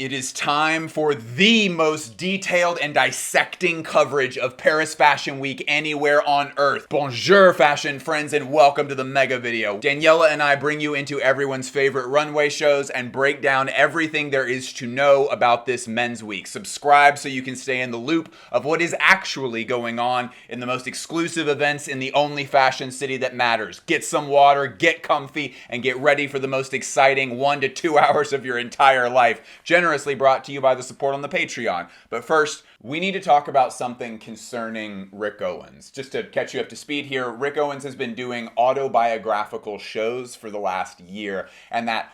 It is time for the most detailed and dissecting coverage of Paris Fashion Week anywhere on earth. Bonjour, fashion friends, and welcome to the mega video. Daniela and I bring you into everyone's favorite runway shows and break down everything there is to know about this men's week. Subscribe so you can stay in the loop of what is actually going on in the most exclusive events in the only fashion city that matters. Get some water, get comfy, and get ready for the most exciting 1 to 2 hours of your entire life. Generously brought to you by the support on the Patreon. But first, we need to talk about something concerning Rick Owens. Just to catch you up to speed here, Rick Owens has been doing autobiographical shows for the last year, and that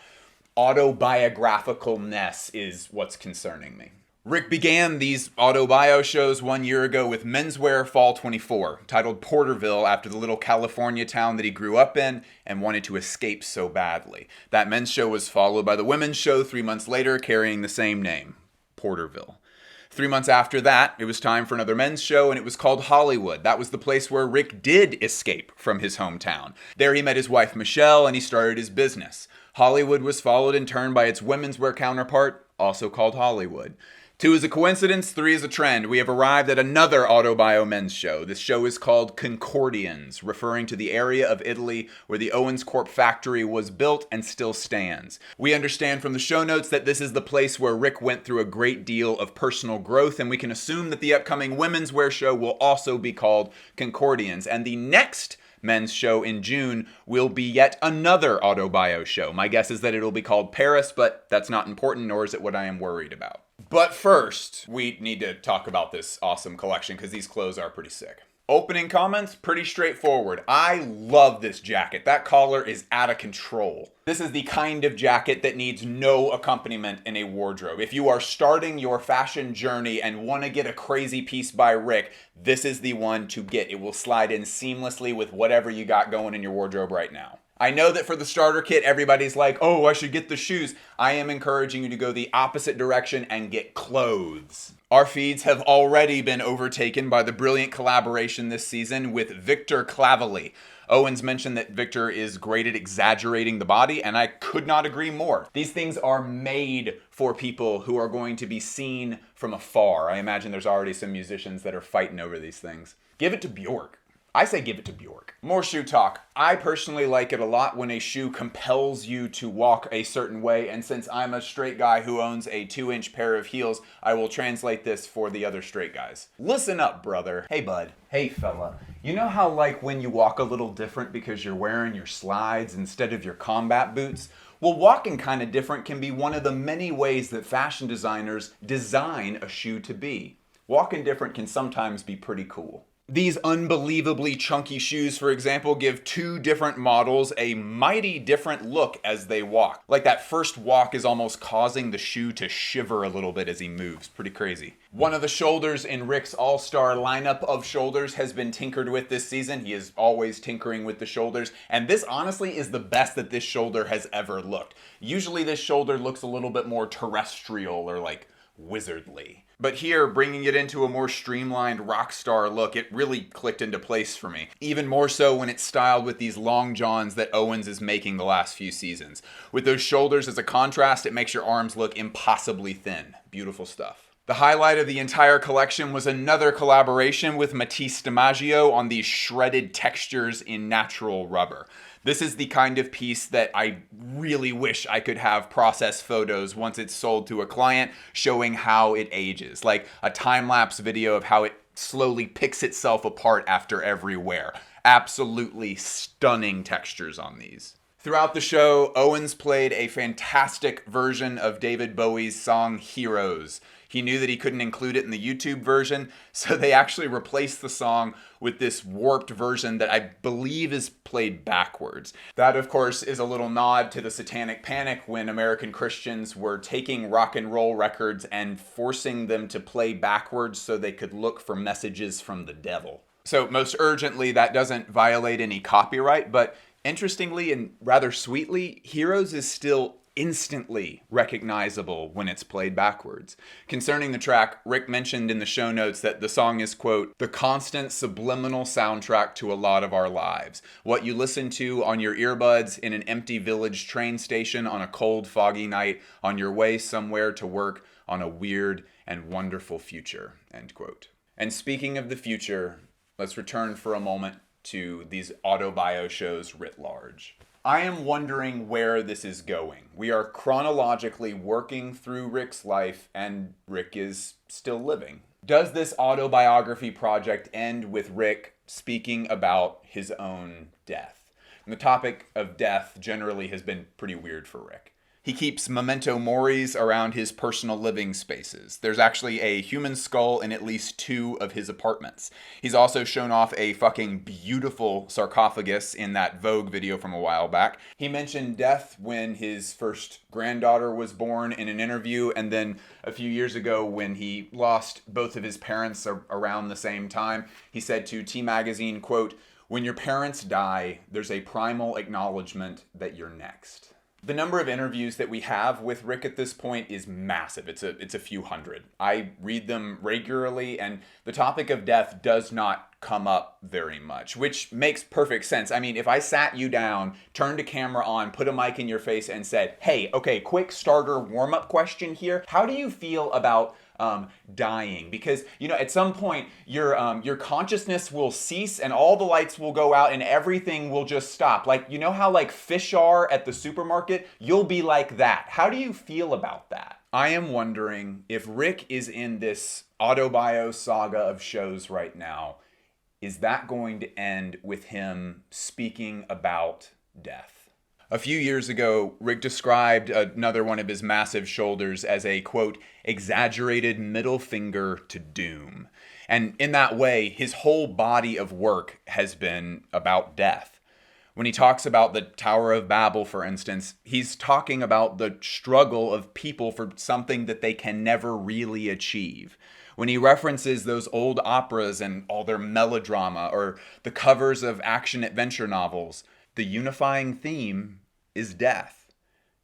autobiographicalness is what's concerning me. Rick began these autobio shows 1 year ago with Menswear Fall 24, titled Porterville after the little California town that he grew up in and wanted to escape so badly. That men's show was followed by the women's show 3 months later, carrying the same name, Porterville. 3 months after that, it was time for another men's show, and it was called Hollywood. That was the place where Rick did escape from his hometown. There he met his wife Michelle, and he started his business. Hollywood was followed in turn by its women's wear counterpart, also called Hollywood. 2 is a coincidence, 3 is a trend. We have arrived at another autobio men's show. This show is called Concordians, referring to the area of Italy where the Owens Corp factory was built and still stands. We understand from the show notes that this is the place where Rick went through a great deal of personal growth, and we can assume that the upcoming women's wear show will also be called Concordians. And the next men's show in June will be yet another autobio show. My guess is that it'll be called Paris, but that's not important, nor is it what I am worried about. But first, we need to talk about this awesome collection because these clothes are pretty sick. Opening comments, pretty straightforward. I love this jacket. That collar is out of control. This is the kind of jacket that needs no accompaniment in a wardrobe. If you are starting your fashion journey and want to get a crazy piece by Rick, this is the one to get. It will slide in seamlessly with whatever you got going in your wardrobe right now. I know that for the starter kit, everybody's like, oh, I should get the shoes. I am encouraging you to go the opposite direction and get clothes. Our feeds have already been overtaken by the brilliant collaboration this season with Victor Clavelli. Owens mentioned that Victor is great at exaggerating the body, and I could not agree more. These things are made for people who are going to be seen from afar. I imagine there's already some musicians that are fighting over these things. Give it to Bjork. I say give it to Bjork. More shoe talk. I personally like it a lot when a shoe compels you to walk a certain way, and since I'm a straight guy who owns a 2-inch pair of heels, I will translate this for the other straight guys. Listen up, brother. Hey, bud. Hey, fella. You know how like when you walk a little different because you're wearing your slides instead of your combat boots? Well, walking kind of different can be one of the many ways that fashion designers design a shoe to be. Walking different can sometimes be pretty cool. These unbelievably chunky shoes, for example, give 2 different models a mighty different look as they walk. Like that first walk is almost causing the shoe to shiver a little bit as he moves. Pretty crazy. One of the shoulders in Rick's all-star lineup of shoulders has been tinkered with this season. He is always tinkering with the shoulders, and this honestly is the best that this shoulder has ever looked. Usually this shoulder looks a little bit more terrestrial or like wizardly. But here, bringing it into a more streamlined rock star look, it really clicked into place for me. Even more so when it's styled with these long johns that Owens is making the last few seasons. With those shoulders as a contrast, it makes your arms look impossibly thin. Beautiful stuff. The highlight of the entire collection was another collaboration with Matisse DiMaggio on these shredded textures in natural rubber. This is the kind of piece that I really wish I could have process photos once it's sold to a client showing how it ages. Like a time-lapse video of how it slowly picks itself apart after every wear. Absolutely stunning textures on these. Throughout the show, Owens played a fantastic version of David Bowie's song Heroes. He knew that he couldn't include it in the YouTube version, so they actually replaced the song with this warped version that I believe is played backwards. That, of course, is a little nod to the Satanic Panic when American Christians were taking rock and roll records and forcing them to play backwards so they could look for messages from the devil. So most urgently, that doesn't violate any copyright, but interestingly and rather sweetly, Heroes is still instantly recognizable when it's played backwards. Concerning the track, Rick mentioned in the show notes that the song is, quote, the constant subliminal soundtrack to a lot of our lives. What you listen to on your earbuds in an empty village train station on a cold, foggy night on your way somewhere to work on a weird and wonderful future, end quote. And speaking of the future, let's return for a moment to these autobio shows writ large. I am wondering where this is going. We are chronologically working through Rick's life, and Rick is still living. Does this autobiography project end with Rick speaking about his own death? And the topic of death generally has been pretty weird for Rick. He keeps memento moris around his personal living spaces. There's actually a human skull in at least 2 of his apartments. He's also shown off a fucking beautiful sarcophagus in that Vogue video from a while back. He mentioned death when his first granddaughter was born in an interview, and then a few years ago when he lost both of his parents around the same time, he said to T Magazine, quote, when your parents die, there's a primal acknowledgement that you're next. The number of interviews that we have with Rick at this point is massive. It's a few hundred. I read them regularly, and the topic of death does not come up very much, which makes perfect sense. I mean, if I sat you down, turned a camera on, put a mic in your face, and said, hey, okay, quick starter warm-up question here. How do you feel about dying? Because, at some point your consciousness will cease and all the lights will go out and everything will just stop. Like, how like fish are at the supermarket? You'll be like that. How do you feel about that? I am wondering if Rick is in this autobio saga of shows right now, is that going to end with him speaking about death? A few years ago, Rick described another one of his massive shoulders as a, quote, exaggerated middle finger to doom. And in that way, his whole body of work has been about death. When he talks about the Tower of Babel, for instance, he's talking about the struggle of people for something that they can never really achieve. When he references those old operas and all their melodrama or the covers of action-adventure novels, the unifying theme is death.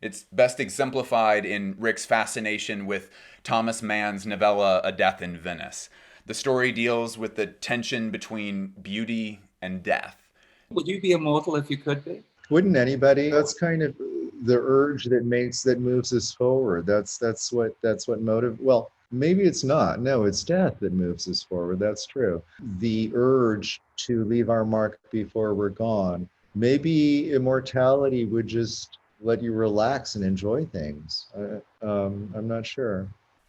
It's best exemplified in Rick's fascination with Thomas Mann's novella A Death in Venice. The story deals with the tension between beauty and death. Would you be immortal if you could be? Wouldn't anybody? That's kind of the urge that moves us forward. That's what well, maybe it's not. No, it's death that moves us forward. That's true. The urge to leave our mark before we're gone. Maybe immortality would just let you relax and enjoy things. I'm not sure.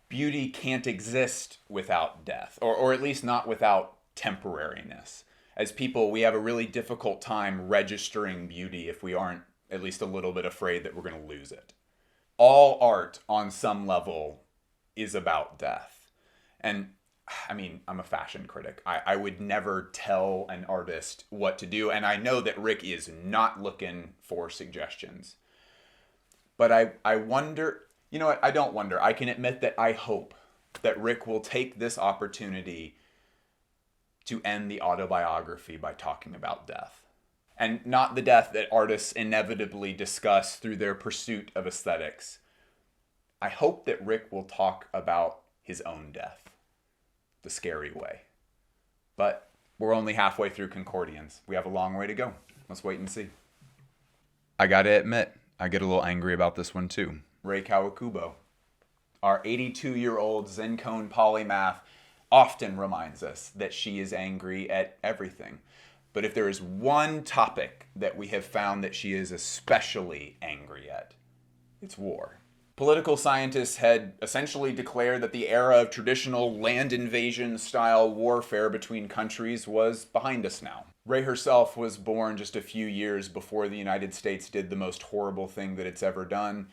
Beauty can't exist without death, or at least not without temporariness. As people, we have a really difficult time registering beauty if we aren't at least a little bit afraid that we're going to lose it. All art, on some level, is about death. And I mean, I'm a fashion critic. I would never tell an artist what to do. And I know that Rick is not looking for suggestions. But I wonder, you know what? I don't wonder. I can admit that I hope that Rick will take this opportunity to end the autobiography by talking about death. And not the death that artists inevitably discuss through their pursuit of aesthetics. I hope that Rick will talk about his own death. The scary way. But we're only halfway through Concordians. We have a long way to go. Let's wait and see. I gotta admit, I get a little angry about this one too. Rei Kawakubo, our 82-year-old Zen Cone polymath, often reminds us that she is angry at everything. But if there is one topic that we have found that she is especially angry at, it's war. Political scientists had essentially declared that the era of traditional land invasion style warfare between countries was behind us now. Rei herself was born just a few years before the United States did the most horrible thing that it's ever done,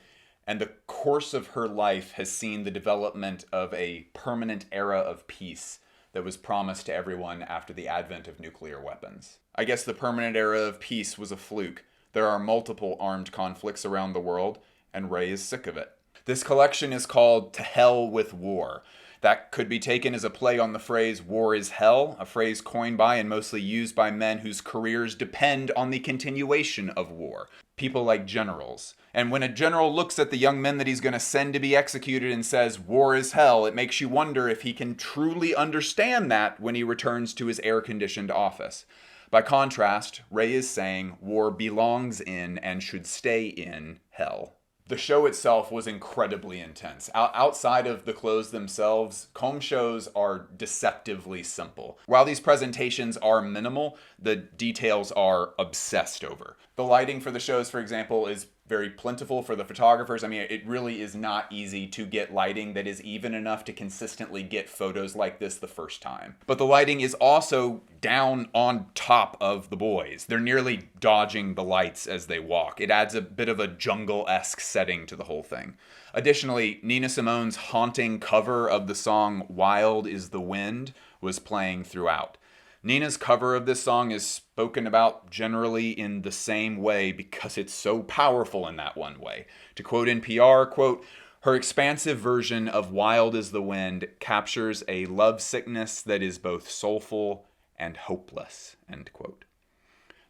and the course of her life has seen the development of a permanent era of peace that was promised to everyone after the advent of nuclear weapons. I guess the permanent era of peace was a fluke. There are multiple armed conflicts around the world, and Rei is sick of it. This collection is called To Hell with War. That could be taken as a play on the phrase war is hell, a phrase coined by and mostly used by men whose careers depend on the continuation of war. people like generals. And when a general looks at the young men that he's going to send to be executed and says, war is hell, it makes you wonder if he can truly understand that when he returns to his air-conditioned office. By contrast, Ray is saying war belongs in and should stay in hell. The show itself was incredibly intense. Outside of the clothes themselves, Comme shows are deceptively simple. While these presentations are minimal, the details are obsessed over. The lighting for the shows, for example, is very plentiful for the photographers. I mean, it really is not easy to get lighting that is even enough to consistently get photos like this the first time. But the lighting is also down on top of the boys. They're nearly dodging the lights as they walk. It adds a bit of a jungle-esque setting to the whole thing. Additionally, Nina Simone's haunting cover of the song Wild is the Wind was playing throughout. Nina's cover of this song is spoken about generally in the same way because it's so powerful in that one way. To quote NPR, quote, her expansive version of Wild is the Wind captures a lovesickness that is both soulful and hopeless, end quote.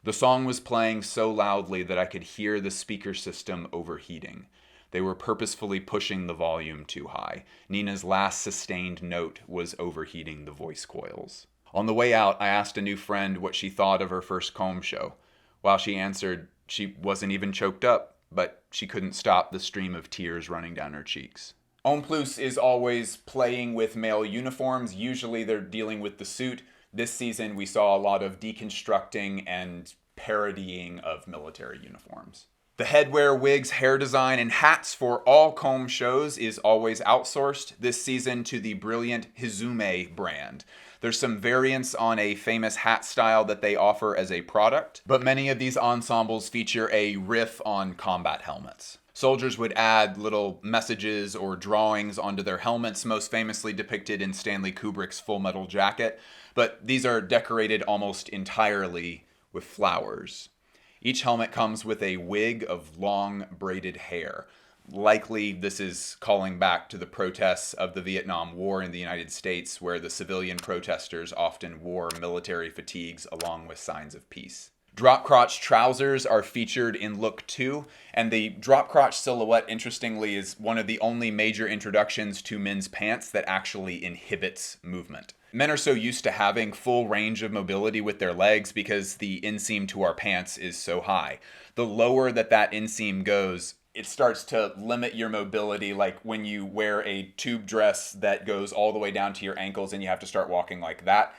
The song was playing so loudly that I could hear the speaker system overheating. They were purposefully pushing the volume too high. Nina's last sustained note was overheating the voice coils. On the way out, I asked a new friend what she thought of her first Comme show. While she answered, she wasn't even choked up, but she couldn't stop the stream of tears running down her cheeks. Homme Plus is always playing with male uniforms. Usually they're dealing with the suit. This season we saw a lot of deconstructing and parodying of military uniforms. The headwear, wigs, hair design, and hats for all Comme shows is always outsourced, this season to the brilliant Hizume brand. There's some variants on a famous hat style that they offer as a product, but many of these ensembles feature a riff on combat helmets. Soldiers would add little messages or drawings onto their helmets, most famously depicted in Stanley Kubrick's Full Metal Jacket, but these are decorated almost entirely with flowers. Each helmet comes with a wig of long braided hair. Likely this is calling back to the protests of the Vietnam War in the United States, where the civilian protesters often wore military fatigues along with signs of peace. Drop crotch trousers are featured in look 2, and the drop crotch silhouette, interestingly, is one of the only major introductions to men's pants that actually inhibits movement. Men are so used to having full range of mobility with their legs because the inseam to our pants is so high. The lower that inseam goes, it starts to limit your mobility, like when you wear a tube dress that goes all the way down to your ankles and you have to start walking like that.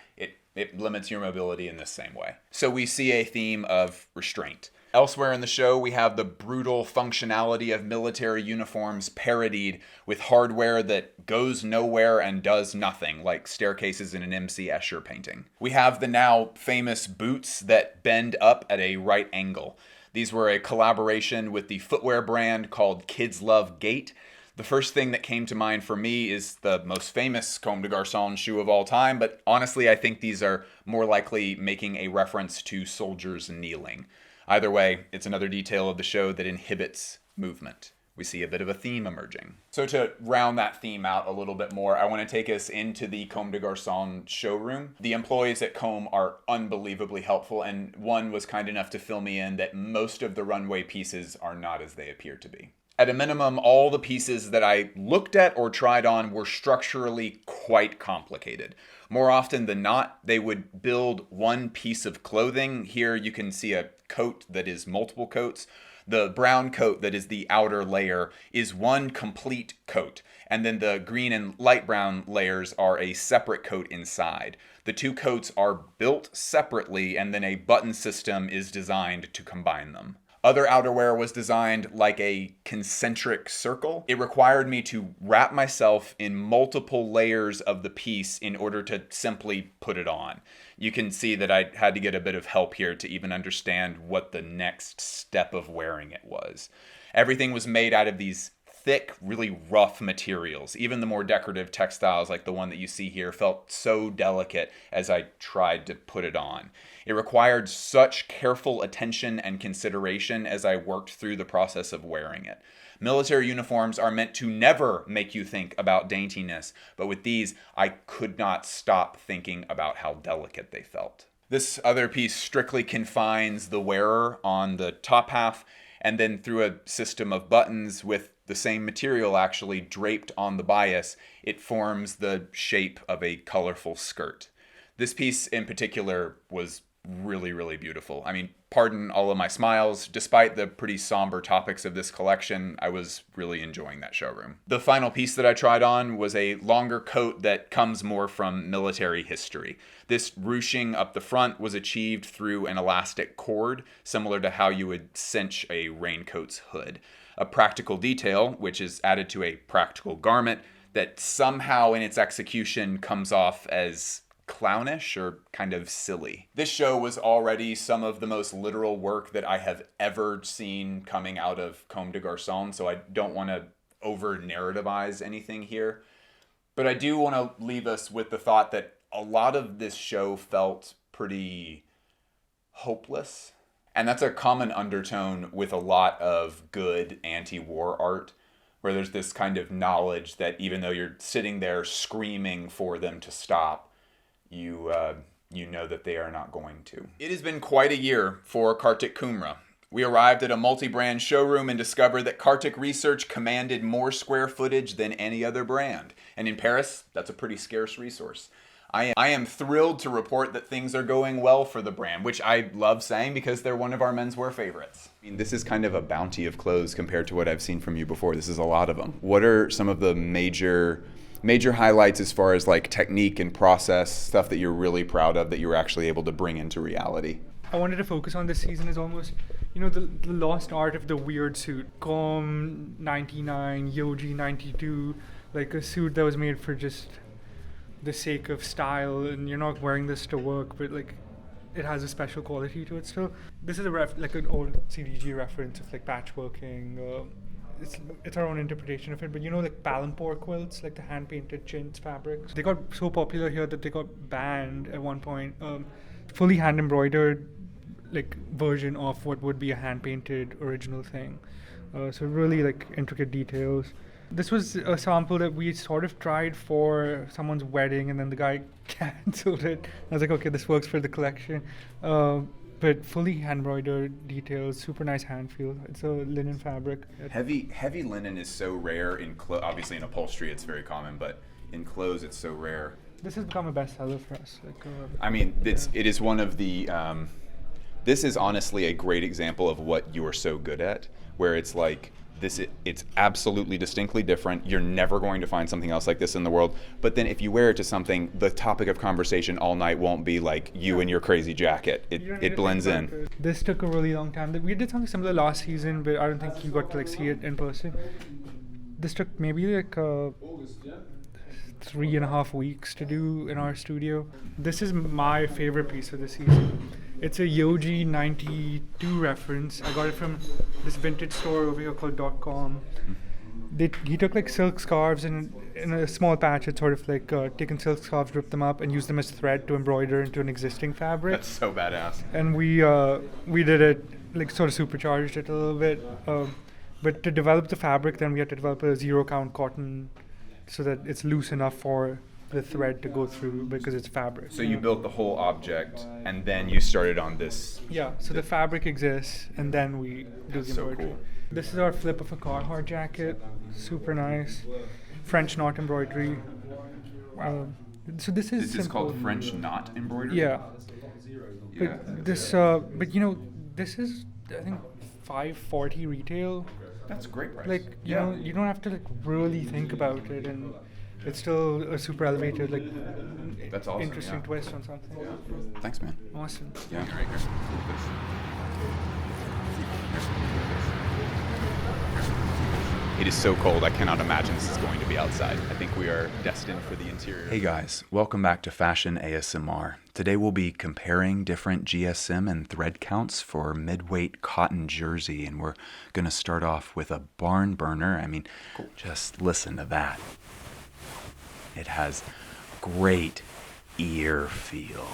It limits your mobility in the same way. So we see a theme of restraint. Elsewhere in the show, we have the brutal functionality of military uniforms parodied with hardware that goes nowhere and does nothing, like staircases in an MC Escher painting. We have the now famous boots that bend up at a right angle. These were a collaboration with the footwear brand called Kids Love Gate. The first thing that came to mind for me is the most famous Comme des Garçons shoe of all time, but honestly I think these are more likely making a reference to soldiers kneeling. Either way, it's another detail of the show that inhibits movement. We see a bit of a theme emerging. So to round that theme out a little bit more, I want to take us into the Comme des Garçons showroom. The employees at Comme are unbelievably helpful, and one was kind enough to fill me in that most of the runway pieces are not as they appear to be. At a minimum, all the pieces that I looked at or tried on were structurally quite complicated. More often than not, they would build one piece of clothing. Here you can see a coat that is multiple coats. The brown coat that is the outer layer is one complete coat, and then the green and light brown layers are a separate coat inside. The two coats are built separately, and then a button system is designed to combine them. Other outerwear was designed like a concentric circle. It required me to wrap myself in multiple layers of the piece in order to simply put it on. You can see that I had to get a bit of help here to even understand what the next step of wearing it was. Everything was made out of these thick, really rough materials. Even the more decorative textiles like the one that you see here felt so delicate as I tried to put it on. It required such careful attention and consideration as I worked through the process of wearing it. Military uniforms are meant to never make you think about daintiness, but with these, I could not stop thinking about how delicate they felt. This other piece strictly confines the wearer on the top half, and then through a system of buttons with the same material actually draped on the bias, it forms the shape of a colorful skirt. This piece in particular was really, really beautiful. I mean, pardon all of my smiles. Despite the pretty somber topics of this collection, I was really enjoying that showroom. The final piece that I tried on was a longer coat that comes more from military history. This ruching up the front was achieved through an elastic cord, similar to how you would cinch a raincoat's hood. A practical detail, which is added to a practical garment, that somehow in its execution comes off as clownish or kind of silly. This show was already some of the most literal work that I have ever seen coming out of Comme des Garcons, so I don't want to over-narrativize anything here. But I do want to leave us with the thought that a lot of this show felt pretty hopeless. And that's a common undertone with a lot of good anti-war art, where there's this kind of knowledge that even though you're sitting there screaming for them to stop, you know that they are not going to. It has been quite a year for Kartik Kumra. We arrived at a multi-brand showroom and discovered that Kartik Research commanded more square footage than any other brand. And in Paris, that's a pretty scarce resource. I am thrilled to report that things are going well for the brand, which I love saying because they're one of our menswear favorites. I mean, this is kind of a bounty of clothes compared to what I've seen from you before. This is a lot of them. What are some of the major highlights as far as like technique and process, stuff that you're really proud of that you were actually able to bring into reality? I wanted to focus on this season is almost, the lost art of the weird suit. Comme 99, Yohji 92, like a suit that was made for just the sake of style, and you're not wearing this to work, but like it has a special quality to it still. This is like an old CDG reference of like patchworking. It's our own interpretation of it, but like Palampour quilts, like the hand-painted chintz fabrics. They got so popular here that they got banned at one point. Fully hand-embroidered, like version of what would be a hand-painted original thing. So really like intricate details. This was a sample that we sort of tried for someone's wedding, and then the guy cancelled it. I was like, okay, this works for the collection. But fully hand-embroidered details, super nice hand feel. It's a linen fabric. Heavy linen is so rare in obviously in upholstery it's very common, but in clothes it's so rare. This has become a bestseller for us. I mean, it is one of the. This is honestly a great example of what you are so good at, where it's like it's absolutely distinctly different. You're never going to find something else like this in the world. But then if you wear it to something, the topic of conversation all night won't be like you and your crazy jacket. It blends in. This took a really long time. We did something similar last season, but I don't think you got to like see it in person. This took maybe like 3.5 weeks to do in our studio. This is my favorite piece of the season. It's a Yohji 92 reference. I got it from this vintage store over here called .com. He took like silk scarves and in a small patch, it's sort of like taken silk scarves, ripped them up, and used them as thread to embroider into an existing fabric. That's so badass. And we did it, like sort of supercharged it a little bit. But to develop the fabric, then we had to develop a 0-count cotton so that it's loose enough for the thread to go through because it's fabric. So you built the whole object and then you started on this. Yeah, so the fabric exists and then we do the embroidery. So cool. This is our flip of a Carhartt jacket. Super nice. French knot embroidery. So this is This is called French knot embroidery? Yeah. Yeah. But this is I think $540 retail. That's a great price. Like you know, you don't have to like really think about it, and it's still a super elevated, like that's awesome, interesting twist on something. Yeah. Thanks, man. Awesome. Yeah, right here. It is so cold, I cannot imagine this is going to be outside. I think we are destined for the interior. Hey guys, welcome back to Fashion ASMR. Today we'll be comparing different GSM and thread counts for mid-weight cotton jersey, and we're going to start off with a barn burner. I mean, just listen to that. It has great ear feel.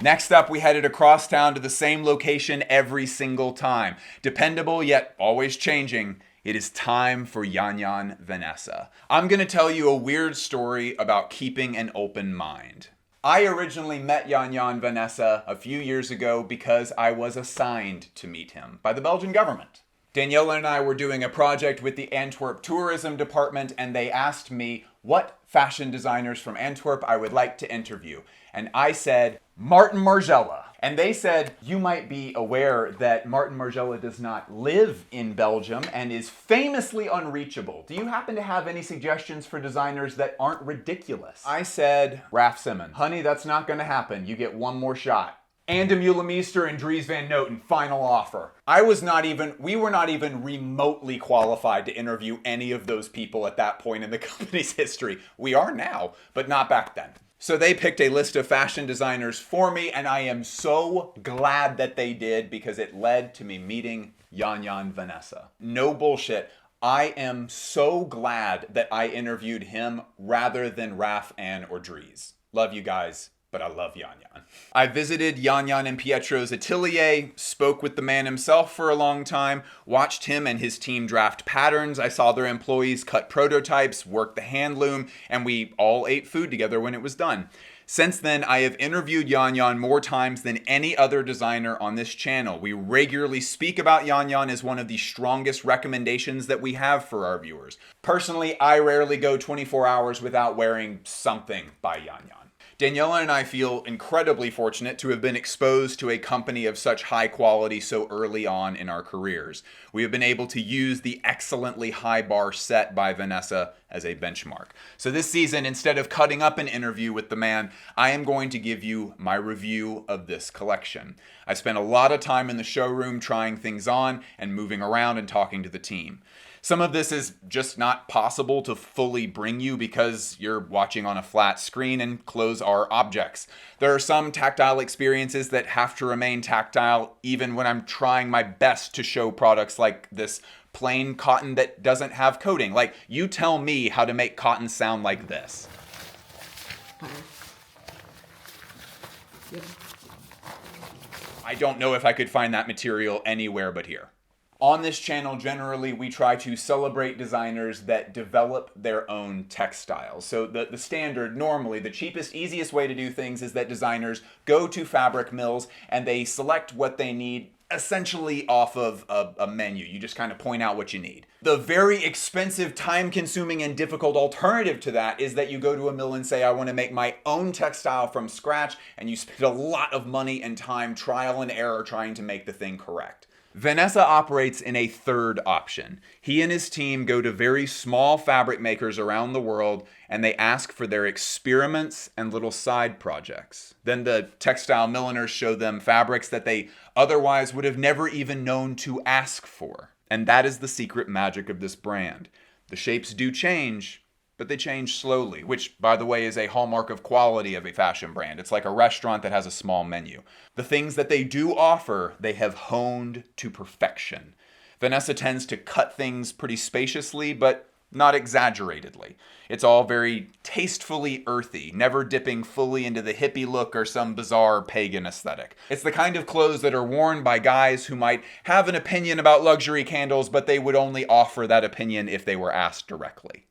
Next up, we headed across town to the same location every single time. Dependable yet always changing. It is time for Yan Yan Vanessa. I'm going to tell you a weird story about keeping an open mind. I originally met Yan Yan Vanessa a few years ago because I was assigned to meet him by the Belgian government. Daniela and I were doing a project with the Antwerp Tourism Department, and they asked me what fashion designers from Antwerp I would like to interview. And I said, Martin Margiela. And they said, you might be aware that Martin Margiela does not live in Belgium and is famously unreachable. Do you happen to have any suggestions for designers that aren't ridiculous? I said, Raf Simons. Honey, that's not gonna happen. You get one more shot. And Mule Meester and Dries Van Noten, final offer. We were not even remotely qualified to interview any of those people at that point in the company's history. We are now, but not back then. So they picked a list of fashion designers for me, and I am so glad that they did because it led to me meeting Yan Vanessa. No bullshit. I am so glad that I interviewed him rather than Raf, Ann, or Dries. Love you guys. But I love Yan. I visited Yan and Pietro's atelier, spoke with the man himself for a long time, watched him and his team draft patterns. I saw their employees cut prototypes, work the hand loom, and we all ate food together when it was done. Since then, I have interviewed Yan more times than any other designer on this channel. We regularly speak about Yan as one of the strongest recommendations that we have for our viewers. Personally, I rarely go 24 hours without wearing something by Yan. Daniela and I feel incredibly fortunate to have been exposed to a company of such high quality so early on in our careers. We have been able to use the excellently high bar set by Vanessa as a benchmark. So this season, instead of cutting up an interview with the man, I am going to give you my review of this collection. I spent a lot of time in the showroom trying things on and moving around and talking to the team. Some of this is just not possible to fully bring you because you're watching on a flat screen and clothes are objects. There are some tactile experiences that have to remain tactile even when I'm trying my best to show products like this plain cotton that doesn't have coating. Like, you tell me how to make cotton sound like this. I don't know if I could find that material anywhere but here. On this channel, generally, we try to celebrate designers that develop their own textiles. So the standard, normally, the cheapest, easiest way to do things is that designers go to fabric mills and they select what they need essentially off of a menu. You just kind of point out what you need. The very expensive, time-consuming, and difficult alternative to that is that you go to a mill and say, I want to make my own textile from scratch, and you spend a lot of money and time, trial and error, trying to make the thing correct. Vanessa operates in a third option. He and his team go to very small fabric makers around the world and they ask for their experiments and little side projects. Then the textile milliners show them fabrics that they otherwise would have never even known to ask for. And that is the secret magic of this brand. The shapes do change, but they change slowly, which, by the way, is a hallmark of quality of a fashion brand. It's like a restaurant that has a small menu. The things that they do offer, they have honed to perfection. Vanessa tends to cut things pretty spaciously, but not exaggeratedly. It's all very tastefully earthy, never dipping fully into the hippie look or some bizarre pagan aesthetic. It's the kind of clothes that are worn by guys who might have an opinion about luxury candles, but they would only offer that opinion if they were asked directly.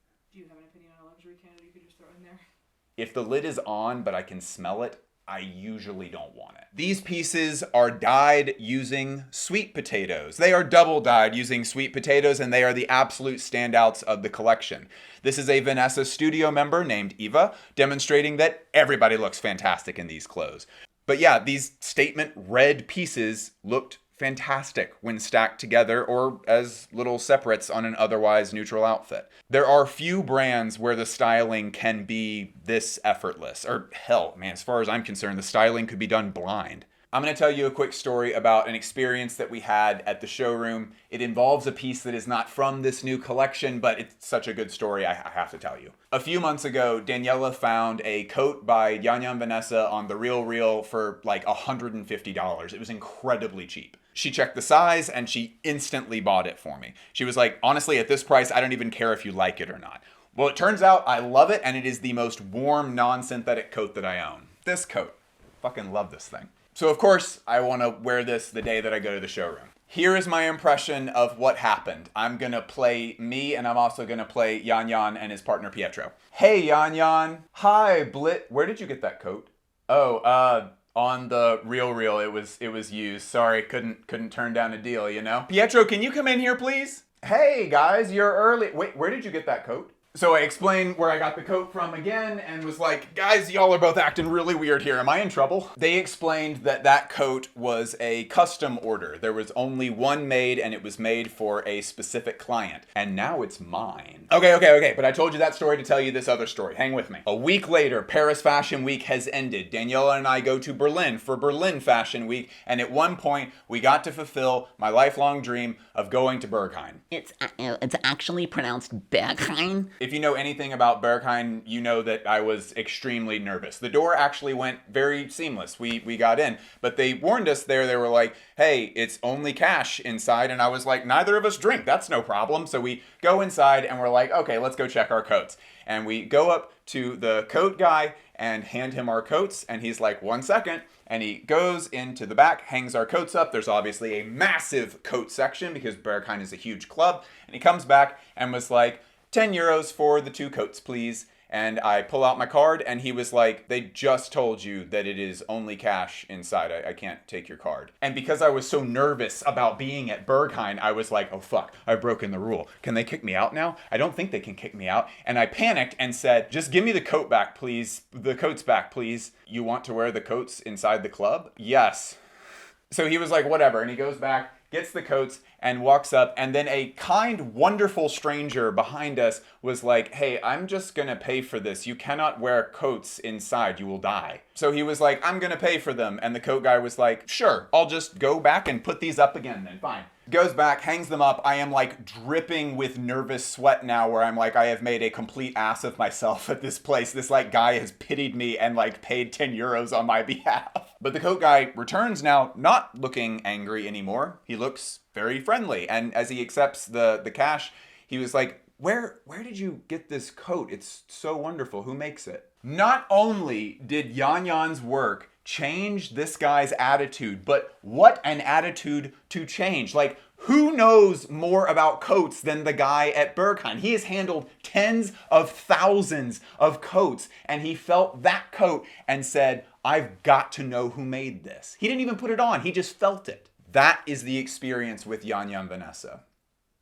If the lid is on, but I can smell it, I usually don't want it. These pieces are dyed using sweet potatoes. They are double dyed using sweet potatoes, and they are the absolute standouts of the collection. This is a Vanessa studio member named Eva, demonstrating that everybody looks fantastic in these clothes. But yeah, these statement red pieces looked fantastic when stacked together or as little separates on an otherwise neutral outfit. There are few brands where the styling can be this effortless. Or hell, man, as far as I'm concerned, the styling could be done blind. I'm going to tell you a quick story about an experience that we had at the showroom. It involves a piece that is not from this new collection, but it's such a good story I have to tell you. A few months ago, Daniela found a coat by Yan Vanessa on The Real for like $150. It was incredibly cheap. She checked the size and she instantly bought it for me. She was like, honestly, at this price, I don't even care if you like it or not. Well, it turns out I love it, and it is the most warm, non-synthetic coat that I own. This coat. Fucking love this thing. So of course, I want to wear this the day that I go to the showroom. Here is my impression of what happened. I'm going to play me, and I'm also going to play Yan and his partner Pietro. Hey, Yan. Hi, Blit. Where did you get that coat? Oh, On the real, it was used. Sorry, couldn't turn down a deal, you know? Pietro, can you come in here, please? Hey, guys, you're early. Wait, where did you get that coat? So I explained where I got the coat from again and was like, guys, y'all are both acting really weird here. Am I in trouble? They explained that that coat was a custom order. There was only one made and it was made for a specific client. And now it's mine. Okay. But I told you that story to tell you this other story. Hang with me. A week later, Paris Fashion Week has ended. Daniela and I go to Berlin for Berlin Fashion Week. And at one point, we got to fulfill my lifelong dream of going to Berghain. It's actually pronounced Berghain. If you know anything about Berghain, you know that I was extremely nervous. The door actually went very seamless. We got in, but they warned us there. They were like, hey, it's only cash inside. And I was like, neither of us drink. That's no problem. So we go inside and we're like, okay, let's go check our coats. And we go up to the coat guy and hand him our coats. And he's like, 1 second. And he goes into the back, hangs our coats up. There's obviously a massive coat section because Berghain is a huge club. And he comes back and was like, 10 euros for the 2 coats, please. And I pull out my card and he was like, they just told you that it is only cash inside. I can't take your card. And because I was so nervous about being at Berghain, I was like, oh fuck, I've broken the rule. Can they kick me out now? I don't think they can kick me out. And I panicked and said, just give me the coat back, please. The coats back, please. You want to wear the coats inside the club? Yes. So he was like, whatever. And he goes back, gets the coats, and walks up. And then a kind, wonderful stranger behind us was like, hey, I'm just going to pay for this. You cannot wear coats inside. You will die. So he was like, I'm going to pay for them. And the coat guy was like, sure, I'll just go back and put these up again then. Fine. Goes back, hangs them up. I am like dripping with nervous sweat now where I'm like, I have made a complete ass of myself at this place. This like guy has pitied me and like paid 10 euros on my behalf. But the coat guy returns now, not looking angry anymore. He looks very friendly. And as he accepts the cash, he was like, where did you get this coat? It's so wonderful. Who makes it? Not only did Yan Yan's work change this guy's attitude, but what an attitude to change. Like, who knows more about coats than the guy at Berghain? He has handled tens of thousands of coats, and he felt that coat and said, I've got to know who made this. He didn't even put it on. He just felt it. That is the experience with Yan Yan Vanessa.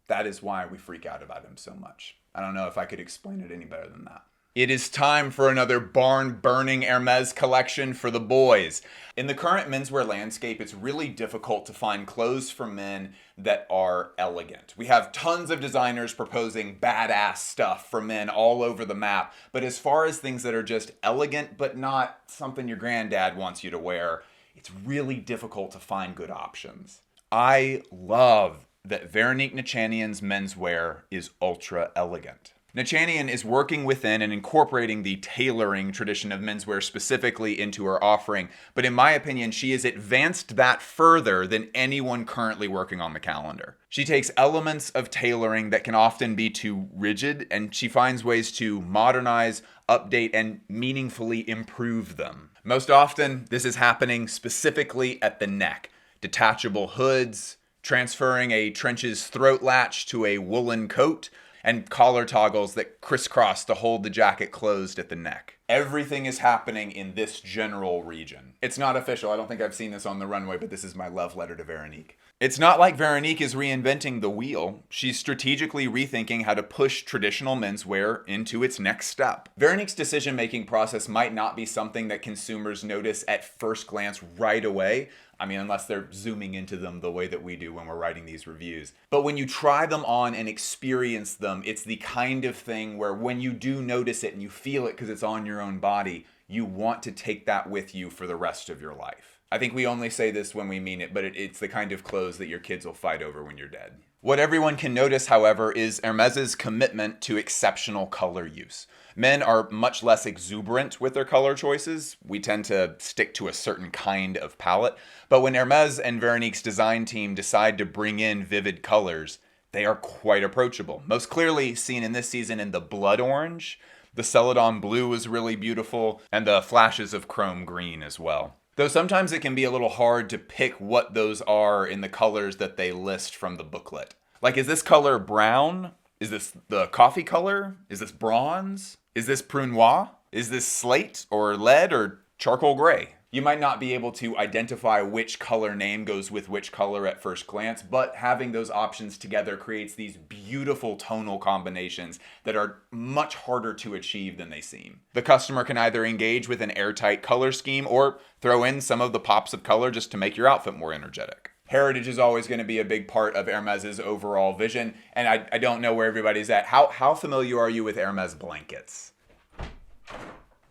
That is why we freak out about him so much. I don't know if I could explain it any better than that. It is time for another barn-burning Hermès collection for the boys. In the current menswear landscape, it's really difficult to find clothes for men that are elegant. We have tons of designers proposing badass stuff for men all over the map, but as far as things that are just elegant but not something your granddad wants you to wear, it's really difficult to find good options. I love that Véronique Nichanian's menswear is ultra elegant. Nichanian is working within and incorporating the tailoring tradition of menswear specifically into her offering, but in my opinion, she has advanced that further than anyone currently working on the calendar. She takes elements of tailoring that can often be too rigid, and she finds ways to modernize, update, and meaningfully improve them. Most often, this is happening specifically at the neck. Detachable hoods, transferring a trench's throat latch to a woolen coat, and collar toggles that crisscross to hold the jacket closed at the neck. Everything is happening in this general region. It's not official. I don't think I've seen this on the runway, but this is my love letter to Véronique. It's not like Véronique is reinventing the wheel. She's strategically rethinking how to push traditional menswear into its next step. Véronique's decision-making process might not be something that consumers notice at first glance right away. I mean, unless they're zooming into them the way that we do when we're writing these reviews. But when you try them on and experience them, it's the kind of thing where when you do notice it and you feel it because it's on your own body, you want to take that with you for the rest of your life. I think we only say this when we mean it, but it's the kind of clothes that your kids will fight over when you're dead. What everyone can notice, however, is Hermès's commitment to exceptional color use. Men are much less exuberant with their color choices. We tend to stick to a certain kind of palette. But when Hermès and Véronique's design team decide to bring in vivid colors, they are quite approachable. Most clearly seen in this season in the blood orange. The Celadon blue is really beautiful, and the flashes of chrome green as well. Though sometimes it can be a little hard to pick what those are in the colors that they list from the booklet. Like, is this color brown? Is this the coffee color? Is this bronze? Is this prune noir? Is this slate or lead or charcoal gray? You might not be able to identify which color name goes with which color at first glance, but having those options together creates these beautiful tonal combinations that are much harder to achieve than they seem. The customer can either engage with an airtight color scheme or throw in some of the pops of color just to make your outfit more energetic. Heritage is always going to be a big part of Hermès's overall vision, and I don't know where everybody's at. How familiar are you with Hermès blankets?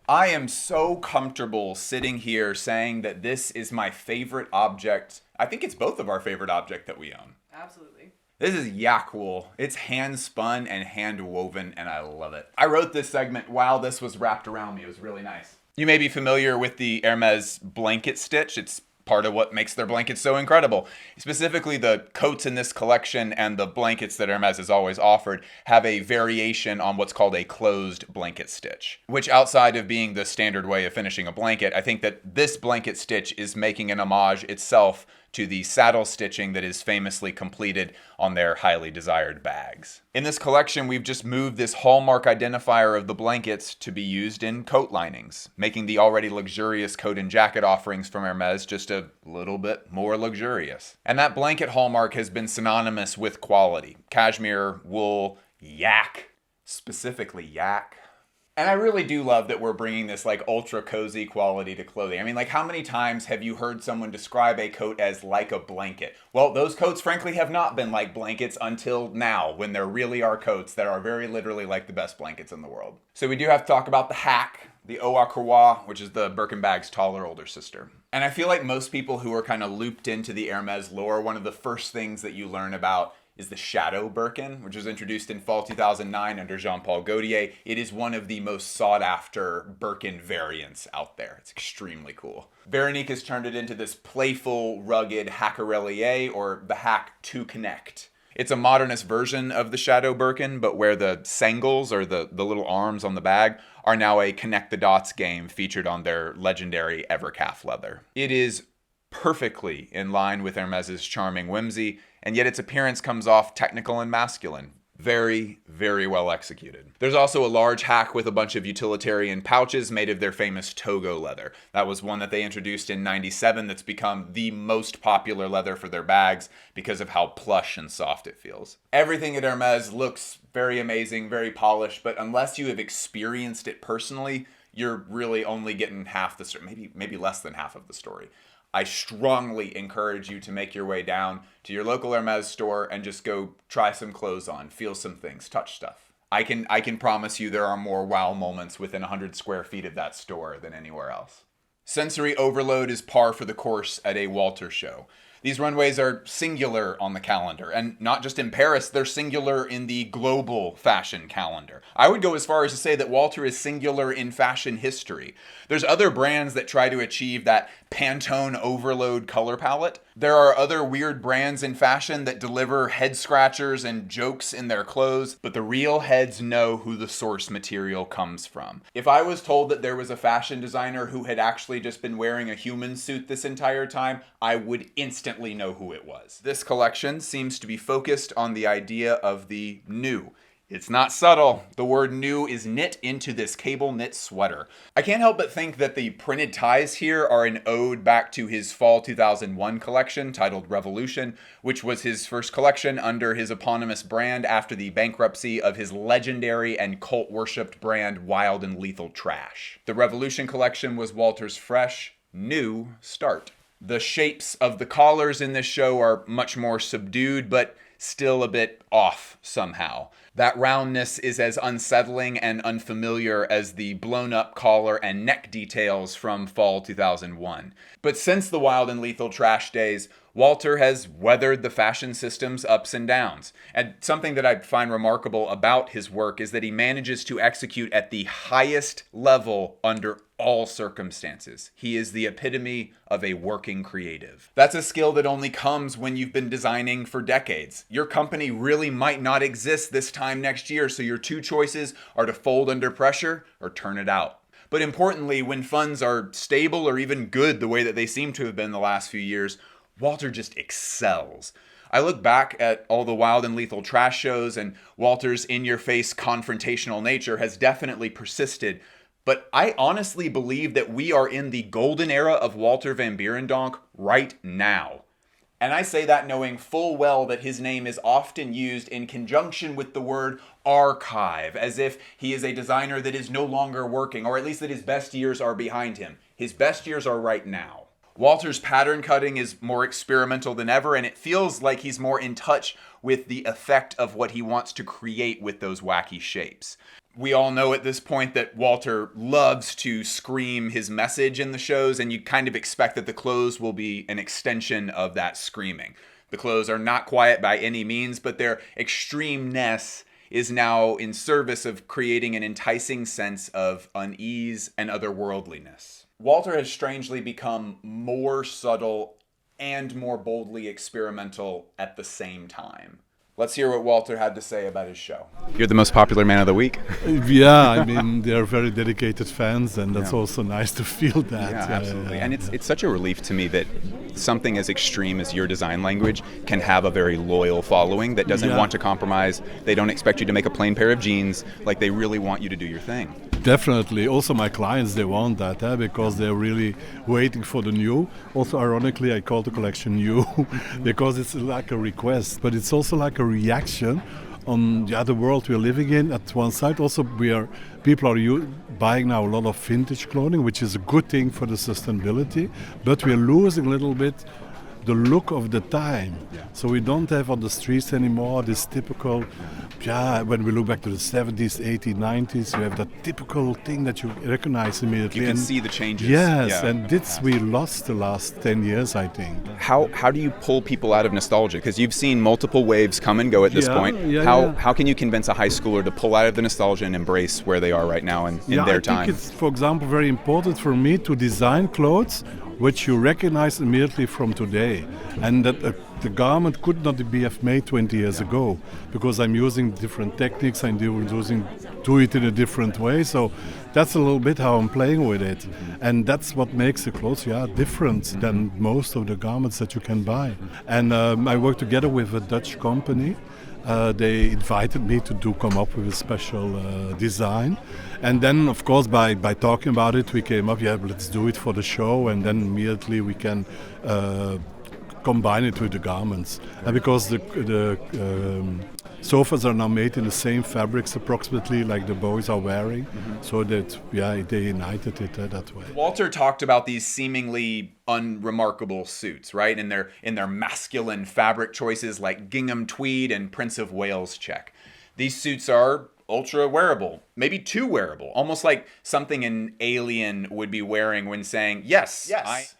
I am so comfortable sitting here saying that this is my favorite object. I think it's both of our favorite object that we own. Absolutely. This is yak wool. It's hand spun and hand woven, and I love it. I wrote this segment while this was wrapped around me. It was really nice. You may be familiar with the Hermès blanket stitch. It's part of what makes their blankets so incredible. Specifically, the coats in this collection and the blankets that Hermès has always offered have a variation on what's called a closed blanket stitch, which outside of being the standard way of finishing a blanket, I think that this blanket stitch is making an homage itself to the saddle stitching that is famously completed on their highly desired bags. In this collection, we've just moved this hallmark identifier of the blankets to be used in coat linings, making the already luxurious coat and jacket offerings from Hermès just a little bit more luxurious. And that blanket hallmark has been synonymous with quality. Cashmere, wool, yak, specifically yak. And I really do love that we're bringing this like ultra cozy quality to clothing. I mean, like, how many times have you heard someone describe a coat as like a blanket? Well, those coats frankly have not been like blankets until now, when there really are coats that are very literally like the best blankets in the world. So we do have to talk about the hack, the Eau à Croix, which is the Birkin bag's taller older sister. And I feel like most people who are kind of looped into the Hermès lore, one of the first things that you learn about is the Shadow Birkin, which was introduced in fall 2009 under Jean-Paul Gaultier. It is one of the most sought-after Birkin variants out there. It's extremely cool. Veronique has turned it into this playful, rugged Hackarelier, or the hack to connect. It's a modernist version of the Shadow Birkin, but where the sangles, or the little arms on the bag, are now a connect-the-dots game featured on their legendary Evercalf leather. It is perfectly in line with Hermès's charming whimsy, and yet its appearance comes off technical and masculine. Very, very well executed. There's also a large hack with a bunch of utilitarian pouches made of their famous Togo leather. That was one that they introduced in '97 that's become the most popular leather for their bags because of how plush and soft it feels. Everything at Hermès looks very amazing, very polished, but unless you have experienced it personally, you're really only getting half the story, maybe less than half of the story. I strongly encourage you to make your way down to your local Hermès store and just go try some clothes on, feel some things, touch stuff. I can promise you there are more wow moments within 100 square feet of that store than anywhere else. Sensory overload is par for the course at a Walter show. These runways are singular on the calendar, and not just in Paris, they're singular in the global fashion calendar. I would go as far as to say that Walter is singular in fashion history. There's other brands that try to achieve that Pantone overload color palette. There are other weird brands in fashion that deliver head scratchers and jokes in their clothes, but the real heads know who the source material comes from. If I was told that there was a fashion designer who had actually just been wearing a human suit this entire time, I would instantly know who it was. This collection seems to be focused on the idea of the new. It's not subtle. The word new is knit into this cable knit sweater. I can't help but think that the printed ties here are an ode back to his fall 2001 collection titled Revolution, which was his first collection under his eponymous brand after the bankruptcy of his legendary and cult-worshipped brand Wild and Lethal Trash. The Revolution collection was Walter's fresh, new start. The shapes of the collars in this show are much more subdued, but still a bit off somehow. That roundness is as unsettling and unfamiliar as the blown-up collar and neck details from fall 2001. But since the Wild and Lethal Trash days, Walter has weathered the fashion system's ups and downs. And something that I find remarkable about his work is that he manages to execute at the highest level under all circumstances. He is the epitome of a working creative. That's a skill that only comes when you've been designing for decades. Your company really might not exist this time next year, so your two choices are to fold under pressure or turn it out. But importantly, when funds are stable or even good the way that they seem to have been the last few years, Walter just excels. I look back at all the Wild and Lethal Trash shows, and Walter's in-your-face confrontational nature has definitely persisted, But I honestly believe that we are in the golden era of Walter van Bierendonck right now. And I say that knowing full well that his name is often used in conjunction with the word archive, as if he is a designer that is no longer working, or at least that his best years are behind him. His best years are right now. Walter's pattern cutting is more experimental than ever, and it feels like he's more in touch with the effect of what he wants to create with those wacky shapes. We all know at this point that Walter loves to scream his message in the shows, and you kind of expect that the clothes will be an extension of that screaming. The clothes are not quiet by any means, but their extremeness is now in service of creating an enticing sense of unease and otherworldliness. Walter has strangely become more subtle and more boldly experimental at the same time. Let's hear what Walter had to say about his show. You're the most popular man of the week. Yeah, I mean, they're very dedicated fans, and that's also nice to feel that. Yeah, absolutely. And it's such a relief to me that something as extreme as your design language can have a very loyal following that doesn't want to compromise. They don't expect you to make a plain pair of jeans. Like, they really want you to do your thing. Definitely. Also, my clients, they want that because they're really waiting for the new. Also, ironically, I call the collection new because it's like a request, but it's also like a reaction on the other world we're living in. At one side, also, people are buying now a lot of vintage clothing, which is a good thing for the sustainability, but we're losing a little bit the look of the time. So we don't have on the streets anymore this typical, when we look back to the 70s, 80s, 90s, you have that typical thing that you recognize immediately. You can see the changes. Yes, and this we lost the last 10 years, I think. How do you pull people out of nostalgia? Because you've seen multiple waves come and go at this point. How can you convince a high schooler to pull out of the nostalgia and embrace where they are right now in their time? I think it's, for example, very important for me to design clothes which you recognize immediately from today, and that the garment could not be made 20 years ago, because I'm using different techniques, I'm do it in a different way. So that's a little bit how I'm playing with it, and that's what makes the clothes different than most of the garments that you can buy. And I work together with a Dutch company. They invited me to come up with a special design. And then, of course, by talking about it, we came up, let's do it for the show. And then immediately we can combine it with the garments. And because the sofas are now made in the same fabrics approximately like the boys are wearing, so that they united it that way. Walter talked about these seemingly unremarkable suits, right? In their masculine fabric choices like gingham tweed and Prince of Wales check. These suits are ultra wearable, maybe too wearable, almost like something an alien would be wearing when saying, yes,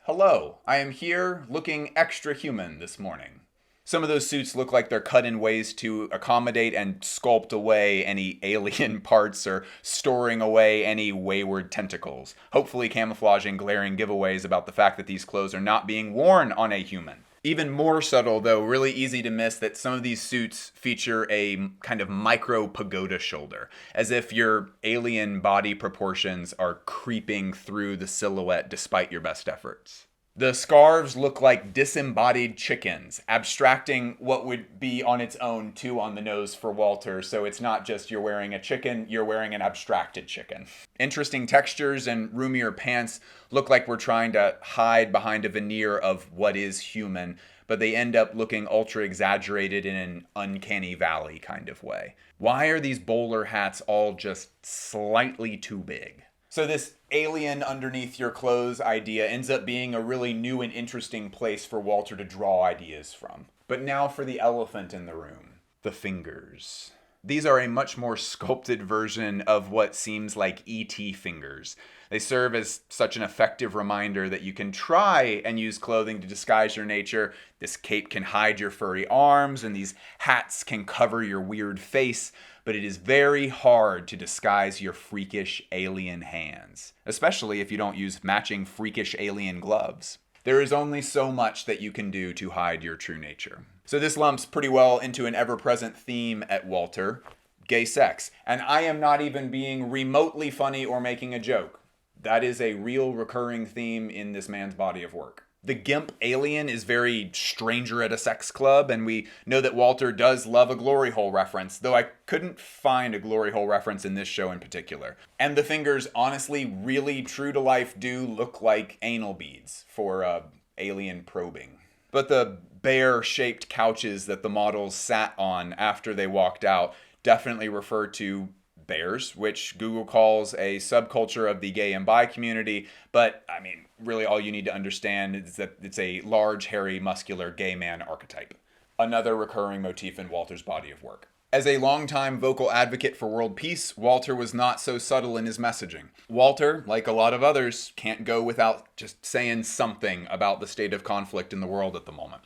hello, I am here looking extra human this morning. Some of those suits look like they're cut in ways to accommodate and sculpt away any alien parts or storing away any wayward tentacles, hopefully camouflaging glaring giveaways about the fact that these clothes are not being worn on a human. Even more subtle, though, really easy to miss, that some of these suits feature a kind of micro pagoda shoulder, as if your alien body proportions are creeping through the silhouette despite your best efforts. The scarves look like disembodied chickens, abstracting what would be on its own too on the nose for Walter, so it's not just you're wearing a chicken, you're wearing an abstracted chicken. Interesting textures and roomier pants look like we're trying to hide behind a veneer of what is human, but they end up looking ultra exaggerated in an uncanny valley kind of way. Why are these bowler hats all just slightly too big? So this alien underneath your clothes idea ends up being a really new and interesting place for Walter to draw ideas from. But now for the elephant in the room, the fingers. These are a much more sculpted version of what seems like E.T. fingers. They serve as such an effective reminder that you can try and use clothing to disguise your nature. This cape can hide your furry arms, and these hats can cover your weird face, but it is very hard to disguise your freakish alien hands, especially if you don't use matching freakish alien gloves. There is only so much that you can do to hide your true nature. So this lumps pretty well into an ever-present theme at Walter, gay sex. And I am not even being remotely funny or making a joke. That is a real recurring theme in this man's body of work. The gimp alien is very stranger at a sex club, and we know that Walter does love a glory hole reference, though I couldn't find a glory hole reference in this show in particular. And the fingers, honestly, really true to life, do look like anal beads for alien probing. But the bear-shaped couches that the models sat on after they walked out definitely refer to bears, which Google calls a subculture of the gay and bi community. But, I mean, really all you need to understand is that it's a large, hairy, muscular gay man archetype. Another recurring motif in Walter's body of work. As a longtime vocal advocate for world peace, Walter was not so subtle in his messaging. Walter, like a lot of others, can't go without just saying something about the state of conflict in the world at the moment.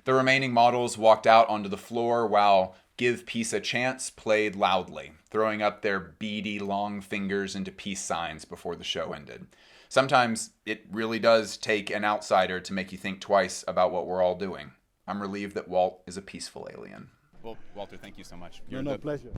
The remaining models walked out onto the floor while Give Peace a Chance played loudly, throwing up their beady long fingers into peace signs before the show ended. Sometimes it really does take an outsider to make you think twice about what we're all doing. I'm relieved that Walt is a peaceful alien. Well, Walter, thank you so much. Pleasure.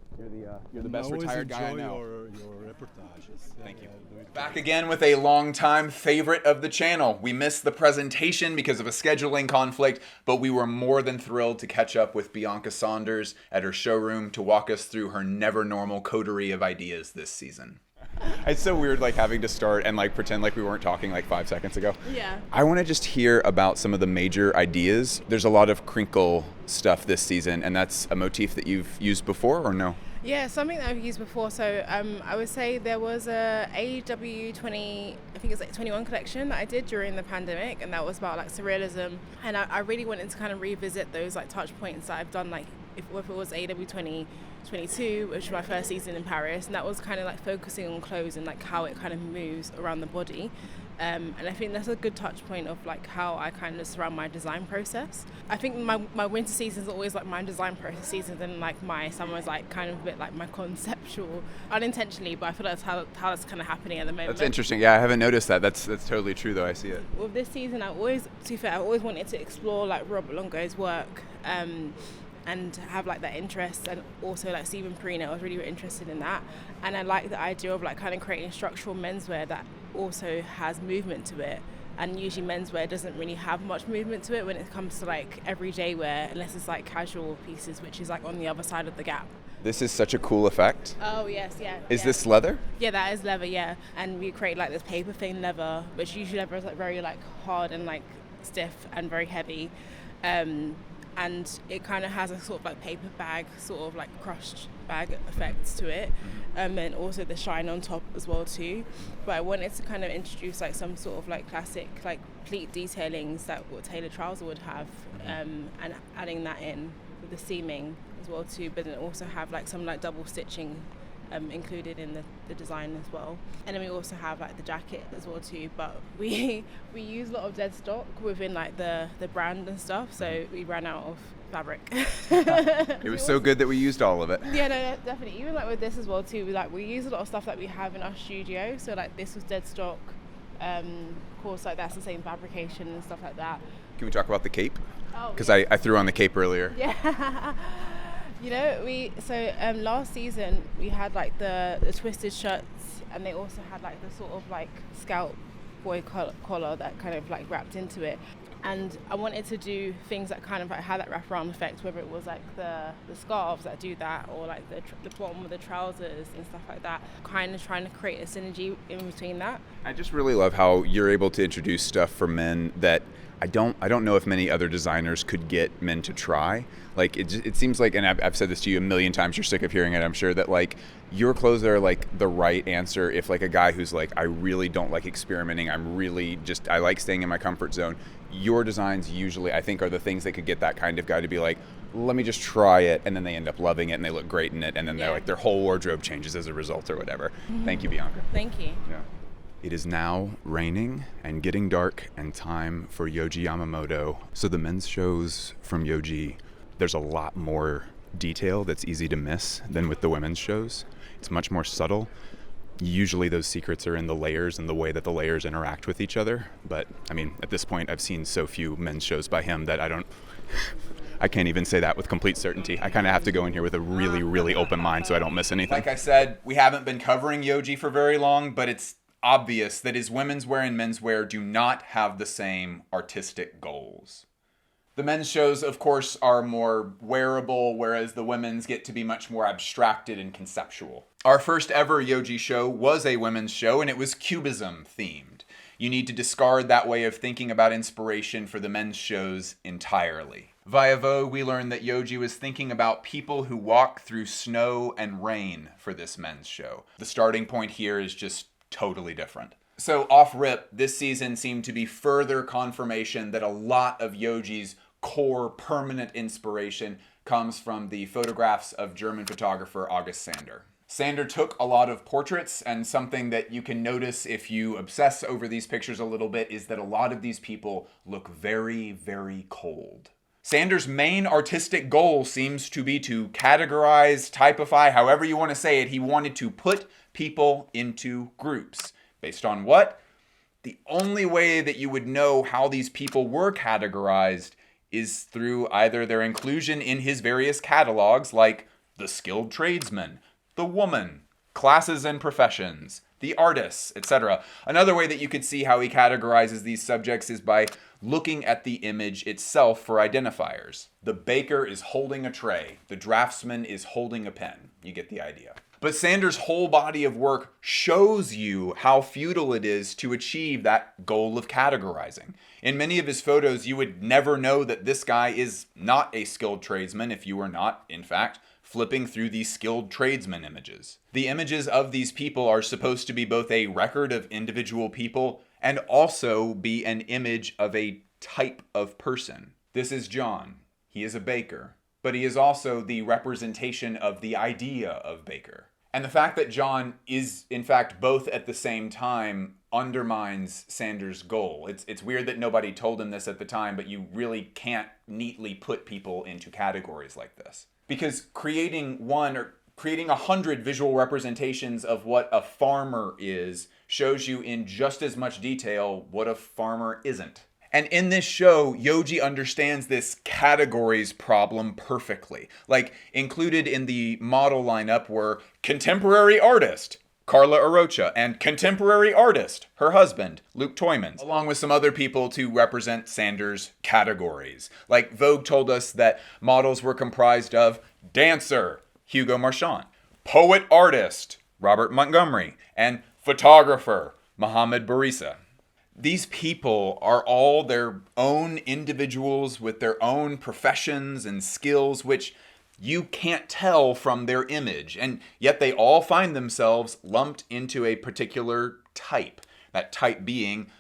You're the best retired guy I know. Your reportages. Thank you. Back again with a longtime favorite of the channel. We missed the presentation because of a scheduling conflict, but we were more than thrilled to catch up with Bianca Saunders at her showroom to walk us through her never normal coterie of ideas this season. It's so weird, like, having to start and, like, pretend like we weren't talking, like, 5 seconds ago. Yeah. I want to just hear about some of the major ideas. There's a lot of crinkle stuff this season, and that's a motif that you've used before, or no? Yeah, something that I've used before. So I would say there was a AW20, I think it's like 21 collection that I did during the pandemic, and that was about like surrealism. And I really wanted to kind of revisit those like touch points that I've done, like if it was AW2022, which was my first season in Paris, and that was kind of like focusing on clothes and like how it kind of moves around the body. And I think that's a good touch point of like how I kind of surround my design process. I think my winter season is always like my design process season, and like my summer is like kind of a bit like my conceptual, unintentionally, but I feel like that's how that's kind of happening at the moment. That's interesting. Yeah, I haven't noticed that. That's totally true, though. I see it. With this season, I always wanted to explore like Robert Longo's work. And have like that interest, and also like Stephen Perino, I was really interested in that. And I like the idea of like kind of creating structural menswear that also has movement to it. And usually menswear doesn't really have much movement to it when it comes to like everyday wear, unless it's like casual pieces, which is like on the other side of the gap. This is such a cool effect. Oh yes, yeah. Is this leather? Yeah, that is leather, yeah. And we create like this paper thin leather, which usually leather is like very like hard and like stiff and very heavy. And it kind of has a sort of like paper bag, sort of like crushed bag effects to it, and also the shine on top as well too. But I wanted to kind of introduce like some sort of like classic like pleat detailings that what Taylor trouser would have, and adding that in with the seaming as well too. But then also have like some like double stitching included in the design as well. And then we also have like the jacket as well too, but we use a lot of dead stock within like the brand and stuff, so we ran out of fabric. It was so good that we used all of it. Yeah, no, definitely. Even like with this as well too, we use a lot of stuff that we have in our studio, so like this was dead stock, of course like that's the same fabrication and stuff like that. Can we talk about the cape? Oh, because I threw on the cape earlier. Yeah. You know, last season we had like the twisted shirts, and they also had like the sort of like scout boy collar that kind of like wrapped into it. And I wanted to do things that kind of like had that wraparound effect, whether it was like the scarves that do that, or like the bottom of the trousers and stuff like that, kind of trying to create a synergy in between that. I just really love how you're able to introduce stuff for men that I don't know if many other designers could get men to try. Like it seems like, and I've said this to you a million times, you're sick of hearing it, I'm sure, that like your clothes are like the right answer if like a guy who's like, I really don't like experimenting, I like staying in my comfort zone. Your designs usually, I think, are the things that could get that kind of guy to be like, let me just try it, and then they end up loving it and they look great in it, and then they're like, their whole wardrobe changes as a result or whatever. Mm-hmm. Thank you, Bianca. Thank you. Yeah. It is now raining and getting dark, and time for Yohji Yamamoto. So the men's shows from Yohji, there's a lot more detail that's easy to miss than with the women's shows. It's much more subtle. Usually those secrets are in the layers and the way that the layers interact with each other. But I mean, at this point, I've seen so few men's shows by him that I can't even say that with complete certainty. I kind of have to go in here with a really, really open mind so I don't miss anything. Like I said, we haven't been covering Yohji for very long, but it's obvious that his women's wear and menswear do not have the same artistic goals. The men's shows, of course, are more wearable, whereas the women's get to be much more abstracted and conceptual. Our first ever Yohji show was a women's show, and it was Cubism themed. You need to discard that way of thinking about inspiration for the men's shows entirely. Via Vogue, we learned that Yohji was thinking about people who walk through snow and rain for this men's show. The starting point here is just totally different. So off rip, this season seemed to be further confirmation that a lot of Yohji's core permanent inspiration comes from the photographs of German photographer August Sander. Sander took a lot of portraits, and something that you can notice if you obsess over these pictures a little bit is that a lot of these people look very, very cold. Sander's main artistic goal seems to be to categorize, typify, however you want to say it. He wanted to put people into groups. Based on what? The only way that you would know how these people were categorized is through either their inclusion in his various catalogs, like the skilled tradesman, the woman, classes and professions, the artists, etc. Another way that you could see how he categorizes these subjects is by looking at the image itself for identifiers. The baker is holding a tray. The draftsman is holding a pen. You get the idea. But Sander's whole body of work shows you how futile it is to achieve that goal of categorizing. In many of his photos, you would never know that this guy is not a skilled tradesman if you were not, in fact, flipping through these skilled tradesman images. The images of these people are supposed to be both a record of individual people and also be an image of a type of person. This is John. He is a baker, but he is also the representation of the idea of baker. And the fact that John is, in fact, both at the same time undermines Sander's goal. It's weird that nobody told him this at the time, but you really can't neatly put people into categories like this. Because creating 100 visual representations of what a farmer is shows you in just as much detail what a farmer isn't. And in this show, Yohji understands this categories problem perfectly. Like, included in the model lineup were contemporary artist, Carla Arocha, and contemporary artist, her husband, Luke Toymans, along with some other people to represent Sander's categories. Like, Vogue told us that models were comprised of dancer, Hugo Marchand, poet-artist, Robert Montgomery, and photographer, Mohamed Barisa. These people are all their own individuals with their own professions and skills, which you can't tell from their image, and yet they all find themselves lumped into a particular type. That type being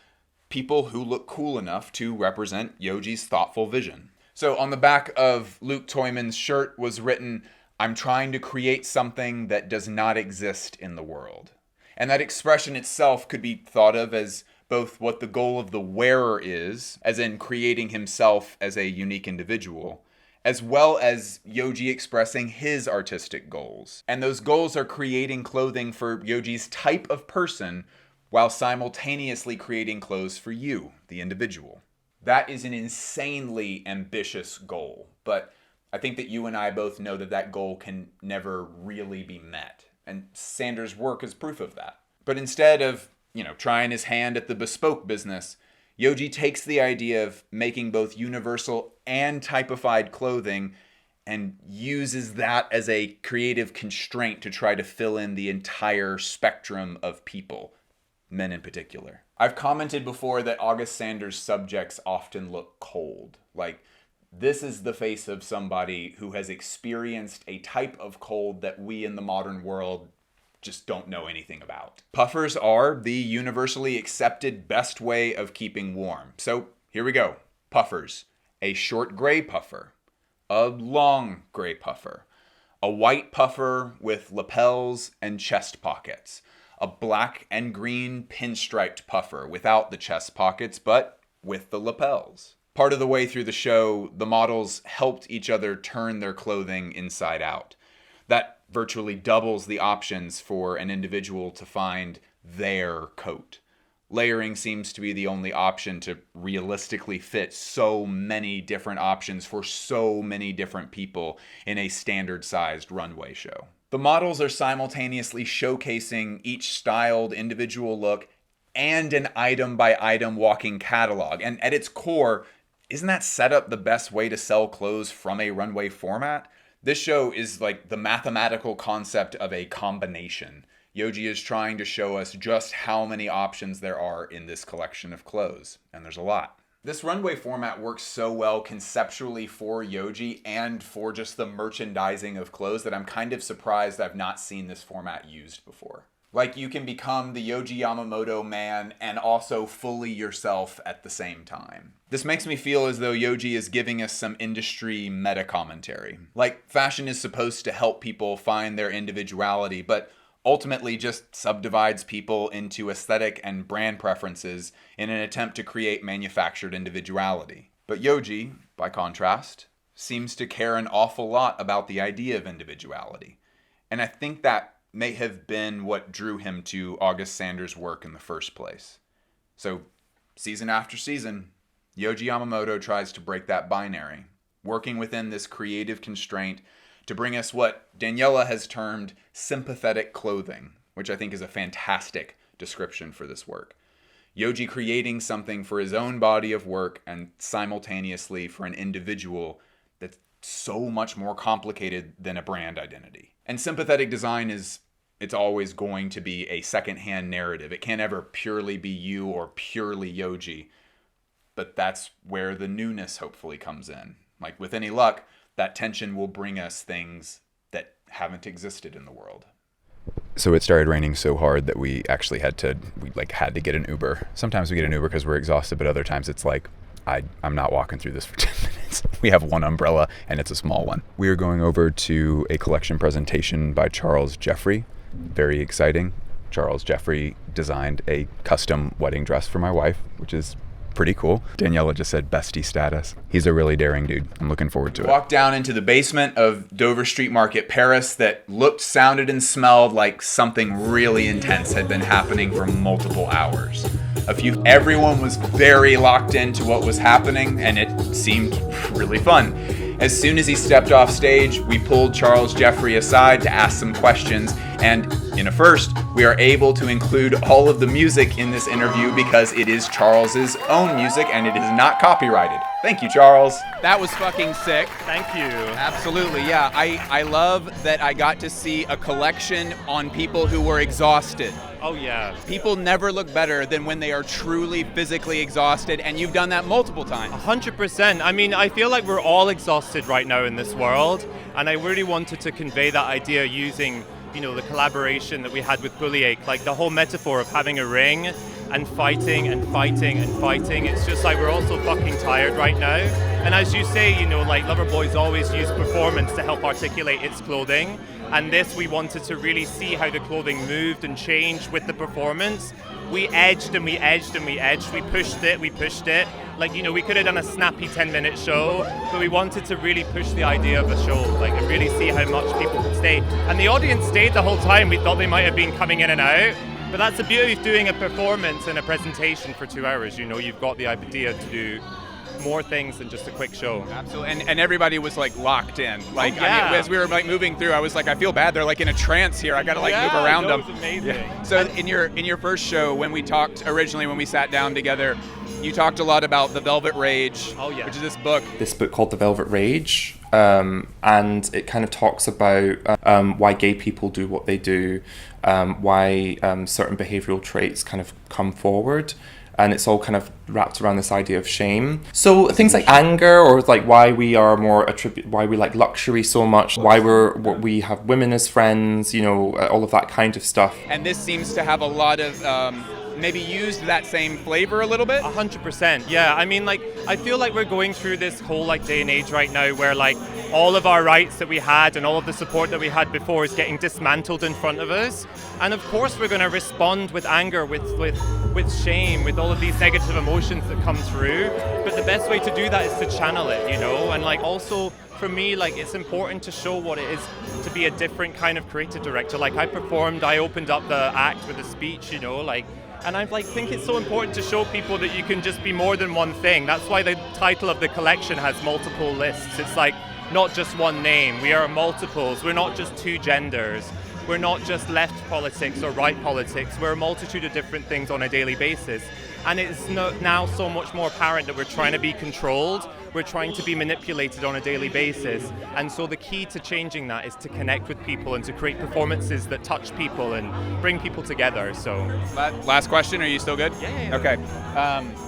people who look cool enough to represent Yohji's thoughtful vision. So on the back of Luke Toyman's shirt was written, "I'm trying to create something that does not exist in the world." And that expression itself could be thought of as both what the goal of the wearer is, as in creating himself as a unique individual, as well as Yohji expressing his artistic goals. And those goals are creating clothing for Yohji's type of person while simultaneously creating clothes for you, the individual. That is an insanely ambitious goal, but I think that you and I both know that that goal can never really be met. And Sander's work is proof of that. But instead of, trying his hand at the bespoke business, Yohji takes the idea of making both universal and typified clothing and uses that as a creative constraint to try to fill in the entire spectrum of people, men in particular. I've commented before that August Sander's subjects often look cold. Like, this is the face of somebody who has experienced a type of cold that we in the modern world just don't know anything about. Puffers are the universally accepted best way of keeping warm. So here we go. Puffers. A short gray puffer. A long gray puffer. A white puffer with lapels and chest pockets. A black and green pinstriped puffer without the chest pockets, but with the lapels. Part of the way through the show, the models helped each other turn their clothing inside out. That virtually doubles the options for an individual to find their coat. Layering seems to be the only option to realistically fit so many different options for so many different people in a standard-sized runway show. The models are simultaneously showcasing each styled individual look and an item-by-item walking catalog. And at its core, isn't that setup the best way to sell clothes from a runway format? This show is like the mathematical concept of a combination. Yohji is trying to show us just how many options there are in this collection of clothes, and there's a lot. This runway format works so well conceptually for Yohji and for just the merchandising of clothes that I'm kind of surprised I've not seen this format used before. Like, you can become the Yohji Yamamoto man and also fully yourself at the same time. This makes me feel as though Yohji is giving us some industry meta commentary. Like, fashion is supposed to help people find their individuality, but ultimately just subdivides people into aesthetic and brand preferences in an attempt to create manufactured individuality. But Yohji, by contrast, seems to care an awful lot about the idea of individuality. And I think that may have been what drew him to August Sanders' work in the first place. So, season after season, Yohji Yamamoto tries to break that binary, working within this creative constraint to bring us what Daniela has termed sympathetic clothing, which I think is a fantastic description for this work. Yohji creating something for his own body of work and simultaneously for an individual that's so much more complicated than a brand identity. And sympathetic design it's always going to be a secondhand narrative. It can't ever purely be you or purely Yohji. But that's where the newness hopefully comes in. Like, with any luck, that tension will bring us things that haven't existed in the world. So it started raining so hard that we actually had to get an Uber. Sometimes we get an Uber because we're exhausted, but other times it's like, I'm not walking through this for 10 minutes. We have one umbrella and it's a small one. We are going over to a collection presentation by Charles Jeffrey. Very exciting. Charles Jeffrey designed a custom wedding dress for my wife, which is pretty cool. Daniela just said bestie status. He's a really daring dude. I'm looking forward to it. Walked down into the basement of Dover Street Market, Paris, that looked, sounded, and smelled like something really intense had been happening for multiple hours. Everyone was very locked into what was happening, and it seemed really fun. As soon as he stepped off stage, we pulled Charles Jeffrey aside to ask some questions, and in a first, we are able to include all of the music in this interview because it is Charles's own music and it is not copyrighted. Thank you, Charles. That was fucking sick. Thank you. Absolutely, yeah. I love that I got to see a collection on people who were exhausted. Oh, yeah. People never look better than when they are truly physically exhausted, and you've done that multiple times. 100%. I mean, I feel like we're all exhausted right now in this world, and I really wanted to convey that idea using, the collaboration that we had with Blanck, like the whole metaphor of having a ring and fighting and fighting and fighting. It's just like we're all so fucking tired right now. And as you say, Loverboy's always used performance to help articulate its clothing. And this, we wanted to really see how the clothing moved and changed with the performance. We edged and we edged and we edged. We pushed it. We could have done a snappy 10-minute show, but we wanted to really push the idea of a show, and really see how much people could stay. And the audience stayed the whole time. We thought they might have been coming in and out. But that's the beauty of doing a performance and a presentation for 2 hours. You've got the idea to do more things than just a quick show. Absolutely, and everybody was locked in. I mean, as we were moving through, I was I feel bad. They're in a trance here. I gotta move around them. That was amazing. Yeah. So in your first show, when we talked originally, when we sat down together, you talked a lot about The Velvet Rage, which is this book called The Velvet Rage, and it kind of talks about why gay people do what they do, why certain behavioral traits kind of come forward. And it's all kind of wrapped around this idea of shame. So things like anger, or why we are why we like luxury so much, why we have women as friends, all of that kind of stuff. And this seems to have a lot of maybe used that same flavor a little bit. 100%, yeah. I mean, I feel like we're going through this whole day and age right now where all of our rights that we had and all of the support that we had before is getting dismantled in front of us. And of course we're going to respond with anger, with shame, with all of these negative emotions that come through. But the best way to do that is to channel it, and also for me, it's important to show what it is to be a different kind of creative director. I opened up the act with a speech, and I think it's so important to show people that you can just be more than one thing. That's why the title of the collection has multiple lists. It's not just one name. We are multiples. We're not just two genders. We're not just left politics or right politics. We're a multitude of different things on a daily basis. And it's now so much more apparent that we're trying to be controlled. We're trying to be manipulated on a daily basis. And so the key to changing that is to connect with people and to create performances that touch people and bring people together. So, Last question, are you still good? Yeah. Okay.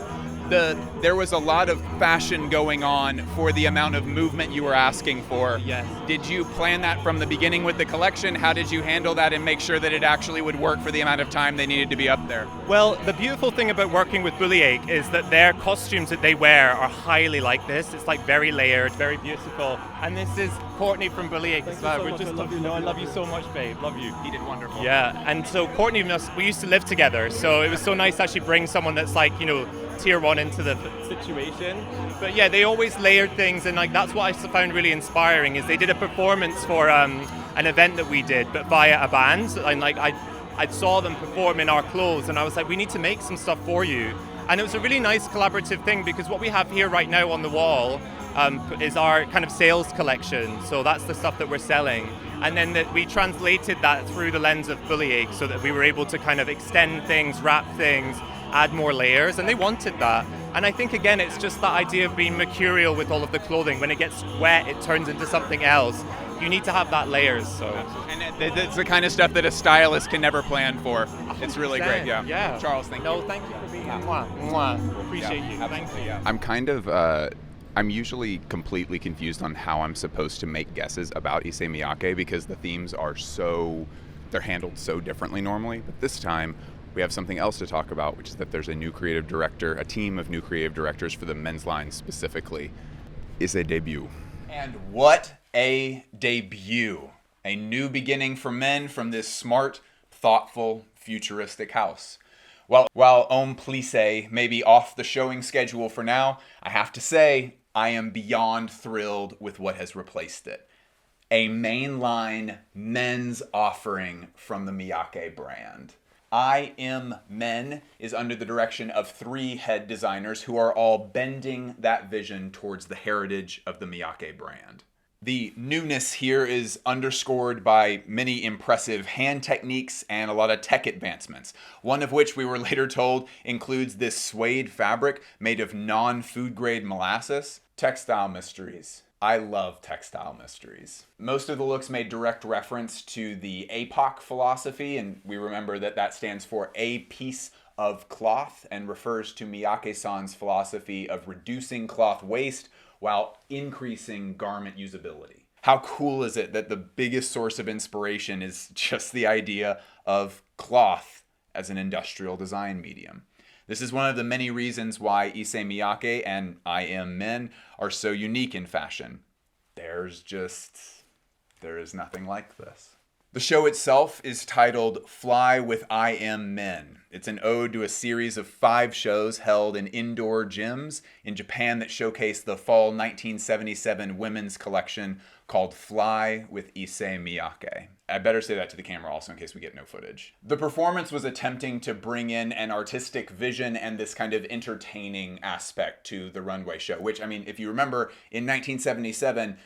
There was a lot of fashion going on for the amount of movement you were asking for. Yes. Did you plan that from the beginning with the collection? How did you handle that and make sure that it actually would work for the amount of time they needed to be up there? Well, the beautiful thing about working with Blanck is that their costumes that they wear are highly like this. It's like very layered, very beautiful. And this is Courtney from Blanck as well. We're just love you. No, I love you so much, babe. Love you. He did wonderful. Yeah, and so Courtney and us, we used to live together, so it was so nice to actually bring someone that's like, tier one into the situation. But yeah, they always layered things, and like that's what I found really inspiring is they did a performance for an event that we did, but via a band. And like I saw them perform in our clothes, and I was like, we need to make some stuff for you. And it was a really nice collaborative thing because what we have here right now on the wall is our kind of sales collection. So that's the stuff that we're selling. And then we translated that through the lens of Blanck so that we were able to kind of extend things, wrap things, add more layers, and they wanted that. And I think, again, it's just that idea of being mercurial with all of the clothing. When it gets wet, it turns into something else. You need to have that layers. So. And it's the kind of stuff that a stylist can never plan for. It's really great, yeah. Charles, thank you. No, thank you for being here. Mwah. Appreciate you. Thank you. I'm usually completely confused on how I'm supposed to make guesses about Issey Miyake because the themes are they're handled so differently normally. But this time, we have something else to talk about, which is that there's a new creative director, a team of new creative directors for the men's line specifically. It's a debut. And what a debut. A new beginning for men from this smart, thoughtful, futuristic house. Well, while Homme Plissé may be off the showing schedule for now, I have to say, I am beyond thrilled with what has replaced it. A mainline men's offering from the Miyake brand. I Am Men is under the direction of 3 head designers who are all bending that vision towards the heritage of the Miyake brand. The newness here is underscored by many impressive hand techniques and a lot of tech advancements, one of which we were later told includes this suede fabric made of non-food grade molasses. Textile mysteries. I love textile mysteries. Most of the looks made direct reference to the APOC philosophy, and we remember that that stands for a piece of cloth and refers to Miyake-san's philosophy of reducing cloth waste while increasing garment usability. How cool is it that the biggest source of inspiration is just the idea of cloth as an industrial design medium? This is one of the many reasons why Issey Miyake and I Am Men are so unique in fashion. There is nothing like this. The show itself is titled Fly with I Am Men. It's an ode to a series of 5 shows held in indoor gyms in Japan that showcase the fall 1977 women's collection called Fly with Issey Miyake. I better say that to the camera also in case we get no footage. The performance was attempting to bring in an artistic vision and this kind of entertaining aspect to the runway show, which, I mean, if you remember, in 1977,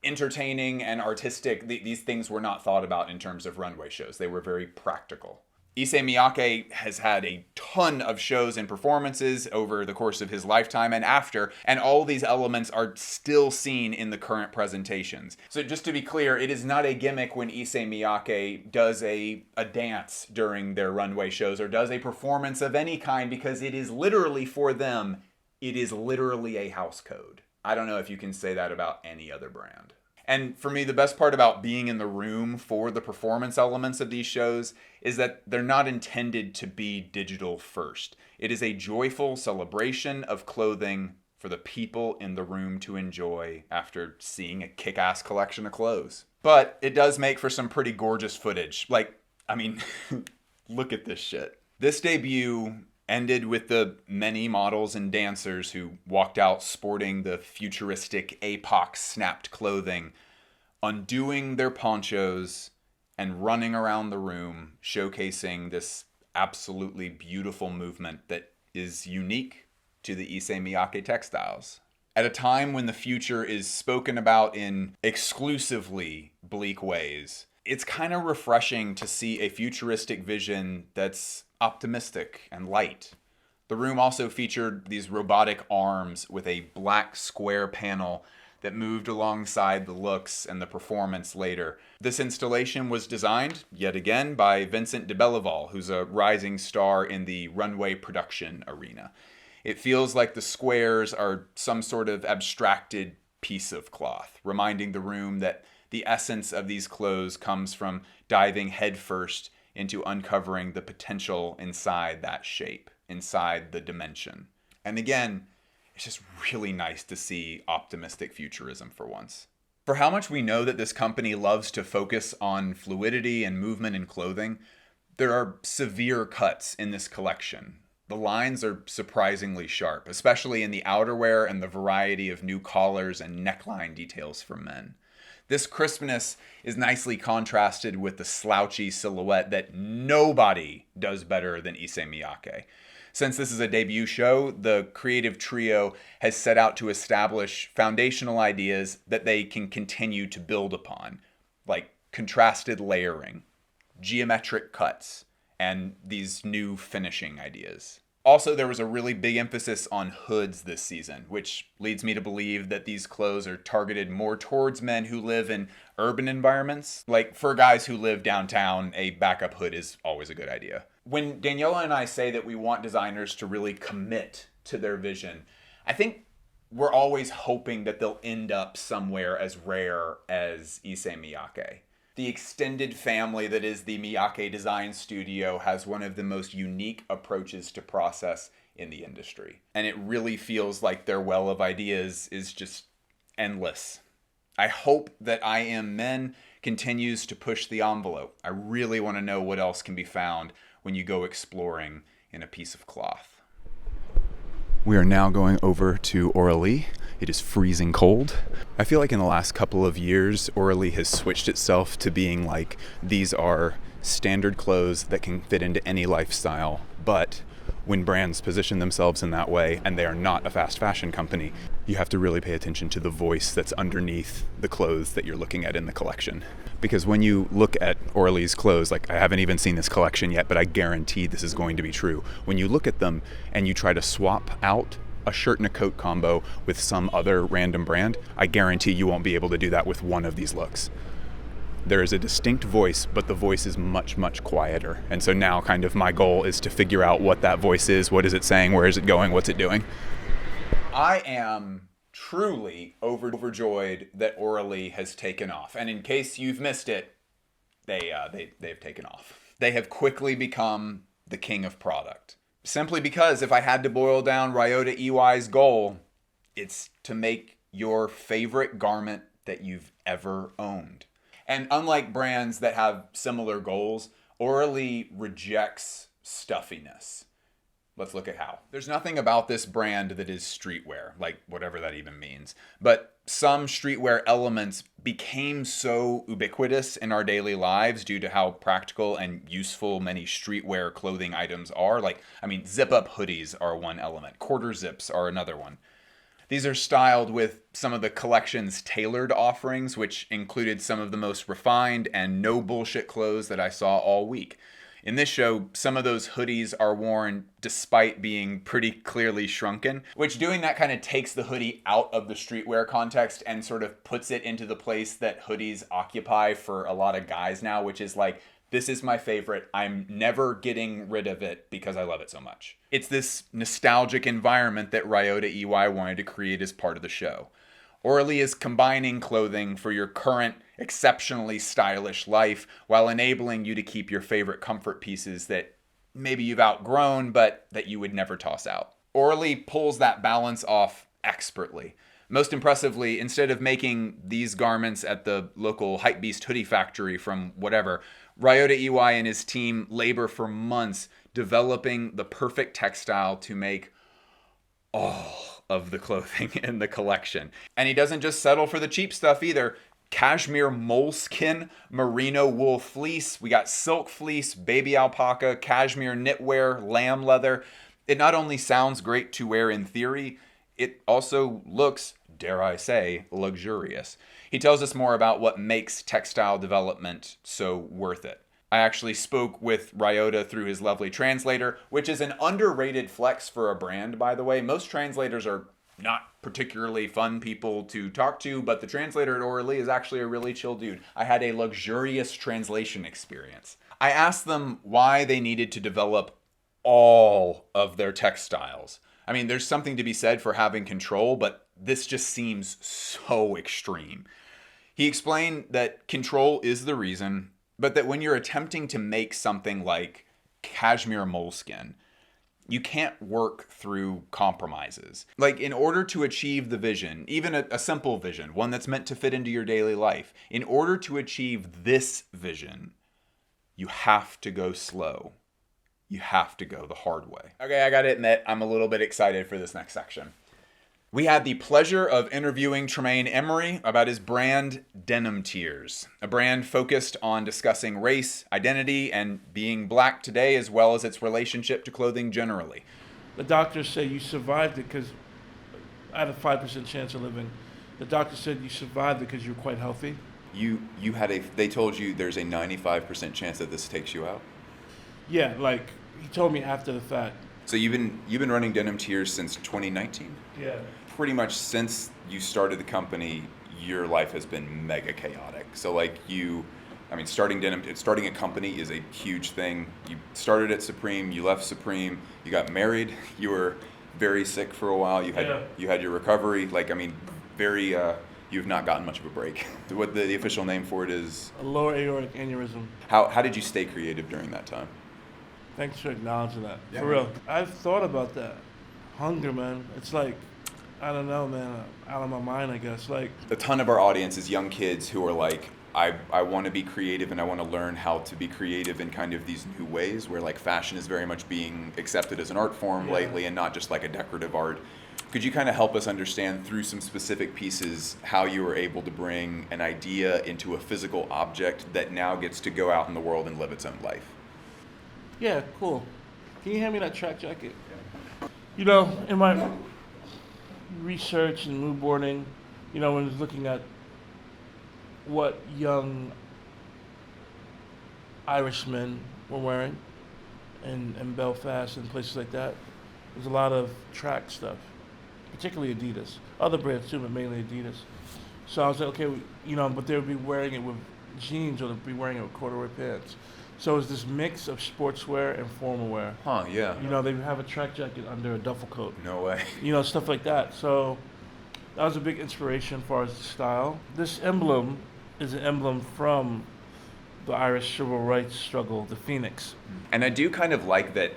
entertaining and artistic, these things were not thought about in terms of runway shows. They were very practical. Issey Miyake has had a ton of shows and performances over the course of his lifetime and after, and all these elements are still seen in the current presentations. So just to be clear, it is not a gimmick when Issey Miyake does a dance during their runway shows or does a performance of any kind, because it is literally, for them, it is literally a house code. I don't know if you can say that about any other brand. And for me, the best part about being in the room for the performance elements of these shows is that they're not intended to be digital first. It is a joyful celebration of clothing for the people in the room to enjoy after seeing a kick-ass collection of clothes. But it does make for some pretty gorgeous footage. Like, I mean, look at this shit. This debut ended with the many models and dancers who walked out sporting the futuristic APOC snapped clothing, undoing their ponchos and running around the room, showcasing this absolutely beautiful movement that is unique to the Issey Miyake textiles. At a time when the future is spoken about in exclusively bleak ways, it's kind of refreshing to see a futuristic vision that's optimistic and light. The room also featured these robotic arms with a black square panel that moved alongside the looks and the performance later. This installation was designed, yet again, by Vincent de Belleval, who's a rising star in the runway production arena. It feels like the squares are some sort of abstracted piece of cloth, reminding the room that the essence of these clothes comes from diving headfirst into uncovering the potential inside that shape, inside the dimension. And again, it's just really nice to see optimistic futurism for once. For how much we know that this company loves to focus on fluidity and movement in clothing, there are severe cuts in this collection. The lines are surprisingly sharp, especially in the outerwear and the variety of new collars and neckline details for men. This crispness is nicely contrasted with the slouchy silhouette that nobody does better than Issey Miyake. Since this is a debut show, the creative trio has set out to establish foundational ideas that they can continue to build upon, like contrasted layering, geometric cuts, and these new finishing ideas. Also, there was a really big emphasis on hoods this season, which leads me to believe that these clothes are targeted more towards men who live in urban environments. Like, for guys who live downtown, a backup hood is always a good idea. When Daniela and I say that we want designers to really commit to their vision, I think we're always hoping that they'll end up somewhere as rare as Issey Miyake. The extended family that is the Miyake Design Studio has one of the most unique approaches to process in the industry. And it really feels like their well of ideas is just endless. I hope that I Am Men continues to push the envelope. I really want to know what else can be found when you go exploring in a piece of cloth. We are now going over to Auralee. It is freezing cold. I feel like in the last couple of years, Auralee has switched itself to being like, these are standard clothes that can fit into any lifestyle. But when brands position themselves in that way, and they are not a fast fashion company, you have to really pay attention to the voice that's underneath the clothes that you're looking at in the collection. Because when you look at Auralee's clothes, like I haven't even seen this collection yet, but I guarantee this is going to be true. When you look at them and you try to swap out a shirt and a coat combo with some other random brand, I guarantee you won't be able to do that with one of these looks. There is a distinct voice, but the voice is much, much quieter. And so now kind of my goal is to figure out what that voice is, what is it saying, where is it going, what's it doing. I am truly overjoyed that Auralee has taken off. And in case you've missed it, they've taken off. They have quickly become the king of product. Simply because if I had to boil down Ryota Iwai's goal, it's to make your favorite garment that you've ever owned. And unlike brands that have similar goals, Auralee rejects stuffiness. Let's look at how. There's nothing about this brand that is streetwear, like whatever that even means. But some streetwear elements became so ubiquitous in our daily lives due to how practical and useful many streetwear clothing items are. Zip-up hoodies are one element. Quarter zips are another one. These are styled with some of the collection's tailored offerings, which included some of the most refined and no bullshit clothes that I saw all week. In this show, some of those hoodies are worn despite being pretty clearly shrunken, which doing that kind of takes the hoodie out of the streetwear context and sort of puts it into the place that hoodies occupy for a lot of guys now, which is like, this is my favorite. I'm never getting rid of it because I love it so much. It's this nostalgic environment that Ryota Iwai wanted to create as part of the show. Auralee is combining clothing for your current exceptionally stylish life while enabling you to keep your favorite comfort pieces that maybe you've outgrown but that you would never toss out. Auralee pulls that balance off expertly. Most impressively, instead of making these garments at the local Hypebeast hoodie factory from whatever, Ryota Iwai and his team labor for months developing the perfect textile to make all of the clothing in the collection. And he doesn't just settle for the cheap stuff either. Cashmere moleskin, merino wool fleece. We got silk fleece, baby alpaca, cashmere knitwear, lamb leather. It not only sounds great to wear in theory, it also looks, dare I say, luxurious. He tells us more about what makes textile development so worth it. I actually spoke with Ryota through his lovely translator, which is an underrated flex for a brand, by the way. Most translators are not particularly fun people to talk to, but the translator at Auralee is actually a really chill dude. I had a luxurious translation experience. I asked them why they needed to develop all of their textiles. I mean, there's something to be said for having control, but this just seems so extreme. He explained that control is the reason, but that when you're attempting to make something like cashmere moleskin, you can't work through compromises. Like, in order to achieve the vision, even a simple vision, one that's meant to fit into your daily life, in order to achieve this vision, you have to go slow. You have to go the hard way. Okay, I gotta admit, I'm a little bit excited for this next section. We had the pleasure of interviewing Tremaine Emory about his brand Denim Tears, a brand focused on discussing race, identity, and being black today, as well as its relationship to clothing generally. The doctors say you survived it because I had a 5% chance of living. The doctor said you survived it because you were quite healthy. They told you there's a 95% chance that this takes you out? Yeah, like he told me after the fact. So you've been running Denim Tears since 2019? Yeah. Pretty much since you started the company, your life has been mega chaotic. So starting a company is a huge thing. You started at Supreme, you left Supreme, you got married, you were very sick for a while, you had your recovery. You've not gotten much of a break. What the official name for it is? A lower aortic aneurysm. How did you stay creative during that time? Thanks for acknowledging that. Yeah. For real. I've thought about that. Hunger, man. It's like, I don't know, man. Out of my mind, I guess. Like, a ton of our audience is young kids who are like, I want to be creative and I want to learn how to be creative in kind of these new ways where like fashion is very much being accepted as an art form lately and not just like a decorative art. Could you kind of help us understand through some specific pieces how you were able to bring an idea into a physical object that now gets to go out in the world and live its own life? yeah, cool. Can you hand me that track jacket? Yeah. You know, in my research and mood boarding, when I was looking at what young Irishmen were wearing in Belfast and places like that, there's a lot of track stuff, particularly Adidas. Other brands too, but mainly Adidas. So I was like, okay, but they would be wearing it with jeans or they'd be wearing it with corduroy pants. So it's this mix of sportswear and formal wear. Huh, yeah. They would have a track jacket under a duffel coat. No way. Stuff like that. So that was a big inspiration as far as the style. This emblem is an emblem from the Irish civil rights struggle, the Phoenix. And I do kind of like that.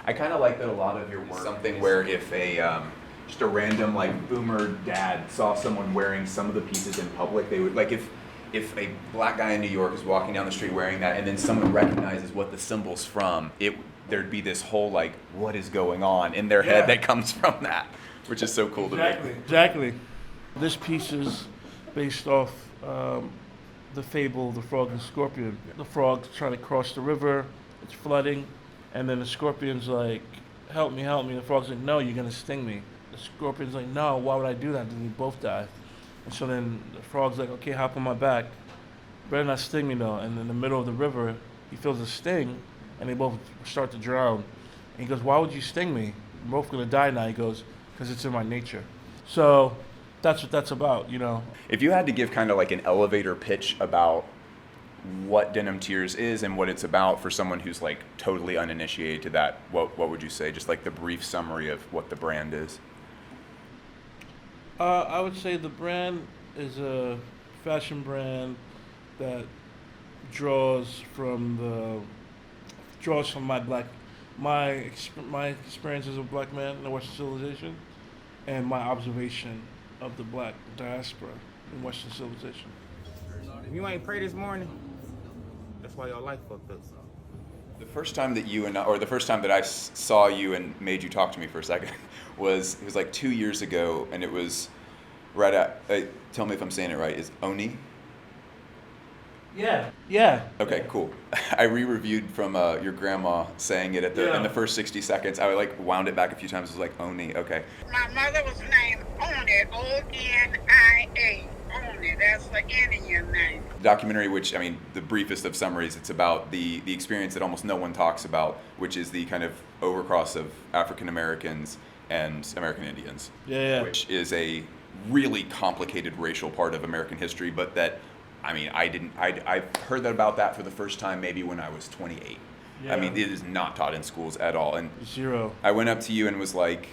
I kind of like that a lot of your work is something where if just a random like boomer dad saw someone wearing some of the pieces in public, they would like if a black guy in New York is walking down the street wearing that and then someone recognizes what the symbol's from, there'd be this whole like what is going on in their head that comes from that, which is so cool to me. Exactly. This piece is based off the fable, The Frog and the Scorpion. The frog's trying to cross the river, it's flooding, and then the scorpion's like, help me. The frog's like, no, you're gonna sting me. The scorpion's like, no, why would I do that? Then we both die. And so then the frog's like, okay, hop on my back. Better not sting me though. And in the middle of the river, he feels a sting, and they both start to drown. And he goes, why would you sting me? We're both gonna die now. He goes, because it's in my nature. So that's what that's about, If you had to give kind of like an elevator pitch about what Denim Tears is and what it's about for someone who's like totally uninitiated to that, what would you say? Just like the brief summary of what the brand is. I would say the brand is a fashion brand that draws from my experience as a black man in the Western civilization, and my observation of the black diaspora in Western civilization. If you ain't pray this morning, that's why your life fucked up. The first time that I saw you and made you talk to me for a second it was like 2 years ago, and it was right at, tell me if I'm saying it right, is Oni? Yeah. Okay, cool. I re-reviewed from your grandma saying it in the first 60 seconds. I wound it back a few times. It was like Oni. Okay. My mother was named Oni, O-N-I-A. Oni, that's the Indian name. Documentary, which, I mean, the briefest of summaries, it's about the experience that almost no one talks about, which is the kind of overcross of African Americans and American Indians. Which is a really complicated racial part of American history, but that, I mean, I heard about that for the first time maybe when I was 28. I mean, it is not taught in schools at all. And Zero. I went up to you and was like,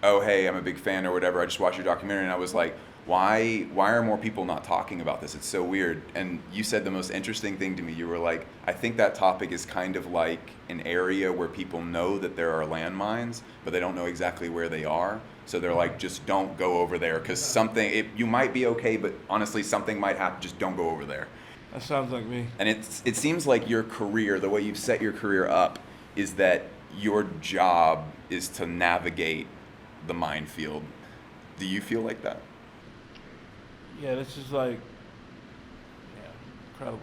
oh, hey, I'm a big fan or whatever. I just watched your documentary, and I was like, why are more people not talking about this? It's so weird. And you said the most interesting thing to me. You were like, I think that topic is kind of like an area where people know that there are landmines, but they don't know exactly where they are. So they're like, just don't go over there, because you might be okay, but honestly, something might happen. Just don't go over there. That sounds like me. And it seems like your career, the way you've set your career up, is that your job is to navigate the minefield. Do you feel like that? Yeah, this is like, incredible.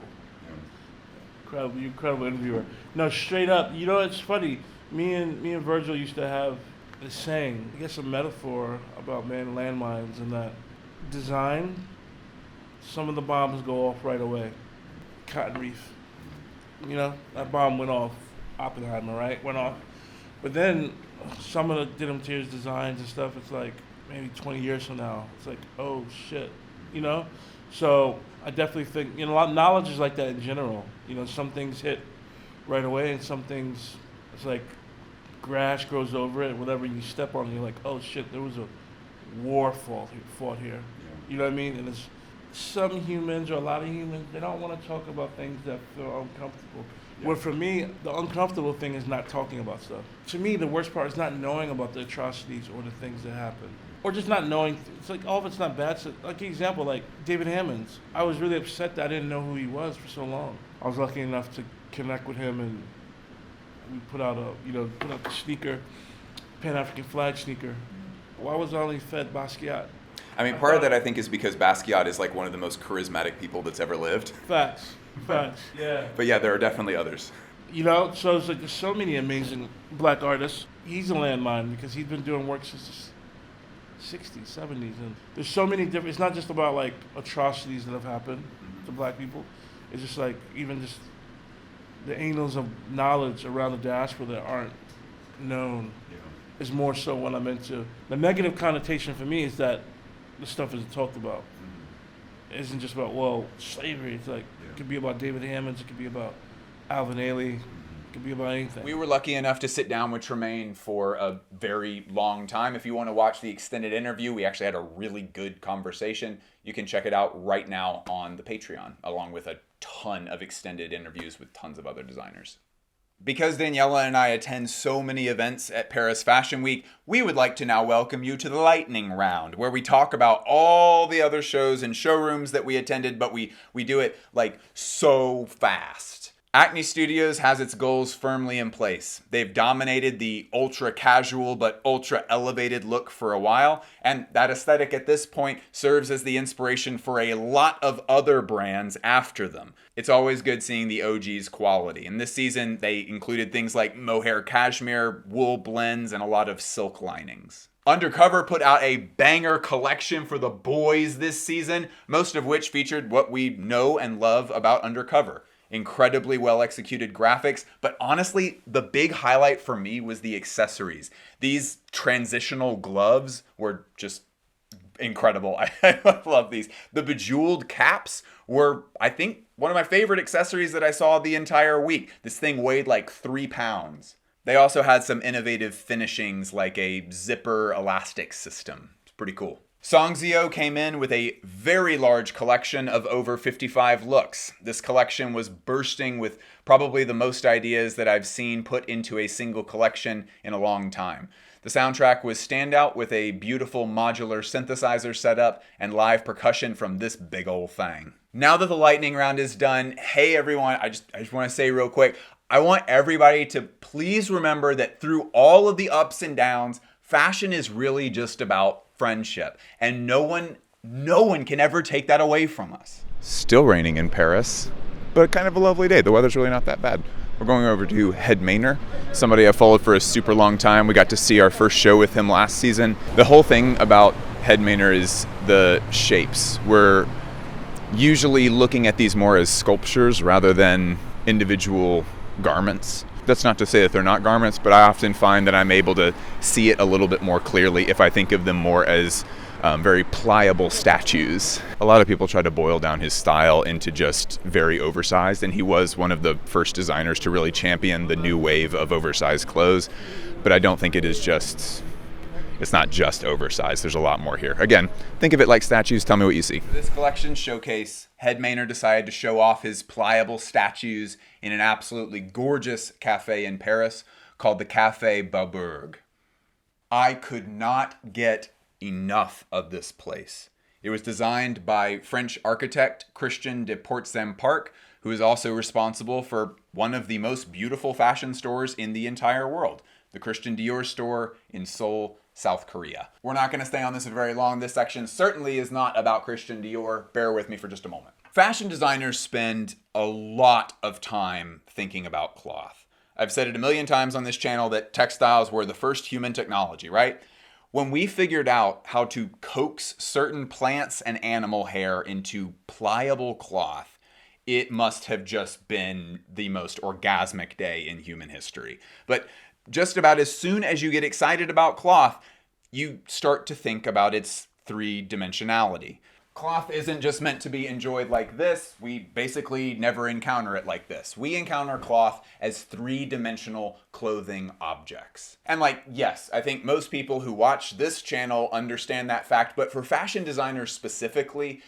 Incredible, incredible interviewer. No, straight up, you know, it's funny. Me and Virgil used to have this saying, I guess a metaphor about landmines, and that design, some of the bombs go off right away. Cotton Reef. You know, that bomb went off. Oppenheimer, right? Went off. But then some of the Denim Tears designs and stuff, it's like maybe 20 years from now. It's like, oh shit. You know? So I definitely think, you know, a lot of knowledge is like that in general. You know, some things hit right away, and some things, it's like grass grows over it. Whatever you step on, you're like, oh shit, there was a war fought here. You know what I mean? And it's some humans, or a lot of humans, they don't want to talk about things that feel uncomfortable. Well, for me, the uncomfortable thing is not talking about stuff. To me, the worst part is not knowing about the atrocities or the things that happen. Or just not knowing. It's like, all of it's not bad. So, like, example, like David Hammons. I was really upset that I didn't know who he was for so long. I was lucky enough to connect with him, and we put out the sneaker, Pan-African flag sneaker. Why was I only fed Basquiat? I mean, part of that, I think, is because Basquiat is like one of the most charismatic people that's ever lived. Facts, yeah. But yeah, there are definitely others. You know, so it's like there's so many amazing black artists. He's a landmine because he's been doing work since the 60s, 70s. And there's so many different, it's not just about like atrocities that have happened to black people. It's just like even just the angles of knowledge around the diaspora that aren't known is more so what I'm into. The negative connotation for me is that the stuff isn't talked about. It isn't just about, well, slavery. It's like, it could be about David Hammons, it could be about Alvin Ailey, it could be about anything. We were lucky enough to sit down with Tremaine for a very long time. If you want to watch the extended interview, we actually had a really good conversation. You can check it out right now on the Patreon, along with a ton of extended interviews with tons of other designers. Because Daniela and I attend so many events at Paris Fashion Week, we would like to now welcome you to the lightning round, where we talk about all the other shows and showrooms that we attended, but we do it like so fast. Acne Studios has its goals firmly in place. They've dominated the ultra casual but ultra elevated look for a while, and that aesthetic at this point serves as the inspiration for a lot of other brands after them. It's always good seeing the OG's quality, and this season they included things like mohair cashmere, wool blends, and a lot of silk linings. Undercover put out a banger collection for the boys this season, most of which featured what we know and love about Undercover. Incredibly well executed graphics, but honestly, the big highlight for me was the accessories. These transitional gloves were just incredible. I love these. The bejeweled caps were, I think, one of my favorite accessories that I saw the entire week. This thing weighed like 3 pounds. They also had some innovative finishings like a zipper elastic system. It's pretty cool. Songzio came in with a very large collection of over 55 looks. This collection was bursting with probably the most ideas that I've seen put into a single collection in a long time. The soundtrack was standout with a beautiful modular synthesizer setup and live percussion from this big old thing. Now that the lightning round is done, hey everyone, I just want to say real quick, I want everybody to please remember that through all of the ups and downs, fashion is really just about friendship, and no one can ever take that away from us. Still raining in Paris. but kind of a lovely day. The weather's really not that bad. We're going over to Hed Mayner, somebody I've followed for a super long time. We got to see our first show with him last season. The whole thing about Hed Mayner is the shapes. We're usually looking at these more as sculptures rather than individual garments. That's not to say that they're not garments, but I often find that I'm able to see it a little bit more clearly if I think of them more as very pliable statues. A lot of people try to boil down his style into just very oversized, and he was one of the first designers to really champion the new wave of oversized clothes. But I don't think it's not just oversized. There's a lot more here. Again, think of it like statues. Tell me what you see. For this collection showcase, Hed Mayner decided to show off his pliable statues in an absolutely gorgeous cafe in Paris called the Café Baubourg. I could not get enough of this place. It was designed by French architect Christian de Portzamparc, who is also responsible for one of the most beautiful fashion stores in the entire world, the Christian Dior store in Seoul, South Korea. We're not going to stay on this very long. This section certainly is not about Christian Dior. Bear with me for just a moment. Fashion designers spend a lot of time thinking about cloth. I've said it a million times on this channel that textiles were the first human technology, right? When we figured out how to coax certain plants and animal hair into pliable cloth, it must have just been the most orgasmic day in human history. But just about as soon as you get excited about cloth, you start to think about its three-dimensionality. Cloth isn't just meant to be enjoyed like this. We basically never encounter it like this. We encounter cloth as three-dimensional clothing objects. And yes, I think most people who watch this channel understand that fact, but for fashion designers specifically,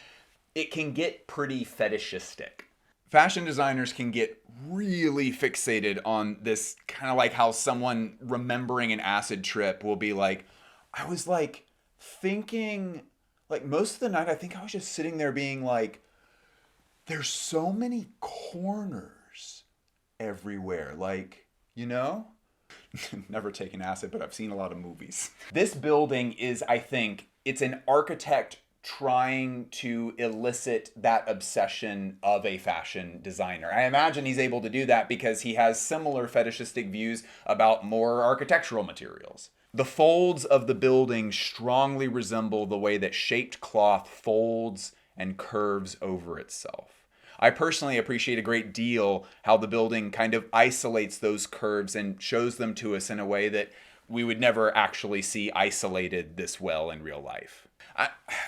it can get pretty fetishistic. Fashion designers can get really fixated on this, kind of like how someone remembering an acid trip will be like, I was thinking, most of the night, I think I was just sitting there being like, there's so many corners everywhere. Never taken acid, but I've seen a lot of movies. This building is, I think, it's an architect trying to elicit that obsession of a fashion designer. I imagine he's able to do that because he has similar fetishistic views about more architectural materials. The folds of the building strongly resemble the way that shaped cloth folds and curves over itself. I personally appreciate a great deal how the building kind of isolates those curves and shows them to us in a way that we would never actually see isolated this well in real life.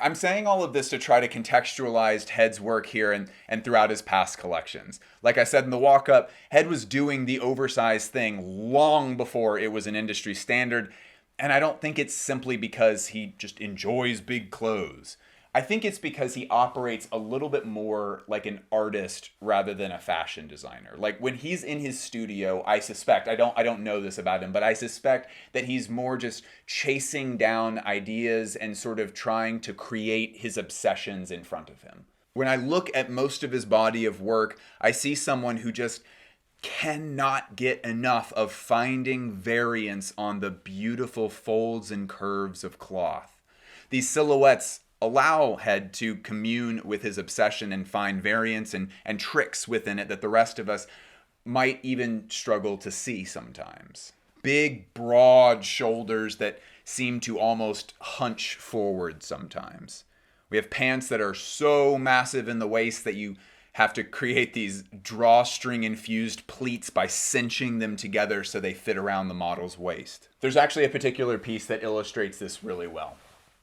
I'm saying all of this to try to contextualize Hed's work here and throughout his past collections. Like I said in the walk-up, Hed was doing the oversized thing long before it was an industry standard, and I don't think it's simply because he just enjoys big clothes. I think it's because he operates a little bit more like an artist rather than a fashion designer. When he's in his studio, I suspect, I don't know this about him, but I suspect that he's more just chasing down ideas and sort of trying to create his obsessions in front of him. When I look at most of his body of work, I see someone who just cannot get enough of finding variance on the beautiful folds and curves of cloth. These silhouettes allow Hed to commune with his obsession and find variance and tricks within it that the rest of us might even struggle to see sometimes. Big, broad shoulders that seem to almost hunch forward sometimes. We have pants that are so massive in the waist that you have to create these drawstring-infused pleats by cinching them together so they fit around the model's waist. There's actually a particular piece that illustrates this really well.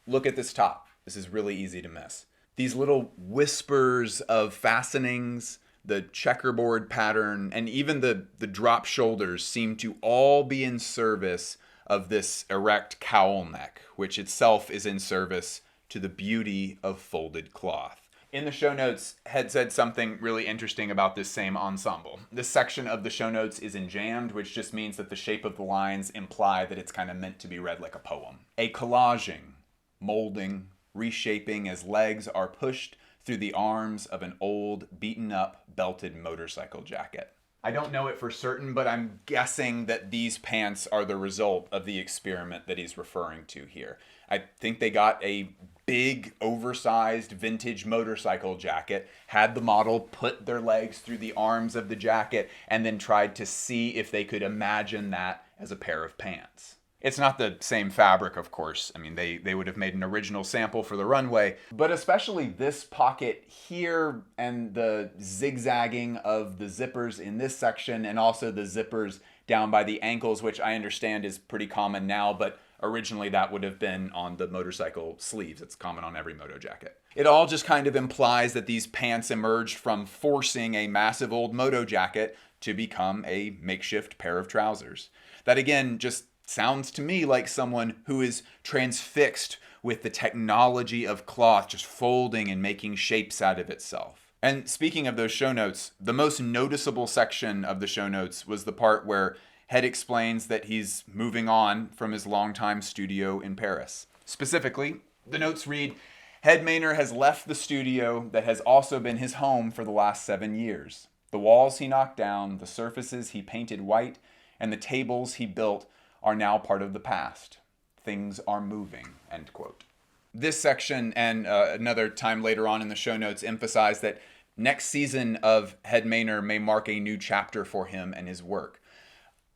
Look at this top. This is really easy to miss. These little whispers of fastenings, the checkerboard pattern, and even the drop shoulders seem to all be in service of this erect cowl neck, which itself is in service to the beauty of folded cloth. In the show notes, Hed said something really interesting about this same ensemble. This section of the show notes is enjambed, which just means that the shape of the lines imply that it's kind of meant to be read like a poem. A collaging, molding, reshaping as legs are pushed through the arms of an old, beaten-up, belted motorcycle jacket. I don't know it for certain, but I'm guessing that these pants are the result of the experiment that he's referring to here. I think they got a big, oversized vintage motorcycle jacket, had the model put their legs through the arms of the jacket, and then tried to see if they could imagine that as a pair of pants. It's not the same fabric, of course. I mean, they would have made an original sample for the runway, but especially this pocket here and the zigzagging of the zippers in this section, and also the zippers down by the ankles, which I understand is pretty common now, but originally that would have been on the motorcycle sleeves. It's common on every moto jacket. It all just kind of implies that these pants emerged from forcing a massive old moto jacket to become a makeshift pair of trousers. That again just sounds to me like someone who is transfixed with the technology of cloth just folding and making shapes out of itself. And speaking of those show notes, the most noticeable section of the show notes was the part where Hed explains that he's moving on from his longtime studio in Paris. Specifically, the notes read, Hed Mayner has left the studio that has also been his home for the last 7 years. The walls he knocked down, the surfaces he painted white, and the tables he built are now part of the past. Things are moving, end quote. This section and another time later on in the show notes emphasize that next season of Hed Mayner may mark a new chapter for him and his work.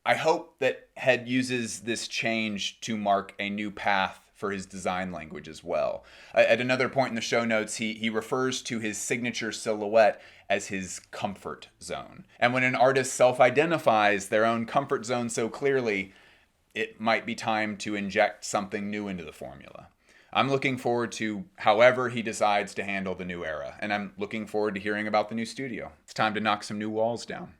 I hope that Hed uses this change to mark a new path for his design language as well. At another point in the show notes, he refers to his signature silhouette as his comfort zone. And when an artist self-identifies their own comfort zone so clearly, it might be time to inject something new into the formula. I'm looking forward to however he decides to handle the new era, and I'm looking forward to hearing about the new studio. It's time to knock some new walls down.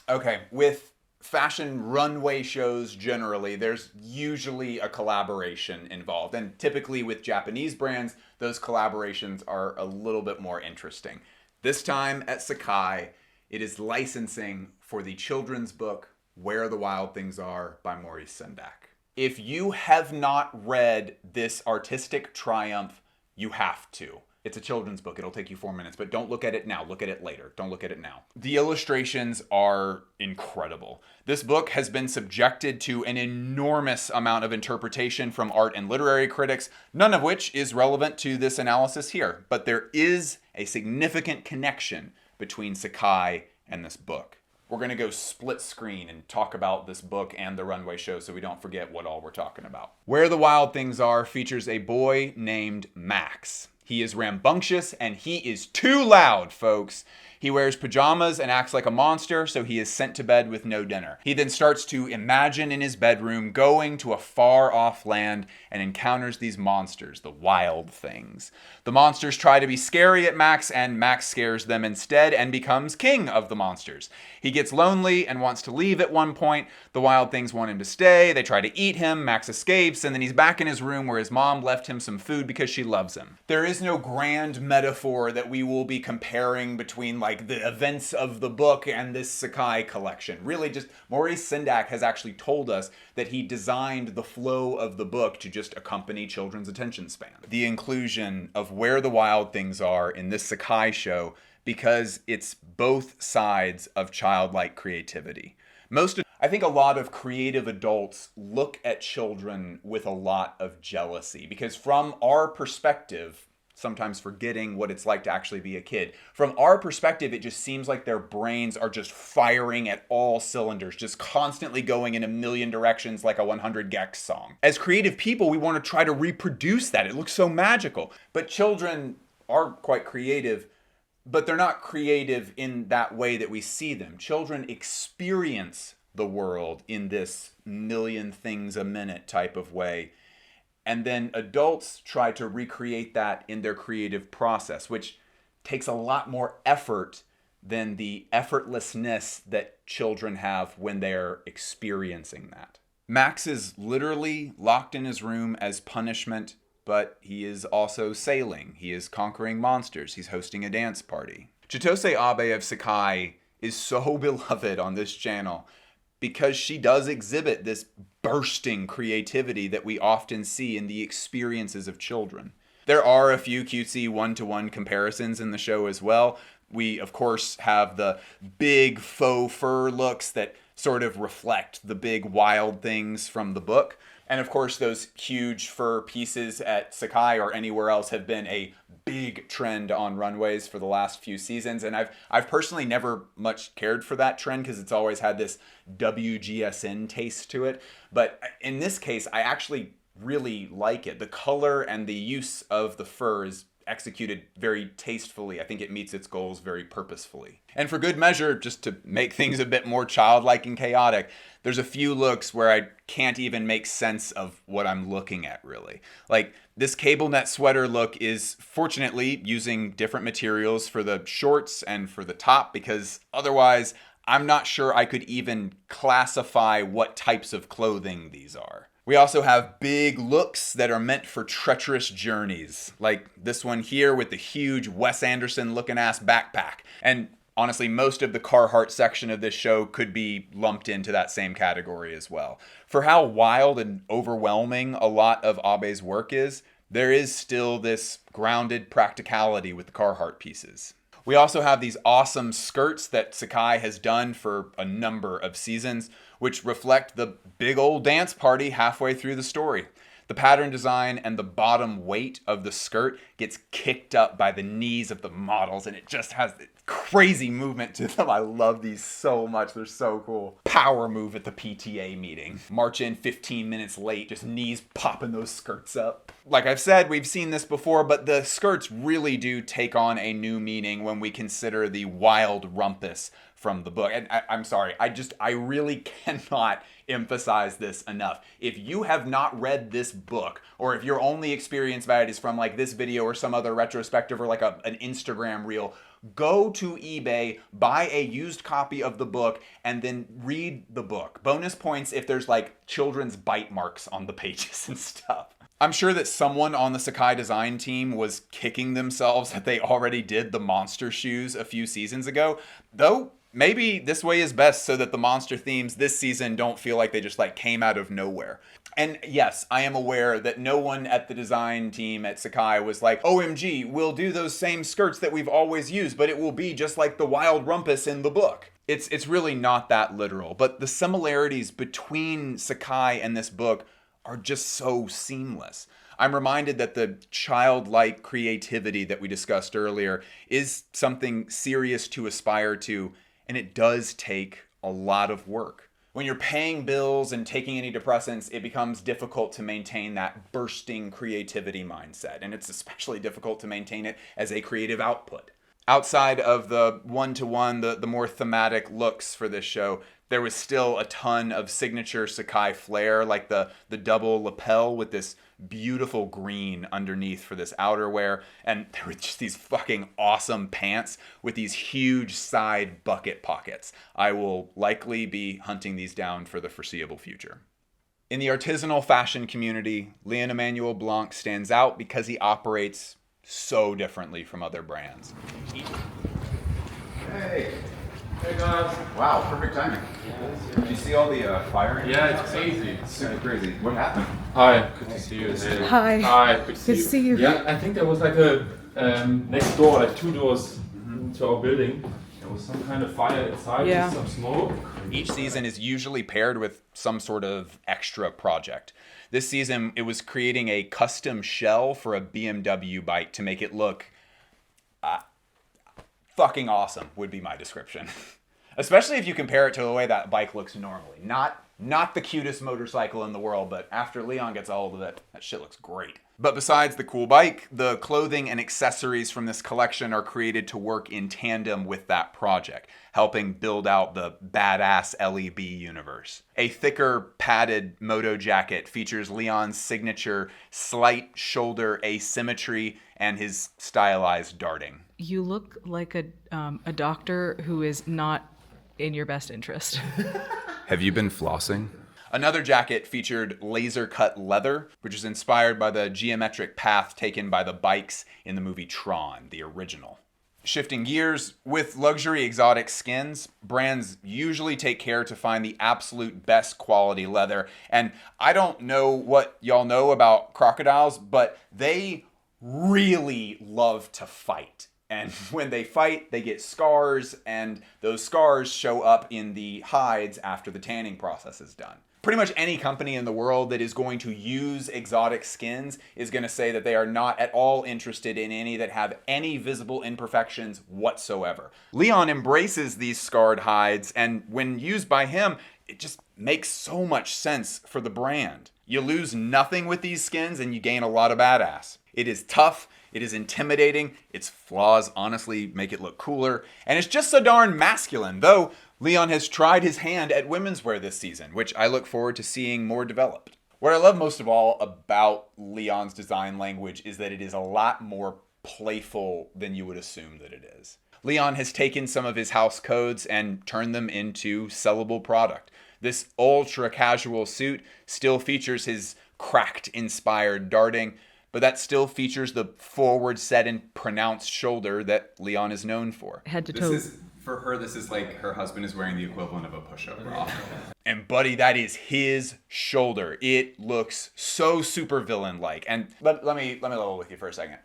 Okay, with fashion runway shows generally, there's usually a collaboration involved, and typically with Japanese brands, those collaborations are a little bit more interesting. This time at Sacai, it is licensing for the children's book Where the Wild Things Are by Maurice Sendak. If you have not read this artistic triumph, you have to. It's a children's book. It'll take you 4 minutes, but don't look at it now. Look at it later. Don't look at it now. The illustrations are incredible. This book has been subjected to an enormous amount of interpretation from art and literary critics, none of which is relevant to this analysis here. But there is a significant connection between Sacai and this book. We're going to go split screen and talk about this book and the runway show so we don't forget what all we're talking about. Where the Wild Things Are features a boy named Max. He is rambunctious and he is too loud, folks. He wears pajamas and acts like a monster, so he is sent to bed with no dinner. He then starts to imagine in his bedroom going to a far-off land and encounters these monsters, the wild things. The monsters try to be scary at Max, and Max scares them instead and becomes king of the monsters. He gets lonely and wants to leave at one point. The wild things want him to stay. They try to eat him. Max escapes, and then he's back in his room where his mom left him some food because she loves him. There is no grand metaphor that we will be comparing between like the events of the book and this Sacai collection. Really just Maurice Sendak has actually told us that he designed the flow of the book to just accompany children's attention span. The inclusion of Where the Wild Things Are in this Sacai show because it's both sides of childlike creativity. I think a lot of creative adults look at children with a lot of jealousy because from our perspective, sometimes forgetting what it's like to actually be a kid. From our perspective, it just seems like their brains are just firing at all cylinders, just constantly going in a million directions like a 100 gecs song. As creative people, we want to try to reproduce that. It looks so magical. But children are quite creative, but they're not creative in that way that we see them. Children experience the world in this million things a minute type of way. And then adults try to recreate that in their creative process, which takes a lot more effort than the effortlessness that children have when they're experiencing that. Max is literally locked in his room as punishment, but he is also sailing. He is conquering monsters. He's hosting a dance party. Chitose Abe of Sacai is so beloved on this channel because she does exhibit this bursting creativity that we often see in the experiences of children. There are a few cutesy one-to-one comparisons in the show as well. We, of course, have the big faux fur looks that sort of reflect the big wild things from the book. And of course, those huge fur pieces at Sacai or anywhere else have been a big trend on runways for the last few seasons. And I've personally never much cared for that trend because it's always had this WGSN taste to it. But in this case, I actually really like it. The color and the use of the fur is executed very tastefully. I think it meets its goals very purposefully. And for good measure, just to make things a bit more childlike and chaotic, there's a few looks where I can't even make sense of what I'm looking at, really. Like, this cable net sweater look is fortunately using different materials for the shorts and for the top, because otherwise I'm not sure I could even classify what types of clothing these are. We also have big looks that are meant for treacherous journeys, like this one here with the huge Wes Anderson looking ass backpack. And honestly, most of the Carhartt section of this show could be lumped into that same category as well. For how wild and overwhelming a lot of Abe's work is, there is still this grounded practicality with the Carhartt pieces. We also have these awesome skirts that Sacai has done for a number of seasons, which reflect the big old dance party halfway through the story. The pattern design and the bottom weight of the skirt gets kicked up by the knees of the models, and it just has crazy movement to them. I love these so much. They're so cool. Power move at the PTA meeting. March in 15 minutes late, just knees popping those skirts up. Like I've said, we've seen this before, but the skirts really do take on a new meaning when we consider the wild rumpus from the book. And I'm sorry, I really cannot emphasize this enough. If you have not read this book, or if your only experience about it is from like this video or some other retrospective or like an Instagram reel, go to eBay, buy a used copy of the book, and then read the book. Bonus points if there's like children's bite marks on the pages and stuff. I'm sure that someone on the Sacai design team was kicking themselves that they already did the monster shoes a few seasons ago, though maybe this way is best so that the monster themes this season don't feel like they just like came out of nowhere. And yes, I am aware that no one at the design team at Sacai was like, OMG, we'll do those same skirts that we've always used, but it will be just like the wild rumpus in the book. It's really not that literal, but the similarities between Sacai and this book are just so seamless. I'm reminded that the childlike creativity that we discussed earlier is something serious to aspire to, and it does take a lot of work. When you're paying bills and taking antidepressants, it becomes difficult to maintain that bursting creativity mindset, and it's especially difficult to maintain it as a creative output. Outside of the one-to-one, the more thematic looks for this show, there was still a ton of signature Sacai flair, like the double lapel with this beautiful green underneath for this outerwear, and there were just these fucking awesome pants with these huge side bucket pockets. I will likely be hunting these down for the foreseeable future. In the artisanal fashion community, Emmanuel Blanck stands out because he operates so differently from other brands. Hey guys. Wow, perfect timing. Did you see all the firing? Yeah, it's crazy. It's super crazy. What happened? Hi, good to see you. Hi. Hi, good to see you. Yeah, I think there was like a next door, like 2 doors to our building. There was some kind of fire inside with some smoke. Each season is usually paired with some sort of extra project. This season, it was creating a custom shell for a BMW bike to make it look fucking awesome, would be my description. Especially if you compare it to the way that bike looks normally. Not the cutest motorcycle in the world, but after Leon gets a hold of it, that shit looks great. But besides the cool bike, the clothing and accessories from this collection are created to work in tandem with that project, helping build out the badass LEB universe. A thicker, padded moto jacket features Leon's signature slight shoulder asymmetry and his stylized darting. You look like a doctor who is not in your best interest. Have you been flossing? Another jacket featured laser-cut leather, which is inspired by the geometric path taken by the bikes in the movie Tron, the original. Shifting gears, with luxury exotic skins, brands usually take care to find the absolute best quality leather. And I don't know what y'all know about crocodiles, but they really love to fight. And when they fight, they get scars, and those scars show up in the hides after the tanning process is done. Pretty much any company in the world that is going to use exotic skins is going to say that they are not at all interested in any that have any visible imperfections whatsoever. Leon embraces these scarred hides, and when used by him, it just makes so much sense for the brand. You lose nothing with these skins, and you gain a lot of badass. It is tough, it is intimidating, its flaws honestly make it look cooler, and it's just so darn masculine, though Leon has tried his hand at women's wear this season, which I look forward to seeing more developed. What I love most of all about Leon's design language is that it is a lot more playful than you would assume that it is. Leon has taken some of his house codes and turned them into sellable product. This ultra casual suit still features his cracked inspired darting, but that still features the forward set and pronounced shoulder that Leon is known for. Head to toe. For her, this is like her husband is wearing the equivalent of a push-up bra. And buddy, that is his shoulder. It looks so super villain-like. And let me level with you for a second.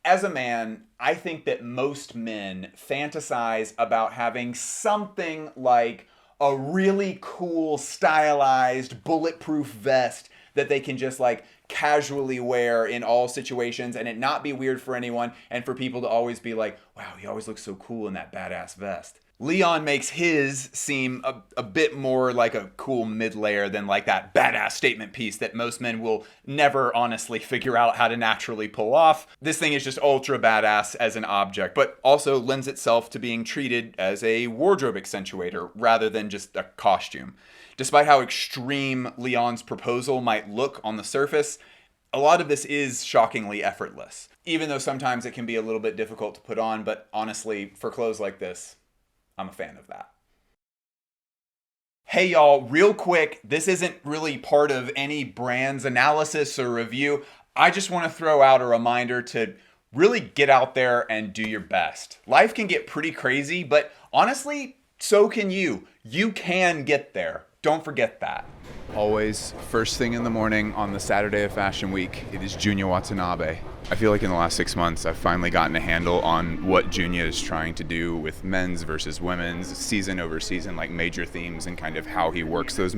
As a man, I think that most men fantasize about having something like a really cool, stylized, bulletproof vest that they can just like casually wear in all situations and it not be weird for anyone and for people to always be like, wow, he always looks so cool in that badass vest. Leon makes his seem a bit more like a cool mid-layer than like that badass statement piece that most men will never honestly figure out how to naturally pull off. This thing is just ultra badass as an object, but also lends itself to being treated as a wardrobe accentuator rather than just a costume. Despite how extreme Leon's proposal might look on the surface, a lot of this is shockingly effortless. Even though sometimes it can be a little bit difficult to put on, but honestly, for clothes like this, I'm a fan of that. Hey y'all, real quick, this isn't really part of any brand's analysis or review. I just want to throw out a reminder to really get out there and do your best. Life can get pretty crazy, but honestly, so can you. You can get there. Don't forget that. Always, first thing in the morning on the Saturday of Fashion Week, it is Junya Watanabe. I feel like in the last 6 months, I've finally gotten a handle on what Junya is trying to do with men's versus women's, season over season, like major themes and kind of how he works those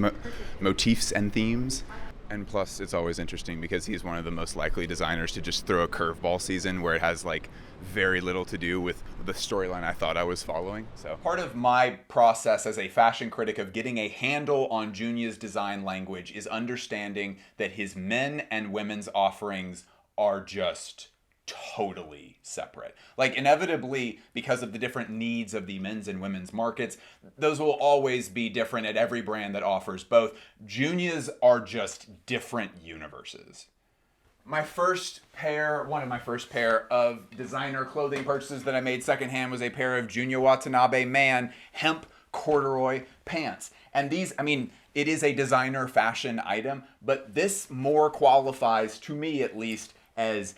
motifs and themes. And plus, it's always interesting because he's one of the most likely designers to just throw a curveball season where it has like very little to do with the storyline I thought I was following. So part of my process as a fashion critic of getting a handle on Junya's design language is understanding that his men and women's offerings are just totally separate. Like inevitably, because of the different needs of the men's and women's markets, those will always be different at every brand that offers both. Junya's are just different universes. One of my first pair of designer clothing purchases that I made secondhand was a pair of Junya Watanabe Man hemp corduroy pants. And these, I mean, it is a designer fashion item, but this more qualifies, to me at least, as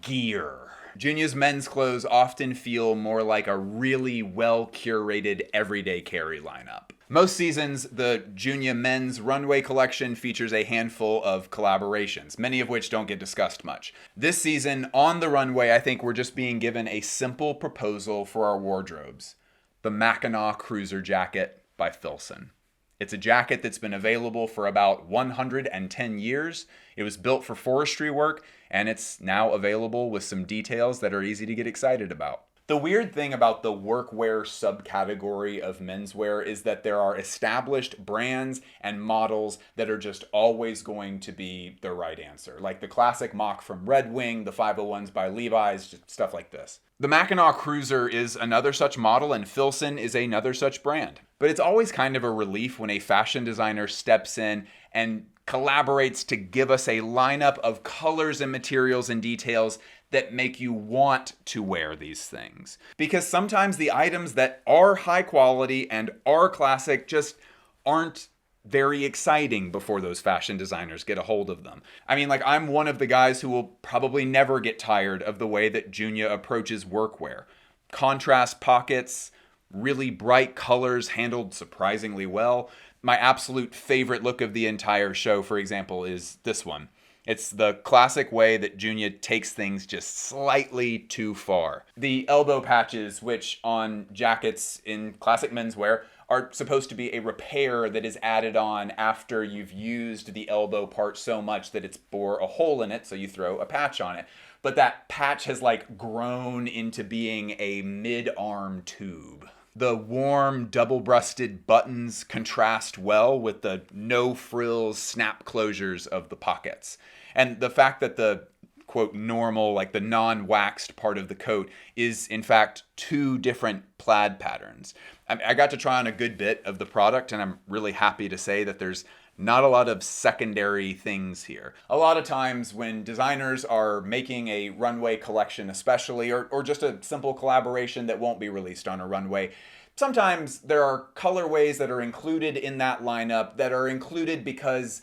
gear. Junya's men's clothes often feel more like a really well-curated everyday carry lineup. Most seasons, the Junya men's runway collection features a handful of collaborations, many of which don't get discussed much. This season, on the runway, I think we're just being given a simple proposal for our wardrobes. The Mackinac Cruiser Jacket by Filson. It's a jacket that's been available for about 110 years. It was built for forestry work, and it's now available with some details that are easy to get excited about. The weird thing about the workwear subcategory of menswear is that there are established brands and models that are just always going to be the right answer. Like the classic mock from Red Wing, the 501s by Levi's, just stuff like this. The Mackinac Cruiser is another such model, and Filson is another such brand. But it's always kind of a relief when a fashion designer steps in and collaborates to give us a lineup of colors and materials and details that make you want to wear these things. Because sometimes the items that are high quality and are classic just aren't very exciting before those fashion designers get a hold of them. I mean, like, I'm one of the guys who will probably never get tired of the way that Junya approaches workwear. Contrast pockets, really bright colors handled surprisingly well. My absolute favorite look of the entire show, for example, is this one. It's the classic way that Junya takes things just slightly too far. The elbow patches, which on jackets in classic menswear are supposed to be a repair that is added on after you've used the elbow part so much that it's bore a hole in it, so you throw a patch on it. But that patch has like grown into being a mid-arm tube. The warm, double-breasted buttons contrast well with the no-frills snap closures of the pockets. And the fact that the, quote, normal, like the non-waxed part of the coat is, in fact, 2 different plaid patterns. I got to try on a good bit of the product, and I'm really happy to say that there's not a lot of secondary things here. A lot of times when designers are making a runway collection especially, or just a simple collaboration that won't be released on a runway, sometimes there are colorways that are included in that lineup that are included because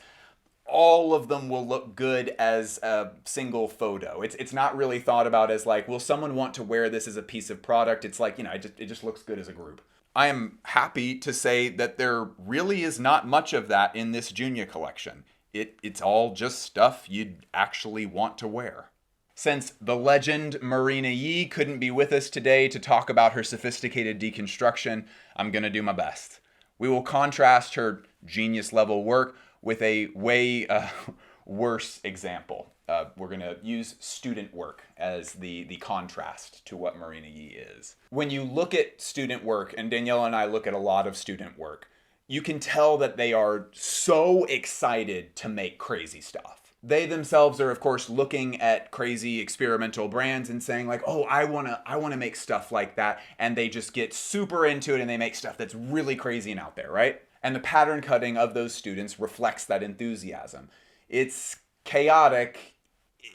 all of them will look good as a single photo. It's not really thought about as like, will someone want to wear this as a piece of product? It's like, it just looks good as a group. I am happy to say that there really is not much of that in this Junya collection. It's all just stuff you'd actually want to wear. Since the legend Marina Yi couldn't be with us today to talk about her sophisticated deconstruction, I'm going to do my best. We will contrast her genius level work with a way worse example. We're going to use student work as the contrast to what Marina Yi is. When you look at student work, and Daniela and I look at a lot of student work, you can tell that they are so excited to make crazy stuff. They themselves are, of course, looking at crazy experimental brands and saying like, oh, I wanna make stuff like that. And they just get super into it and they make stuff that's really crazy and out there, right? And the pattern cutting of those students reflects that enthusiasm. It's chaotic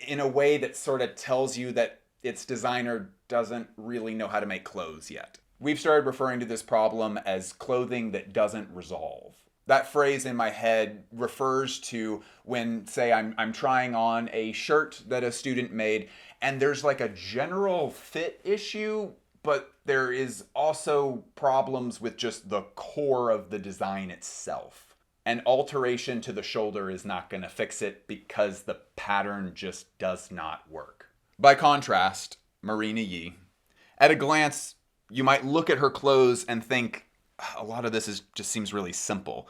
in a way that sort of tells you that its designer doesn't really know how to make clothes yet. We've started referring to this problem as clothing that doesn't resolve. That phrase in my head refers to when, say, I'm trying on a shirt that a student made, and there's like a general fit issue, but there is also problems with just the core of the design itself. An alteration to the shoulder is not going to fix it because the pattern just does not work. By contrast, Marina Yi, at a glance, you might look at her clothes and think, a lot of this just seems really simple.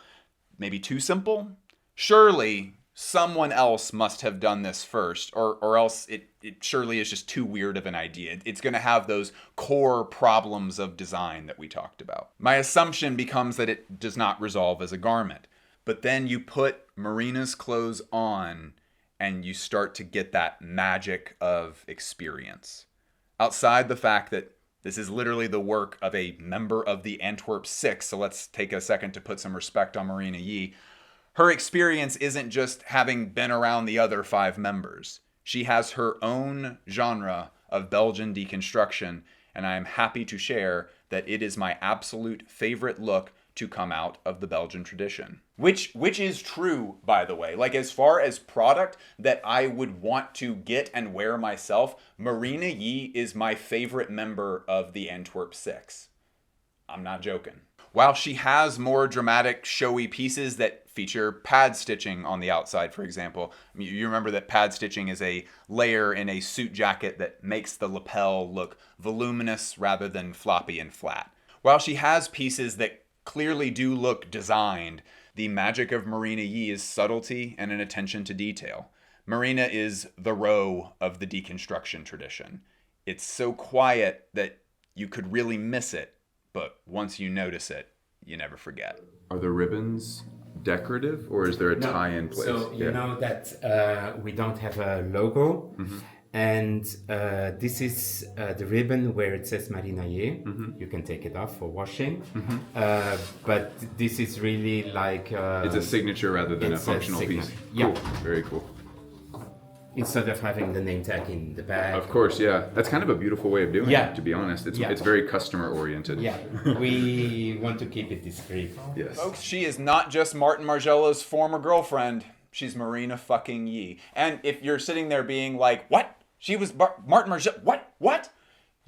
Maybe too simple? Surely someone else must have done this first, or else it surely is just too weird of an idea. It's going to have those core problems of design that we talked about. My assumption becomes that it does not resolve as a garment. But then you put Marina's clothes on and you start to get that magic of experience. Outside the fact that this is literally the work of a member of the Antwerp Six, so let's take a second to put some respect on Marina Yi. Her experience isn't just having been around the other 5 members. She has her own genre of Belgian deconstruction, and I am happy to share that it is my absolute favorite look to come out of the Belgian tradition. Which is true, by the way. Like, as far as product that I would want to get and wear myself, Marina Yi is my favorite member of the Antwerp Six. I'm not joking. While she has more dramatic, showy pieces that feature pad stitching on the outside, for example. You remember that pad stitching is a layer in a suit jacket that makes the lapel look voluminous rather than floppy and flat. While she has pieces that clearly do look designed, the magic of Marina Yi is subtlety and an attention to detail. Marina is the row of the deconstruction tradition. It's so quiet that you could really miss it, but once you notice it, you never forget. Are the ribbons decorative, or is there a tie in place? So you know that we don't have a logo. Mm-hmm. And this is the ribbon where it says Marina Yi. Mm-hmm. You can take it off for washing. Mm-hmm. But this is really like... it's a signature rather than a functional piece. Yeah. Cool. Very cool. Instead of having the name tag in the bag. Of course, yeah. That's kind of a beautiful way of doing it, to be honest. It's very customer oriented. Yeah, we want to keep it discreet. Yes. Folks, she is not just Martin Margiela's former girlfriend. She's Marina fucking Yi. And if you're sitting there being like, what? She was Martin Margiela? What?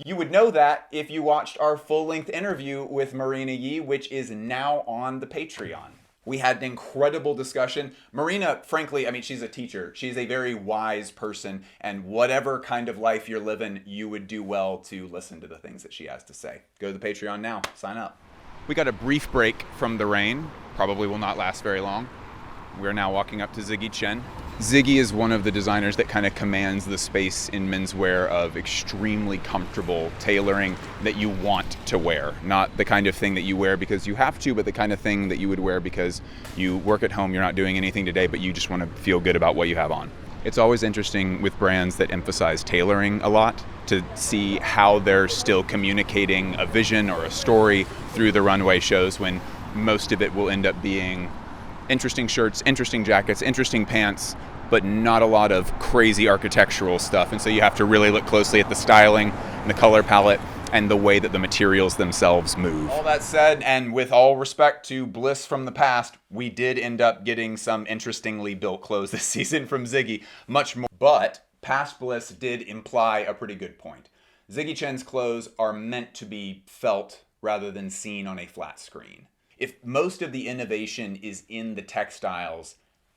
You would know that if you watched our full-length interview with Marina Yi, which is now on the Patreon. We had an incredible discussion. Marina, frankly, I mean, she's a teacher. She's a very wise person, and whatever kind of life you're living, you would do well to listen to the things that she has to say. Go to the Patreon now. Sign up. We got a brief break from the rain. Probably will not last very long. We're now walking up to Ziggy Chen. Ziggy is one of the designers that kind of commands the space in menswear of extremely comfortable tailoring that you want to wear. Not the kind of thing that you wear because you have to, but the kind of thing that you would wear because you work at home, you're not doing anything today, but you just want to feel good about what you have on. It's always interesting with brands that emphasize tailoring a lot to see how they're still communicating a vision or a story through the runway shows when most of it will end up being interesting shirts, interesting jackets, interesting pants, but not a lot of crazy architectural stuff. And so you have to really look closely at the styling and the color palette and the way that the materials themselves move. All that said, and with all respect to Bliss from the past, we did end up getting some interestingly built clothes this season from Ziggy, much more. But past Bliss did imply a pretty good point. Ziggy Chen's clothes are meant to be felt rather than seen on a flat screen. If most of the innovation is in the textiles,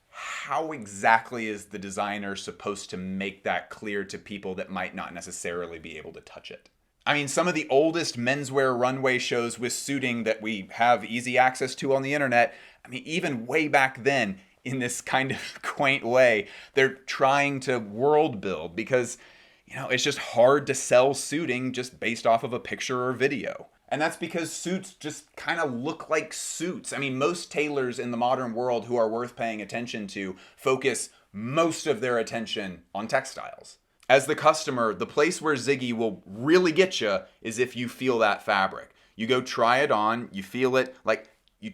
how exactly is the designer supposed to make that clear to people that might not necessarily be able to touch it? I mean, some of the oldest menswear runway shows with suiting that we have easy access to on the internet, I mean, even way back then, in this kind of quaint way, they're trying to world build because, you know, it's just hard to sell suiting just based off of a picture or video. And that's because suits just kind of look like suits. I mean, most tailors in the modern world who are worth paying attention to focus most of their attention on textiles. As the customer, the place where Ziggy will really get you is if you feel that fabric. You go try it on, you feel it, like you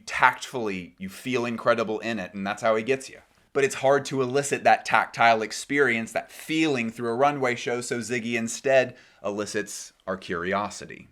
feel incredible in it, and that's how he gets you. But it's hard to elicit that tactile experience, that feeling through a runway show, so Ziggy instead elicits our curiosity.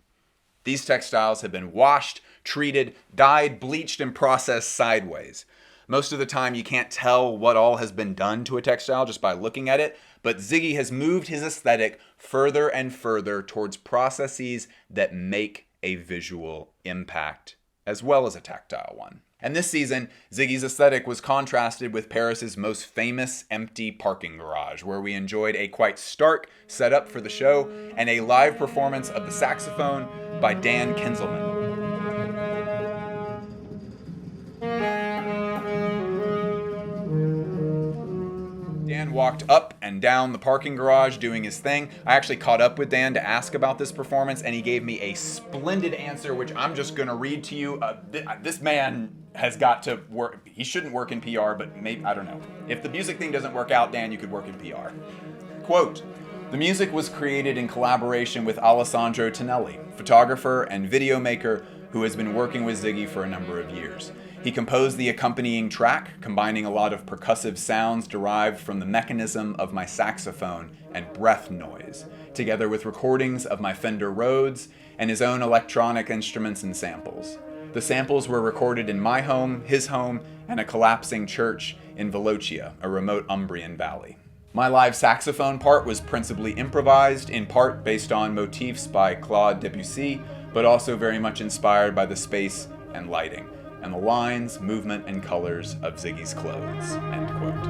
These textiles have been washed, treated, dyed, bleached, and processed sideways. Most of the time you can't tell what all has been done to a textile just by looking at it, but Ziggy has moved his aesthetic further and further towards processes that make a visual impact, as well as a tactile one. And this season, Ziggy's aesthetic was contrasted with Paris's most famous empty parking garage, where we enjoyed a quite stark setup for the show and a live performance of the saxophone by Dan Kinzelman. Dan walked up and down the parking garage doing his thing. I actually caught up with Dan to ask about this performance, and he gave me a splendid answer, which I'm just going to read to you. This man has got to work. He shouldn't work in PR, but maybe, I don't know. If the music thing doesn't work out, Dan, you could work in PR. Quote, "The music was created in collaboration with Alessandro Tonelli, photographer and video maker who has been working with Ziggy for a number of years. He composed the accompanying track, combining a lot of percussive sounds derived from the mechanism of my saxophone and breath noise, together with recordings of my Fender Rhodes and his own electronic instruments and samples. The samples were recorded in my home, his home, and a collapsing church in Velocia, a remote Umbrian valley. My live saxophone part was principally improvised, in part based on motifs by Claude Debussy, but also very much inspired by the space and lighting, and the lines, movement, and colors of Ziggy's clothes." End quote.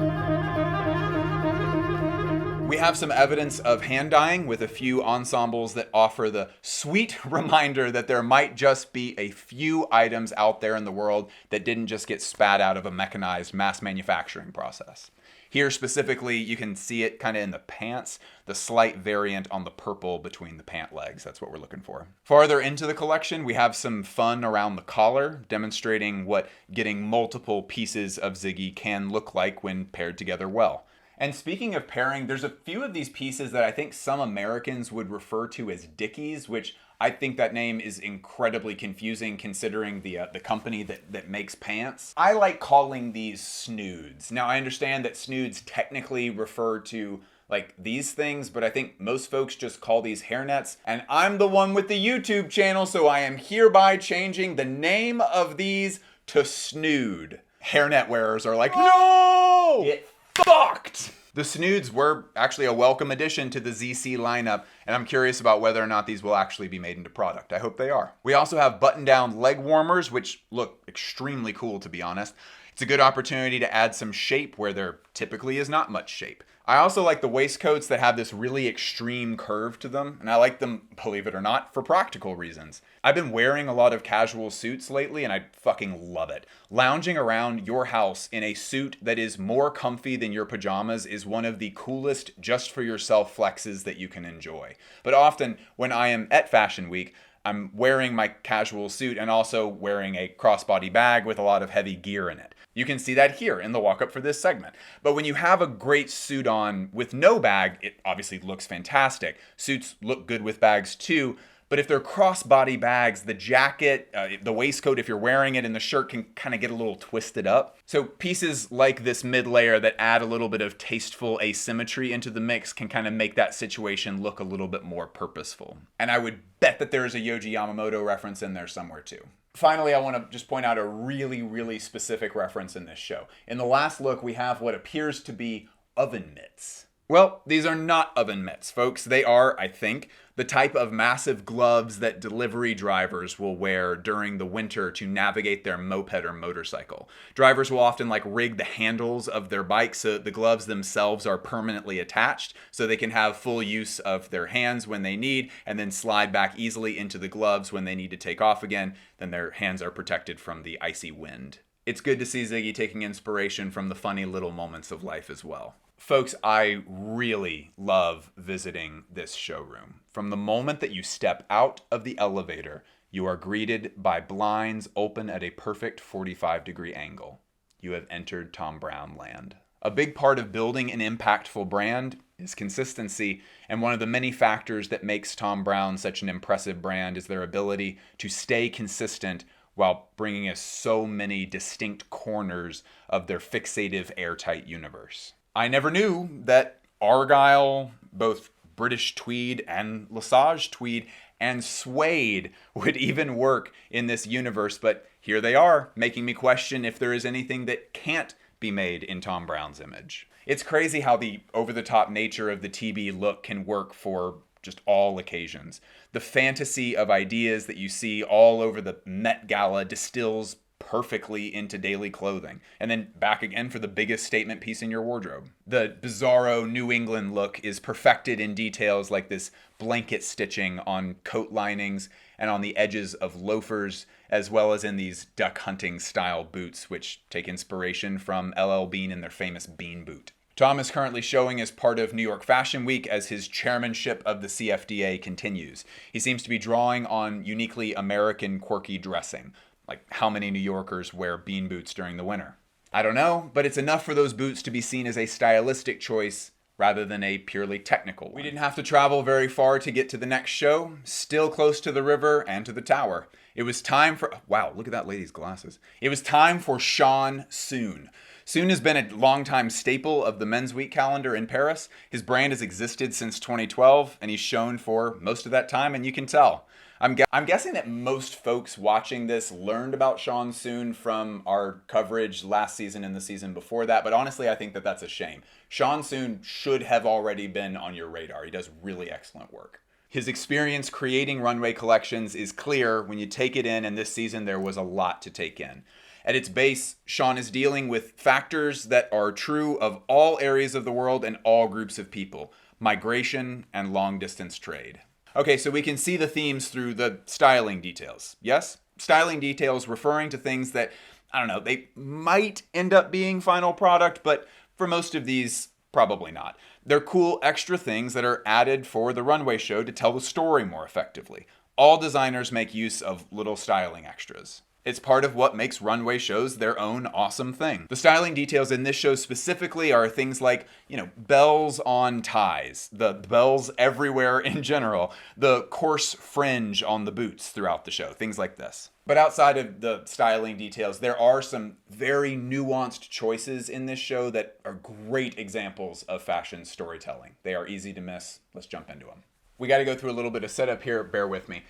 We have some evidence of hand dyeing with a few ensembles that offer the sweet reminder that there might just be a few items out there in the world that didn't just get spat out of a mechanized mass manufacturing process. Here specifically, you can see it kind of in the pants, the slight variant on the purple between the pant legs. That's what we're looking for. Farther into the collection, we have some fun around the collar, demonstrating what getting multiple pieces of Ziggy can look like when paired together well. And speaking of pairing, there's a few of these pieces that I think some Americans would refer to as Dickies, which I think that name is incredibly confusing considering the company that makes pants. I like calling these snoods. Now, I understand that snoods technically refer to like these things, but I think most folks just call these hairnets. And I'm the one with the YouTube channel, so I am hereby changing the name of these to snood. Hairnet wearers are like, no! Get fucked! The snoods were actually a welcome addition to the ZC lineup, and I'm curious about whether or not these will actually be made into product. I hope they are. We also have button-down leg warmers, which look extremely cool, to be honest. It's a good opportunity to add some shape where there typically is not much shape. I also like the waistcoats that have this really extreme curve to them, and I like them, believe it or not, for practical reasons. I've been wearing a lot of casual suits lately, and I fucking love it. Lounging around your house in a suit that is more comfy than your pajamas is one of the coolest just-for-yourself flexes that you can enjoy. But often, when I am at Fashion Week, I'm wearing my casual suit and also wearing a crossbody bag with a lot of heavy gear in it. You can see that here in the walk-up for this segment. But when you have a great suit on with no bag, it obviously looks fantastic. Suits look good with bags too, but if they're crossbody bags, the jacket, the waistcoat, if you're wearing it, and the shirt can kind of get a little twisted up. So pieces like this mid-layer that add a little bit of tasteful asymmetry into the mix can kind of make that situation look a little bit more purposeful. And I would bet that there's a Yohji Yamamoto reference in there somewhere too. Finally, I want to just point out a really, really specific reference in this show. In the last look, we have what appears to be oven mitts. Well, these are not oven mitts, folks. They are, I think, the type of massive gloves that delivery drivers will wear during the winter to navigate their moped or motorcycle. Drivers will often rig the handles of their bikes so that the gloves themselves are permanently attached so they can have full use of their hands when they need and then slide back easily into the gloves when they need to take off again. Then their hands are protected from the icy wind. It's good to see Ziggy taking inspiration from the funny little moments of life as well. Folks, I really love visiting this showroom. From the moment that you step out of the elevator, you are greeted by blinds open at a perfect 45-degree angle. You have entered Thom Browne land. A big part of building an impactful brand is consistency, and one of the many factors that makes Thom Browne such an impressive brand is their ability to stay consistent while bringing us so many distinct corners of their fixative, airtight universe. I never knew that Argyle, both British tweed and Lesage tweed and suede would even work in this universe, but here they are, making me question if there is anything that can't be made in Thom Browne's image. It's crazy how the over-the-top nature of the TB look can work for just all occasions. The fantasy of ideas that you see all over the Met Gala distills perfectly into daily clothing, and then back again for the biggest statement piece in your wardrobe. The bizarro New England look is perfected in details like this blanket stitching on coat linings and on the edges of loafers, as well as in these duck hunting style boots, which take inspiration from LL Bean and their famous bean boot. Thom is currently showing as part of New York Fashion Week as his chairmanship of the CFDA continues. He seems to be drawing on uniquely American quirky dressing, like how many New Yorkers wear bean boots during the winter. I don't know, but it's enough for those boots to be seen as a stylistic choice rather than a purely technical one. We didn't have to travel very far to get to the next show, still close to the river and to the tower. It was time for, wow, look at that lady's glasses. It was time for Sean Soon. Soon has been a longtime staple of the Men's Week calendar in Paris. His brand has existed since 2012, and he's shown for most of that time, and you can tell. I'm guessing that most folks watching this learned about Sean Soon from our coverage last season and the season before that, but honestly, I think that that's a shame. Sean Soon should have already been on your radar. He does really excellent work. His experience creating runway collections is clear when you take it in, and this season there was a lot to take in. At its base, Sean is dealing with factors that are true of all areas of the world and all groups of people: migration and long-distance trade. Okay, so we can see the themes through the styling details. Yes? Styling details referring to things that, I don't know, they might end up being final product, but for most of these, probably not. They're cool extra things that are added for the runway show to tell the story more effectively. All designers make use of little styling extras. It's part of what makes runway shows their own awesome thing. The styling details in this show specifically are things like, bells on ties, the bells everywhere in general, the coarse fringe on the boots throughout the show, things like this. But outside of the styling details, there are some very nuanced choices in this show that are great examples of fashion storytelling. They are easy to miss. Let's jump into them. We got to go through a little bit of setup here. Bear with me.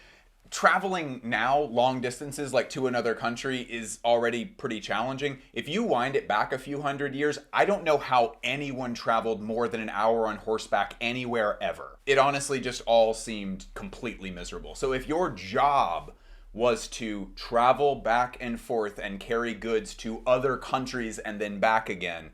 traveling now long distances like to another country is already pretty challenging. If you wind it back a few hundred years, I don't know how anyone traveled more than an hour on horseback anywhere ever. It honestly just all seemed completely miserable. So if your job was to travel back and forth and carry goods to other countries and then back again,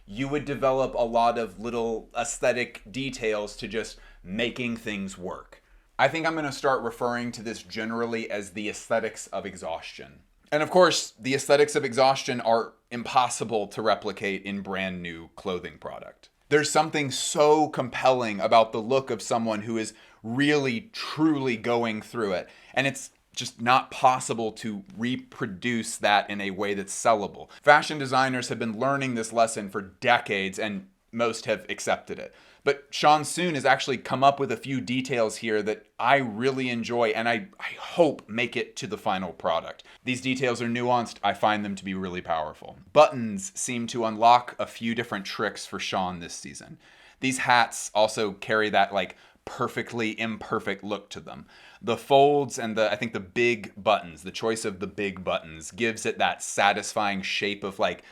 you would develop a lot of little aesthetic details to just making things work. I think I'm going to start referring to this generally as the aesthetics of exhaustion. And of course, the aesthetics of exhaustion are impossible to replicate in brand new clothing product. There's something so compelling about the look of someone who is really, truly going through it. And it's just not possible to reproduce that in a way that's sellable. Fashion designers have been learning this lesson for decades, and most have accepted it. But Sean Soon has actually come up with a few details here that I really enjoy and I hope make it to the final product. These details are nuanced. I find them to be really powerful. Buttons seem to unlock a few different tricks for Sean this season. These hats also carry that like perfectly imperfect look to them. The folds and I think the big buttons, the choice of the big buttons gives it that satisfying shape of like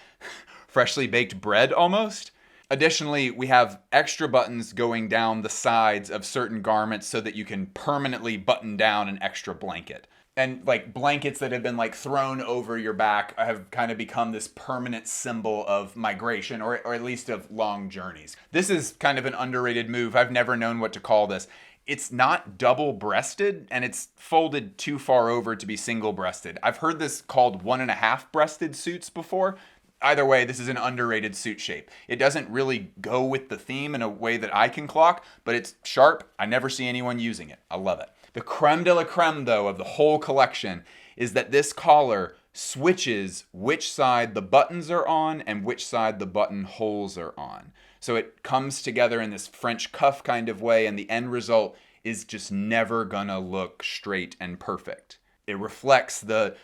freshly baked bread almost. Additionally, we have extra buttons going down the sides of certain garments so that you can permanently button down an extra blanket. And like blankets that have been like thrown over your back have kind of become this permanent symbol of migration or at least of long journeys. This is kind of an underrated move. I've never known what to call this. It's not double-breasted and it's folded too far over to be single-breasted. I've heard this called 1.5-breasted suits before. Either way, this is an underrated suit shape. It doesn't really go with the theme in a way that I can clock, but it's sharp. I never see anyone using it. I love it. The creme de la creme, though, of the whole collection is that this collar switches which side the buttons are on and which side the buttonholes are on. So it comes together in this French cuff kind of way, and the end result is just never gonna look straight and perfect. It reflects the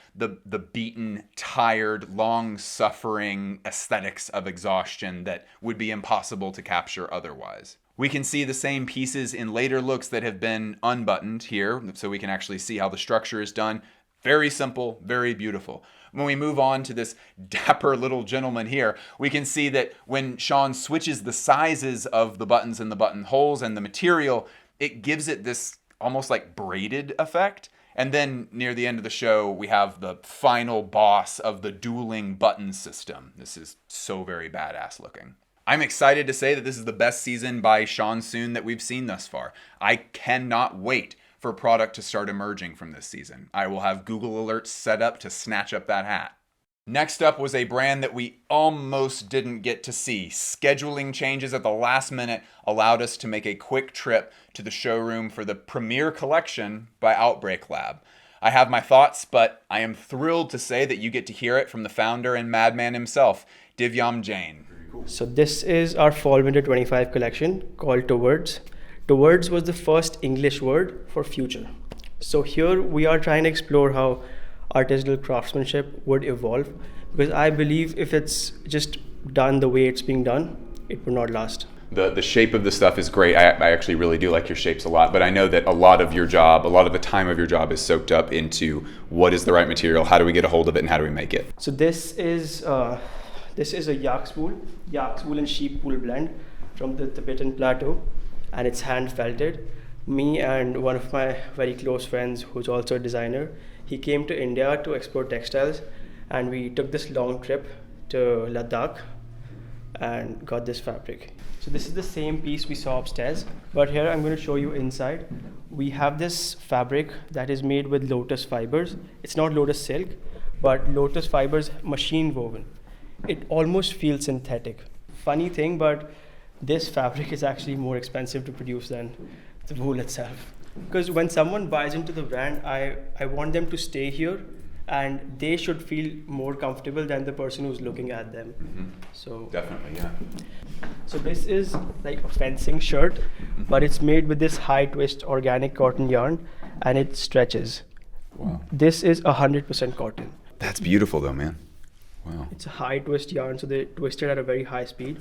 beaten, tired, long-suffering aesthetics of exhaustion that would be impossible to capture otherwise. We can see the same pieces in later looks that have been unbuttoned here, so we can actually see how the structure is done. Very simple, very beautiful. When we move on to this dapper little gentleman here, we can see that when Sean switches the sizes of the buttons and the buttonholes and the material, it gives it this almost like braided effect. And then near the end of the show, we have the final boss of the dueling button system. This is so very badass looking. I'm excited to say that this is the best season by Sean Soon that we've seen thus far. I cannot wait for product to start emerging from this season. I will have Google alerts set up to snatch up that hat. Next up was a brand that we almost didn't get to see. Scheduling changes at the last minute allowed us to make a quick trip to the showroom for the premiere collection by Outbreak Lab. I have my thoughts, but I am thrilled to say that you get to hear it from the founder and madman himself, Divyam Jain. So this is our Fall Winter 25 collection called Towards. Towards was the first English word for future. So here we are trying to explore how artisanal craftsmanship would evolve, because I believe if it's just done the way it's being done, it would not last. The shape of the stuff is great. I actually really do like your shapes a lot, but I know that a lot of your job, a lot of the time of your job is soaked up into what is the right material, how do we get a hold of it, and how do we make it? So this is a yak spool and sheep wool blend from the Tibetan Plateau, and it's hand felted. Me and one of my very close friends, who's also a designer, he came to India to explore textiles, and we took this long trip to Ladakh and got this fabric. So this is the same piece we saw upstairs, but here I'm going to show you inside. We have this fabric that is made with lotus fibers. It's not lotus silk, but lotus fibers machine woven. It almost feels synthetic. Funny thing, but this fabric is actually more expensive to produce than the wool itself. Because when someone buys into the brand, I want them to stay here and they should feel more comfortable than the person who's looking at them. Mm-hmm. So definitely, yeah. So this is like a fencing shirt, but it's made with this high twist organic cotton yarn, and it stretches. Wow. This is 100% cotton. That's beautiful though, man. Wow. It's a high twist yarn, so they twist it at a very high speed.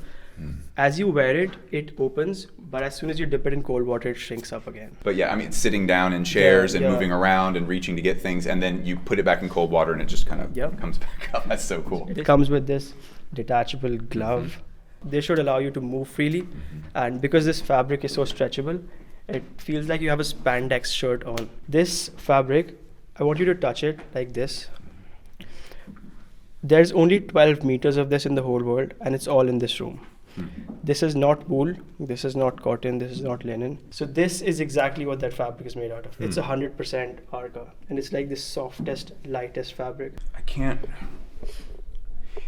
As you wear it, it opens, but as soon as you dip it in cold water, it shrinks up again. But yeah, I mean, sitting down in chairs and moving around and reaching to get things, and then you put it back in cold water and it just kind of comes back up. That's so cool. It comes with this detachable glove. They should allow you to move freely. And because this fabric is so stretchable, it feels like you have a spandex shirt on. This fabric, I want you to touch it like this. There's only 12 meters of this in the whole world, and it's all in this room. This is not wool, this is not cotton, this is not linen. So this is exactly what that fabric is made out of. It's 100% arga, and it's like the softest, lightest fabric. I can't.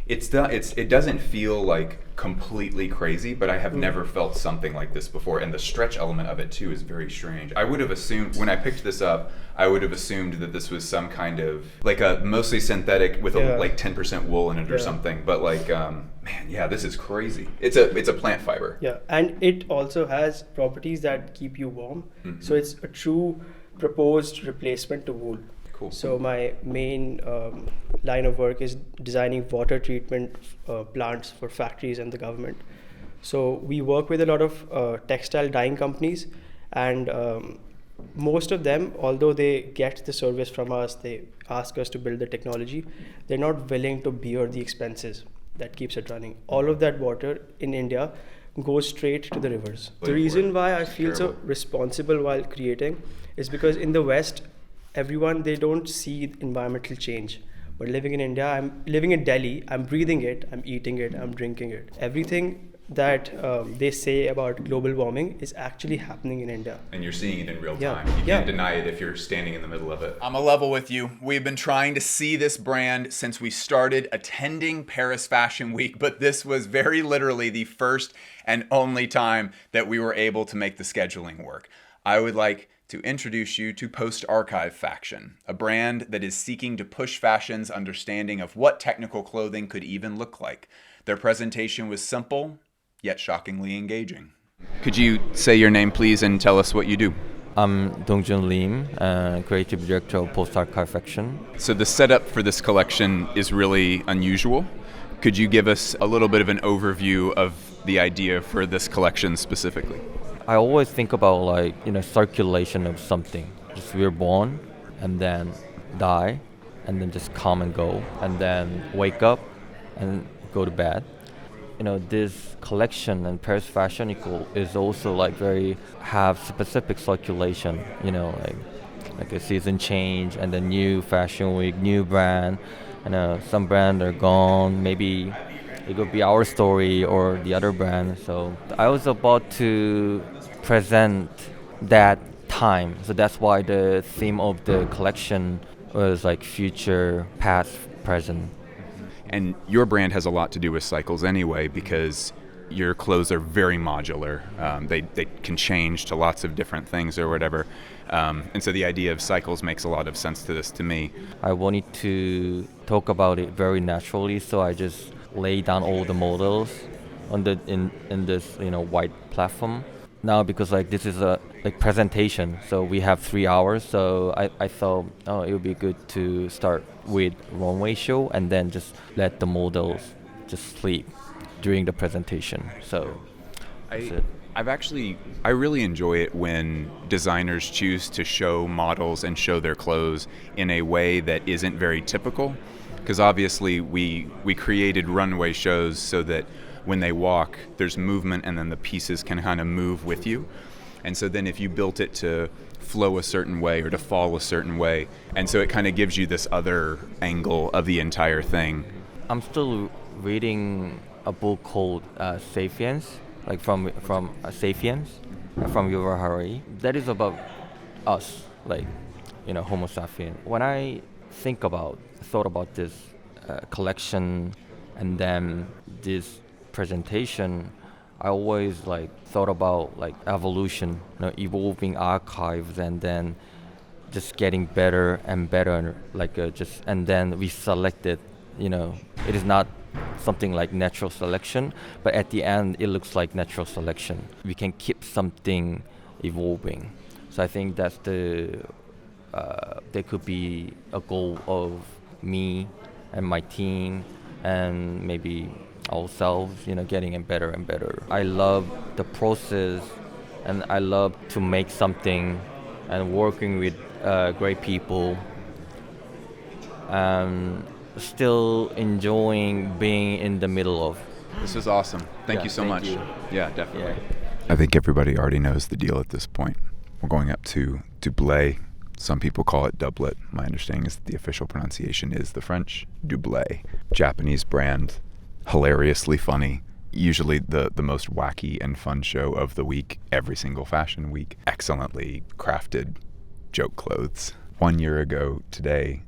It doesn't feel like completely crazy, but I have never felt something like this before, and the stretch element of it too is very strange. I would have assumed, when I picked this up, I would have assumed that this was some kind of like a mostly synthetic with like 10% wool in it or something. But like, man, yeah, this is crazy. It's a plant fiber. Yeah, and it also has properties that keep you warm. So it's a true proposed replacement to wool. Cool. So my main line of work is designing water treatment plants for factories and the government. So we work with a lot of textile dyeing companies, and most of them, although they get the service from us, they ask us to build the technology, they're not willing to bear the expenses that keeps it running. All of that water in India goes straight to the rivers. The reason why I feel so responsible while creating is because in the West, everyone, they don't see environmental change. But living in India, I'm living in Delhi, I'm breathing it, I'm eating it, I'm drinking it. Everything that they say about global warming is actually happening in India. And you're seeing it in real time. You can't deny it if you're standing in the middle of it. I'm a level with you. We've been trying to see this brand since we started attending Paris Fashion Week, but this was very literally the first and only time that we were able to make the scheduling work. I would like to introduce you to Post Archive Faction, a brand that is seeking to push fashion's understanding of what technical clothing could even look like. Their presentation was simple, yet shockingly engaging. Could you say your name, please, and tell us what you do? I'm Dongjun Lim, Creative Director of Post Archive Faction. So the setup for this collection is really unusual. Could you give us a little bit of an overview of the idea for this collection specifically? I always think about circulation of something. Just we're born and then die and then just come and go and then wake up and go to bed. This collection and Paris Fashion Week is also have specific circulation, like a season change and the new fashion week, new brand, and some brands are gone, maybe it could be our story or the other brand. So I was about to present that time. So that's why the theme of the collection was future, past, present. And your brand has a lot to do with cycles anyway, because your clothes are very modular. They can change to lots of different things or whatever. And so the idea of cycles makes a lot of sense to me. I wanted to talk about it very naturally, so I just lay down all the models on in this white platform. Now because this is a presentation, so we have 3 hours, so I thought it would be good to start with runway show and then just let the models just sleep during the presentation. So that's it. I really enjoy it when designers choose to show models and show their clothes in a way that isn't very typical, because obviously we created runway shows so that when they walk, there's movement and then the pieces can kind of move with you. And so then if you built it to flow a certain way or to fall a certain way, and so it kind of gives you this other angle of the entire thing. I'm still reading a book called Sapiens, from Sapiens, from Yohji. That is about us, Homo sapien. When I thought about this collection and then this presentation, I always thought about evolution, evolving archives, and then just getting better and better, and then we selected. It is not something like natural selection, but at the end it looks like natural selection. We can keep something evolving. So I think that's there could be a goal of me and my team and maybe ourselves, getting it better and better. I love the process, and I love to make something and working with great people, and still enjoying being in the middle of. This is awesome. Thank you so much. You. Yeah, definitely. Yeah. I think everybody already knows the deal at this point. We're going up to Doublé. Some people call it doublet. My understanding is that the official pronunciation is the French Doublé. Japanese brand, hilariously funny. Usually the most wacky and fun show of the week, every single fashion week. Excellently crafted joke clothes. 1 year ago today,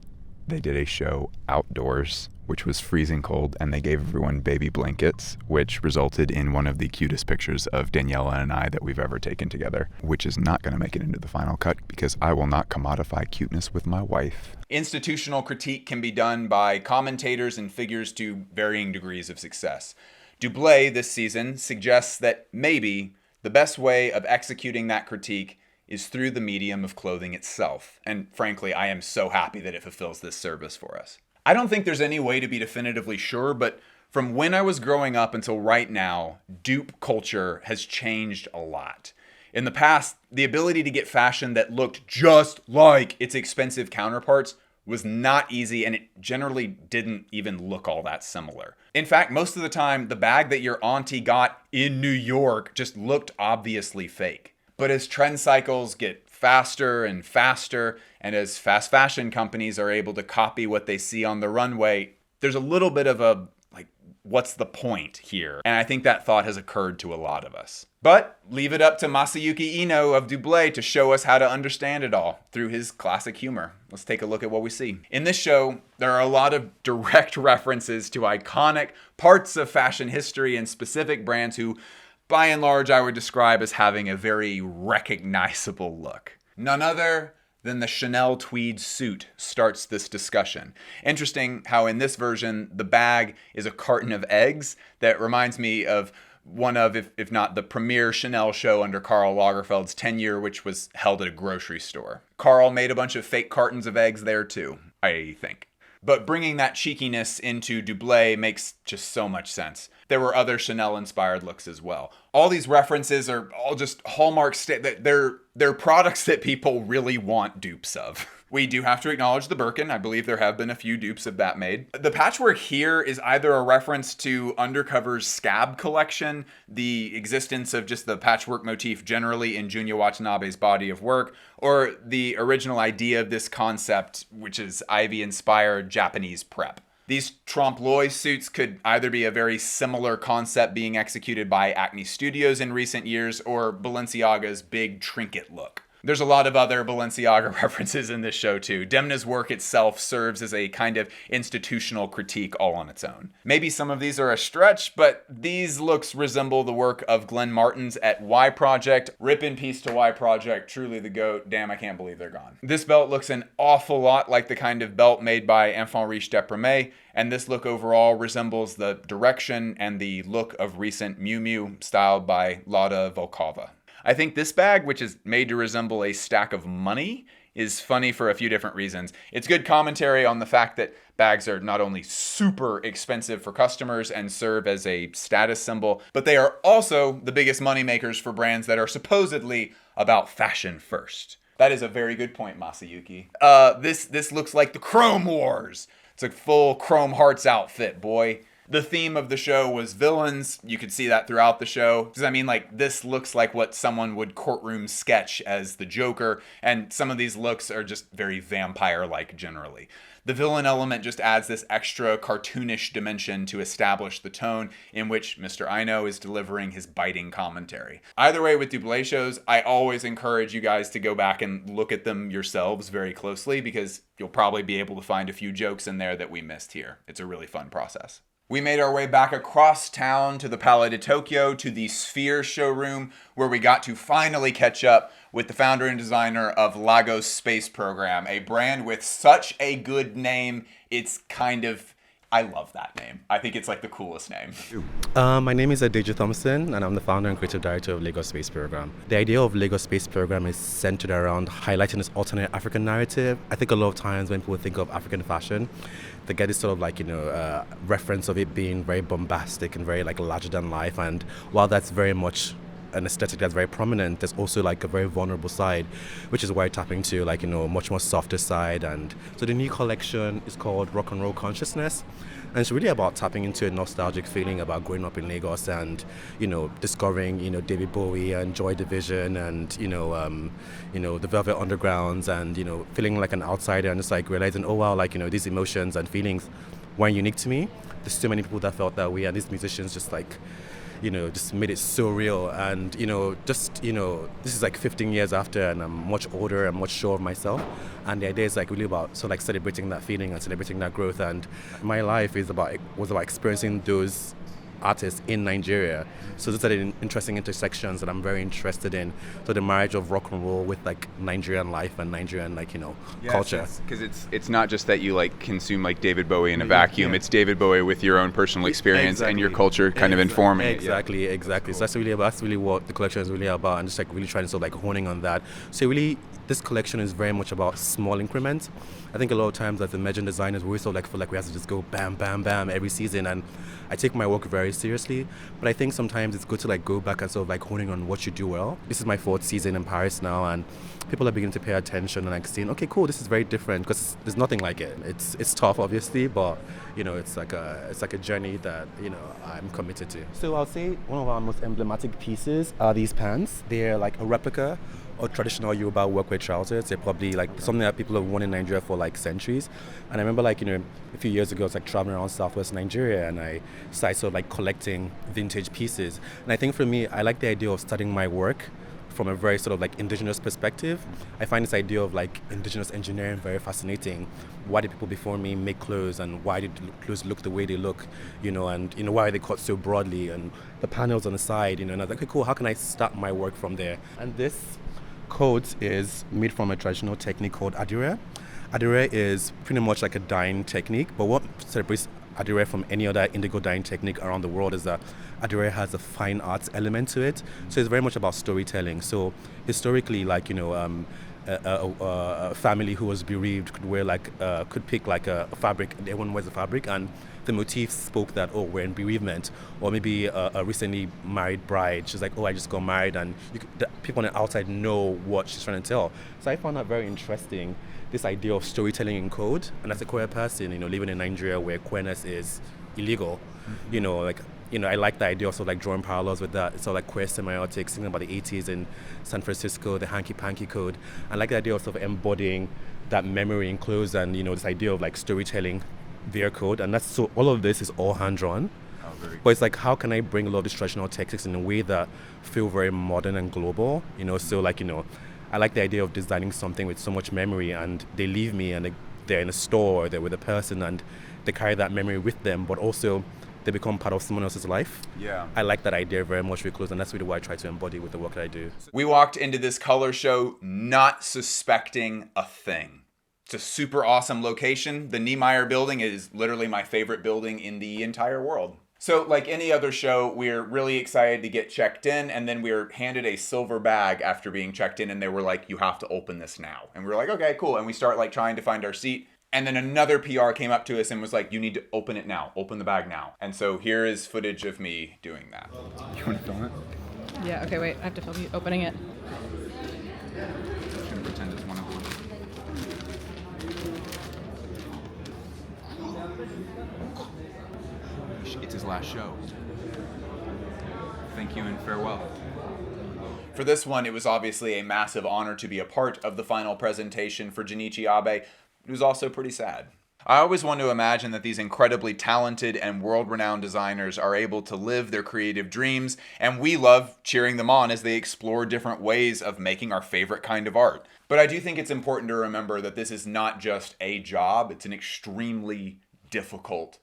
they did a show outdoors, which was freezing cold, and they gave everyone baby blankets, which resulted in one of the cutest pictures of Daniela and I that we've ever taken together, which is not going to make it into the final cut because I will not commodify cuteness with my wife. Institutional critique can be done by commentators and figures to varying degrees of success. Doublé this season suggests that maybe the best way of executing that critique is through the medium of clothing itself. And frankly, I am so happy that it fulfills this service for us. I don't think there's any way to be definitively sure, but from when I was growing up until right now, dupe culture has changed a lot. In the past, the ability to get fashion that looked just like its expensive counterparts was not easy, and it generally didn't even look all that similar. In fact, most of the time, the bag that your auntie got in New York just looked obviously fake. But as trend cycles get faster and faster, and as fast fashion companies are able to copy what they see on the runway, there's a little bit of a, what's the point here? And I think that thought has occurred to a lot of us. But leave it up to Masayuki Ino of Doublé to show us how to understand it all through his classic humor. Let's take a look at what we see. In this show, there are a lot of direct references to iconic parts of fashion history and specific brands who, by and large, I would describe as having a very recognizable look. None other than the Chanel tweed suit starts this discussion. Interesting how in this version, the bag is a carton of eggs. That reminds me of one of, if not the premier Chanel show under Karl Lagerfeld's tenure, which was held at a grocery store. Karl made a bunch of fake cartons of eggs there too, I think. But bringing that cheekiness into Doublé makes just so much sense. There were other Chanel-inspired looks as well. All these references are all just hallmarks. They're products that people really want dupes of. We do have to acknowledge the Birkin. I believe there have been a few dupes of that made. The patchwork here is either a reference to Undercover's Scab collection, the existence of just the patchwork motif generally in Junya Watanabe's body of work, or the original idea of this concept, which is Ivy-inspired Japanese prep. These trompe-l'oeil suits could either be a very similar concept being executed by Acne Studios in recent years, or Balenciaga's big trinket look. There's a lot of other Balenciaga references in this show too. Demna's work itself serves as a kind of institutional critique all on its own. Maybe some of these are a stretch, but these looks resemble the work of Glenn Martins at Y Project. Rip in peace to Y Project, truly the GOAT. Damn, I can't believe they're gone. This belt looks an awful lot like the kind of belt made by Enfant Riche de Tremaine, and this look overall resembles the direction and the look of recent Miu Miu styled by Lada Volkova. I think this bag, which is made to resemble a stack of money, is funny for a few different reasons. It's good commentary on the fact that bags are not only super expensive for customers and serve as a status symbol, but they are also the biggest money makers for brands that are supposedly about fashion first. That is a very good point, Masayuki. This looks like the Chrome Wars. It's a full Chrome Hearts outfit, boy. The theme of the show was villains. You could see that throughout the show. Because I mean, this looks like what someone would courtroom sketch as the Joker, and some of these looks are just very vampire-like generally. The villain element just adds this extra cartoonish dimension to establish the tone in which Mr. Ino is delivering his biting commentary. Either way, with Doublé shows, I always encourage you guys to go back and look at them yourselves very closely, because you'll probably be able to find a few jokes in there that we missed here. It's a really fun process. We made our way back across town to the Palais de Tokyo, to the Sphere showroom, where we got to finally catch up with the founder and designer of Lagos Space Program, a brand with such a good name, it's kind of I love that name. I think it's like the coolest name. My name is Deji Thompson, and I'm the founder and creative director of Lagos Space Program. The idea of Lagos Space Program is centered around highlighting this alternate African narrative. I think a lot of times when people think of African fashion, they get this sort of like, reference of it being very bombastic and very like larger than life. And while that's very much an aesthetic that's very prominent, there's also like a very vulnerable side, which is why I tap into like, much more softer side. And so the new collection is called Rock and Roll Consciousness. And it's really about tapping into a nostalgic feeling about growing up in Lagos and, discovering, David Bowie and Joy Division and, the Velvet Undergrounds and, feeling like an outsider and just like realizing, oh wow, like, these emotions and feelings weren't unique to me. There's so many people that felt that way, and these musicians just like, just made it so real. And, this is like 15 years after, and I'm much older, I'm much sure of myself. And the idea is like really about celebrating that feeling and celebrating that growth. And my life was about experiencing those artists in Nigeria. So those are the interesting intersections that I'm very interested in. So the marriage of rock and roll with like Nigerian life and Nigerian culture. Because it's not just that you like consume like David Bowie in a vacuum. It's David Bowie with your own personal experience and your culture kind of informing it. Exactly. So that's really what the collection is really about, and just like really trying to honing on that. So really, this collection is very much about small increments. I think a lot of times as emerging designers, we feel like we have to just go bam, bam, bam every season, and I take my work very seriously. But I think sometimes it's good to go back and honing on what you do well. This is my 4th season in Paris now, and people are beginning to pay attention and seeing, okay, cool, this is very different, because there's nothing like it. It's tough, obviously, but it's like a journey that I'm committed to. So I'll say one of our most emblematic pieces are these pants. They're like a replica or traditional Yoruba workwear trousers. They're probably like something that people have worn in Nigeria for like centuries. And I remember a few years ago, I was traveling around Southwest Nigeria, and I started collecting vintage pieces. And I think for me, I like the idea of studying my work from a very indigenous perspective. I find this idea of indigenous engineering very fascinating. Why did people before me make clothes, and why did clothes look the way they look, and why are they cut so broadly, and the panels on the side, and I was like, okay, cool, how can I start my work from there? And this coat is made from a traditional technique called adire. Adire is pretty much like a dyeing technique, but what separates adire from any other indigo dyeing technique around the world is that adire has a fine arts element to it. So it's very much about storytelling. So historically, a family who was bereaved could pick a fabric, and everyone wears a fabric, and the motif spoke that, oh, we're in bereavement. Or maybe a recently married bride, she's like, oh, I just got married, and the people on the outside know what she's trying to tell. So I found that very interesting, this idea of storytelling in code. And as a queer person, living in Nigeria where queerness is illegal, I like the idea of drawing parallels with that. So queer semiotics, thinking about the 80s in San Francisco, the hanky-panky code. I like the idea of embodying that memory in clothes, and this idea of storytelling via code. And that's so all of this is all hand-drawn. But it's how can I bring a lot of these traditional techniques in a way that feel very modern and global? So I like the idea of designing something with so much memory, and they leave me, and they're in a store, or they're with a person, and they carry that memory with them, but also they become part of someone else's life. Yeah. I like that idea very much with clothes, and that's really what I try to embody with the work that I do. We walked into this color show not suspecting a thing. It's a super awesome location. The Niemeyer building is literally my favorite building in the entire world. So like any other show, we're really excited to get checked in, and then we were handed a silver bag after being checked in, and they were like, you have to open this now. And we were like, okay, cool. And we start trying to find our seat. And then another PR came up to us and was like, you need to open it now. Open the bag now. And so here is footage of me doing that. You want to film it? Yeah, okay, wait. I have to film you opening it. I'm gonna pretend it's one of them. It's his last show. Thank you and farewell. For this one, it was obviously a massive honor to be a part of the final presentation for Junichi Abe. It was also pretty sad. I always want to imagine that these incredibly talented and world-renowned designers are able to live their creative dreams, and we love cheering them on as they explore different ways of making our favorite kind of art. But I do think it's important to remember that this is not just a job, it's an extremely difficult,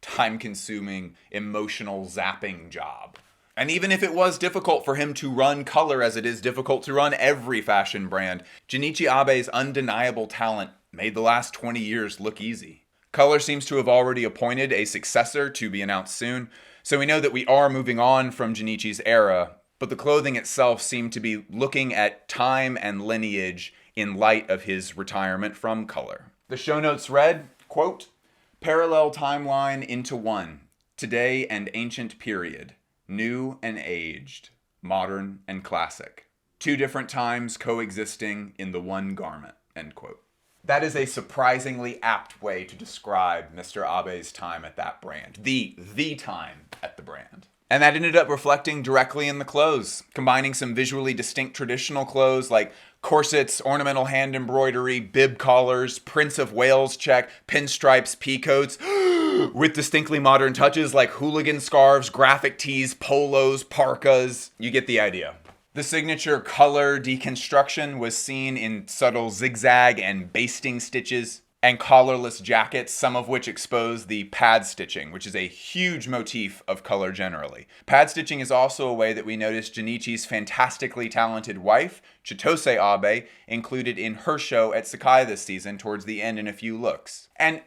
time-consuming, emotional zapping job. And even if it was difficult for him to run color as it is difficult to run every fashion brand, Junichi Abe's undeniable talent made the last 20 years look easy. Color seems to have already appointed a successor to be announced soon, so we know that we are moving on from Junichi's era, but the clothing itself seemed to be looking at time and lineage in light of his retirement from Color. The show notes read, quote, "Parallel timeline into one, today and ancient period, new and aged, modern and classic. Two different times coexisting in the one garment," end quote. That is a surprisingly apt way to describe Mr. Abe's time at that brand. The time at the brand. And that ended up reflecting directly in the clothes, combining some visually distinct traditional clothes like corsets, ornamental hand embroidery, bib collars, Prince of Wales check, pinstripes, peacoats, with distinctly modern touches like hooligan scarves, graphic tees, polos, parkas. You get the idea. The signature color deconstruction was seen in subtle zigzag and basting stitches and collarless jackets, some of which expose the pad stitching, which is a huge motif of Color generally. Pad stitching is also a way that we noticed Junichi's fantastically talented wife, Chitose Abe, included in her show at Sacai this season towards the end in a few looks. And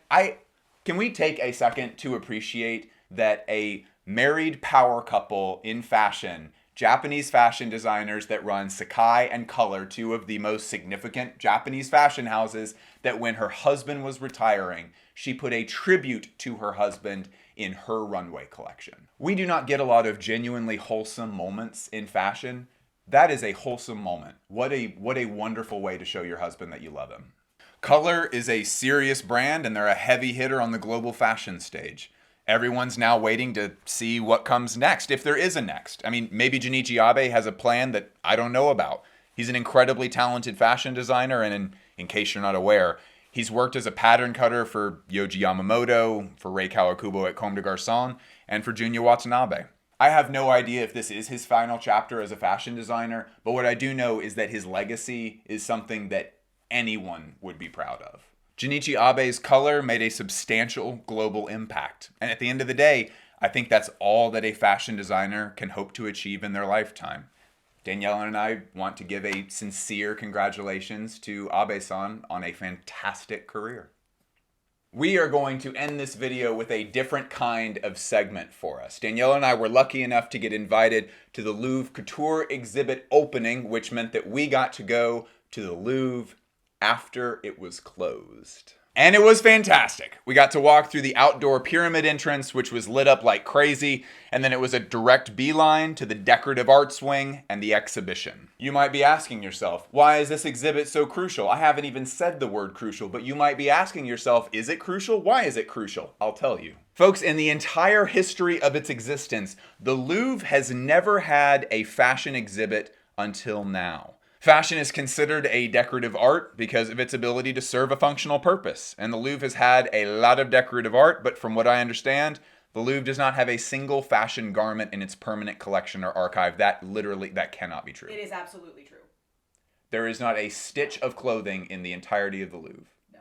can we take a second to appreciate that a married power couple in fashion, Japanese fashion designers that run Sacai and Color, two of the most significant Japanese fashion houses, that when her husband was retiring, she put a tribute to her husband in her runway collection. We do not get a lot of genuinely wholesome moments in fashion. That is a wholesome moment. What a wonderful way to show your husband that you love him. Color is a serious brand and they're a heavy hitter on the global fashion stage. Everyone's now waiting to see what comes next, if there is a next. I mean, maybe Junichi Abe has a plan that I don't know about. He's an incredibly talented fashion designer, and in case you're not aware, he's worked as a pattern cutter for Yohji Yamamoto, for Rei Kawakubo at Comme des Garçons, and for Junya Watanabe. I have no idea if this is his final chapter as a fashion designer, but what I do know is that his legacy is something that anyone would be proud of. Junichi Abe's Color made a substantial global impact. And at the end of the day, I think that's all that a fashion designer can hope to achieve in their lifetime. Danielle and I want to give a sincere congratulations to Abe-san on a fantastic career. We are going to end this video with a different kind of segment for us. Danielle and I were lucky enough to get invited to the Louvre Couture exhibit opening, which meant that we got to go to the Louvre after it was closed. And it was fantastic. We got to walk through the outdoor pyramid entrance, which was lit up like crazy, and then it was a direct beeline to the decorative arts wing and the exhibition. You might be asking yourself, why is this exhibit so crucial? I haven't even said the word crucial, but you might be asking yourself, is it crucial? Why is it crucial? I'll tell you. Folks, in the entire history of its existence, the Louvre has never had a fashion exhibit until now. Fashion is considered a decorative art because of its ability to serve a functional purpose. And the Louvre has had a lot of decorative art, but from what I understand, the Louvre does not have a single fashion garment in its permanent collection or archive. That cannot be true. It is absolutely true. There is not a stitch of clothing in the entirety of the Louvre. No.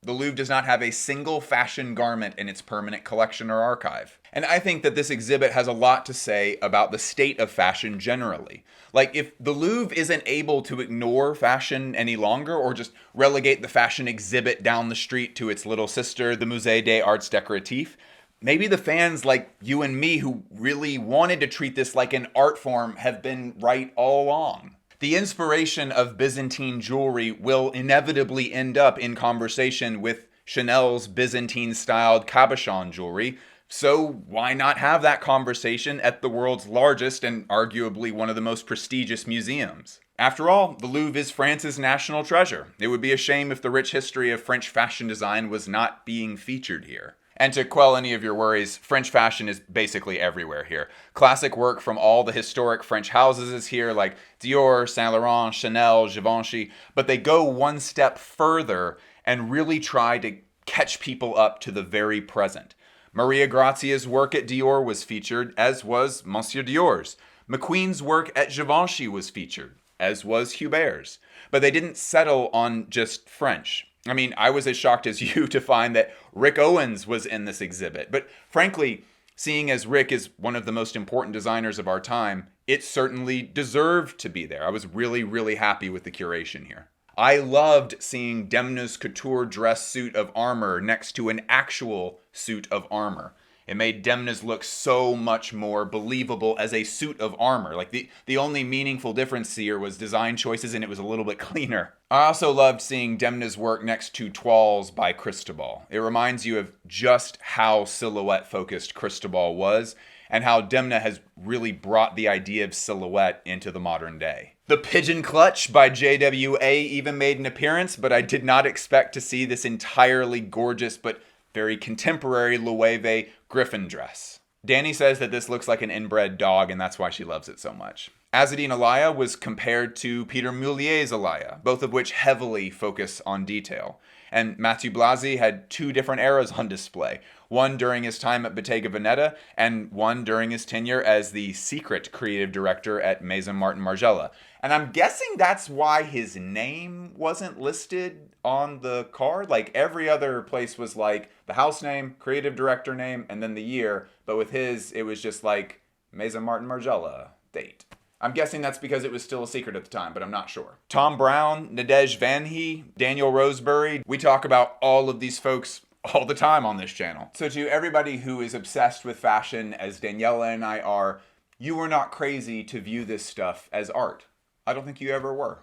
The Louvre does not have a single fashion garment in its permanent collection or archive. And I think that this exhibit has a lot to say about the state of fashion generally. Like, if the Louvre isn't able to ignore fashion any longer or just relegate the fashion exhibit down the street to its little sister, the Musée des Arts Décoratifs, maybe the fans like you and me who really wanted to treat this like an art form have been right all along. The inspiration of Byzantine jewelry will inevitably end up in conversation with Chanel's Byzantine-styled cabochon jewelry, so why not have that conversation at the world's largest and arguably one of the most prestigious museums? After all, the Louvre is France's national treasure. It would be a shame if the rich history of French fashion design was not being featured here. And to quell any of your worries, French fashion is basically everywhere here. Classic work from all the historic French houses is here, like Dior, Saint Laurent, Chanel, Givenchy, but they go one step further and really try to catch people up to the very present. Maria Grazia's work at Dior was featured, as was Monsieur Dior's. McQueen's work at Givenchy was featured, as was Hubert's. But they didn't settle on just French. I mean, I was as shocked as you to find that Rick Owens was in this exhibit. But frankly, seeing as Rick is one of the most important designers of our time, it certainly deserved to be there. I was really, really happy with the curation here. I loved seeing Demna's couture dress suit of armor next to an actual suit of armor. It made Demna's look so much more believable as a suit of armor. Like the only meaningful difference here was design choices, and it was a little bit cleaner. I also loved seeing Demna's work next to Toiles by Cristobal. It reminds you of just how silhouette focused Cristobal was, and how Demna has really brought the idea of silhouette into the modern day. The Pigeon Clutch by JWA even made an appearance, but I did not expect to see this entirely gorgeous but very contemporary Loewe griffin dress. Danny says that this looks like an inbred dog, and that's why she loves it so much. Azzedine Alaïa was compared to Peter Mullier's Alaïa, both of which heavily focus on detail. And Mathieu Blasi had two different eras on display, one during his time at Bottega Veneta and one during his tenure as the secret creative director at Maison Martin Margiela. And I'm guessing that's why his name wasn't listed on the card. Like every other place was like the house name, creative director name, and then the year. But with his, it was just like Maison Martin Margiela date. I'm guessing that's because it was still a secret at the time, but I'm not sure. Tom Brown, Nadej Vanhee, Daniel Roseberry. We talk about all of these folks all the time on this channel. So to everybody who is obsessed with fashion, as Daniela and I are, you were not crazy to view this stuff as art. I don't think you ever were.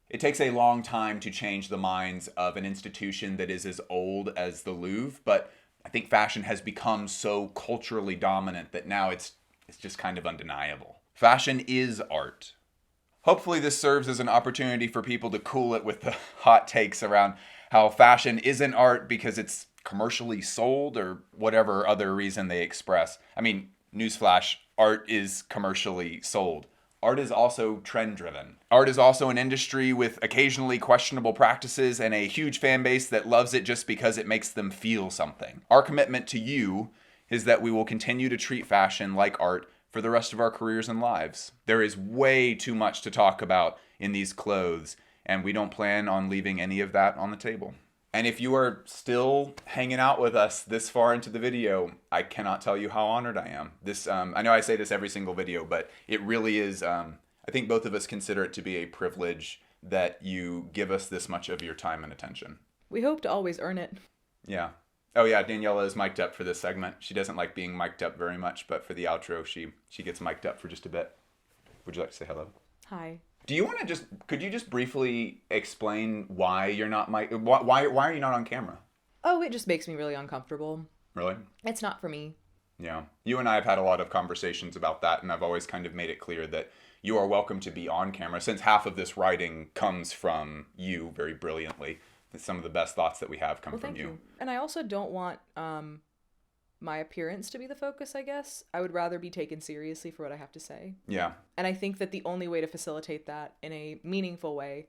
It takes a long time to change the minds of an institution that is as old as the Louvre, but I think fashion has become so culturally dominant that now it's just kind of undeniable. Fashion is art. Hopefully this serves as an opportunity for people to cool it with the hot takes around how fashion isn't art because it's commercially sold or whatever other reason they express. I mean, newsflash, art is commercially sold. Art is also trend-driven. Art is also an industry with occasionally questionable practices and a huge fan base that loves it just because it makes them feel something. Our commitment to you is that we will continue to treat fashion like art for the rest of our careers and lives. There is way too much to talk about in these clothes, and we don't plan on leaving any of that on the table. And if you are still hanging out with us this far into the video, I cannot tell you how honored I am. This, I know I say this every single video, but it really is, I think both of us consider it to be a privilege that you give us this much of your time and attention. We hope to always earn it. Yeah. Oh yeah, Daniela is mic'd up for this segment. She doesn't like being mic'd up very much, but for the outro, she gets mic'd up for just a bit. Would you like to say hello? Hi. Do you want to could you just briefly explain why you're not why are you not on camera? Oh, it just makes me really uncomfortable. Really? It's not for me. Yeah. You and I have had a lot of conversations about that, and I've always kind of made it clear that you are welcome to be on camera, since half of this writing comes from you very brilliantly. Some of the best thoughts that we have come from you. And I also don't want my appearance to be the focus, I guess. I would rather be taken seriously for what I have to say. Yeah. And I think that the only way to facilitate that in a meaningful way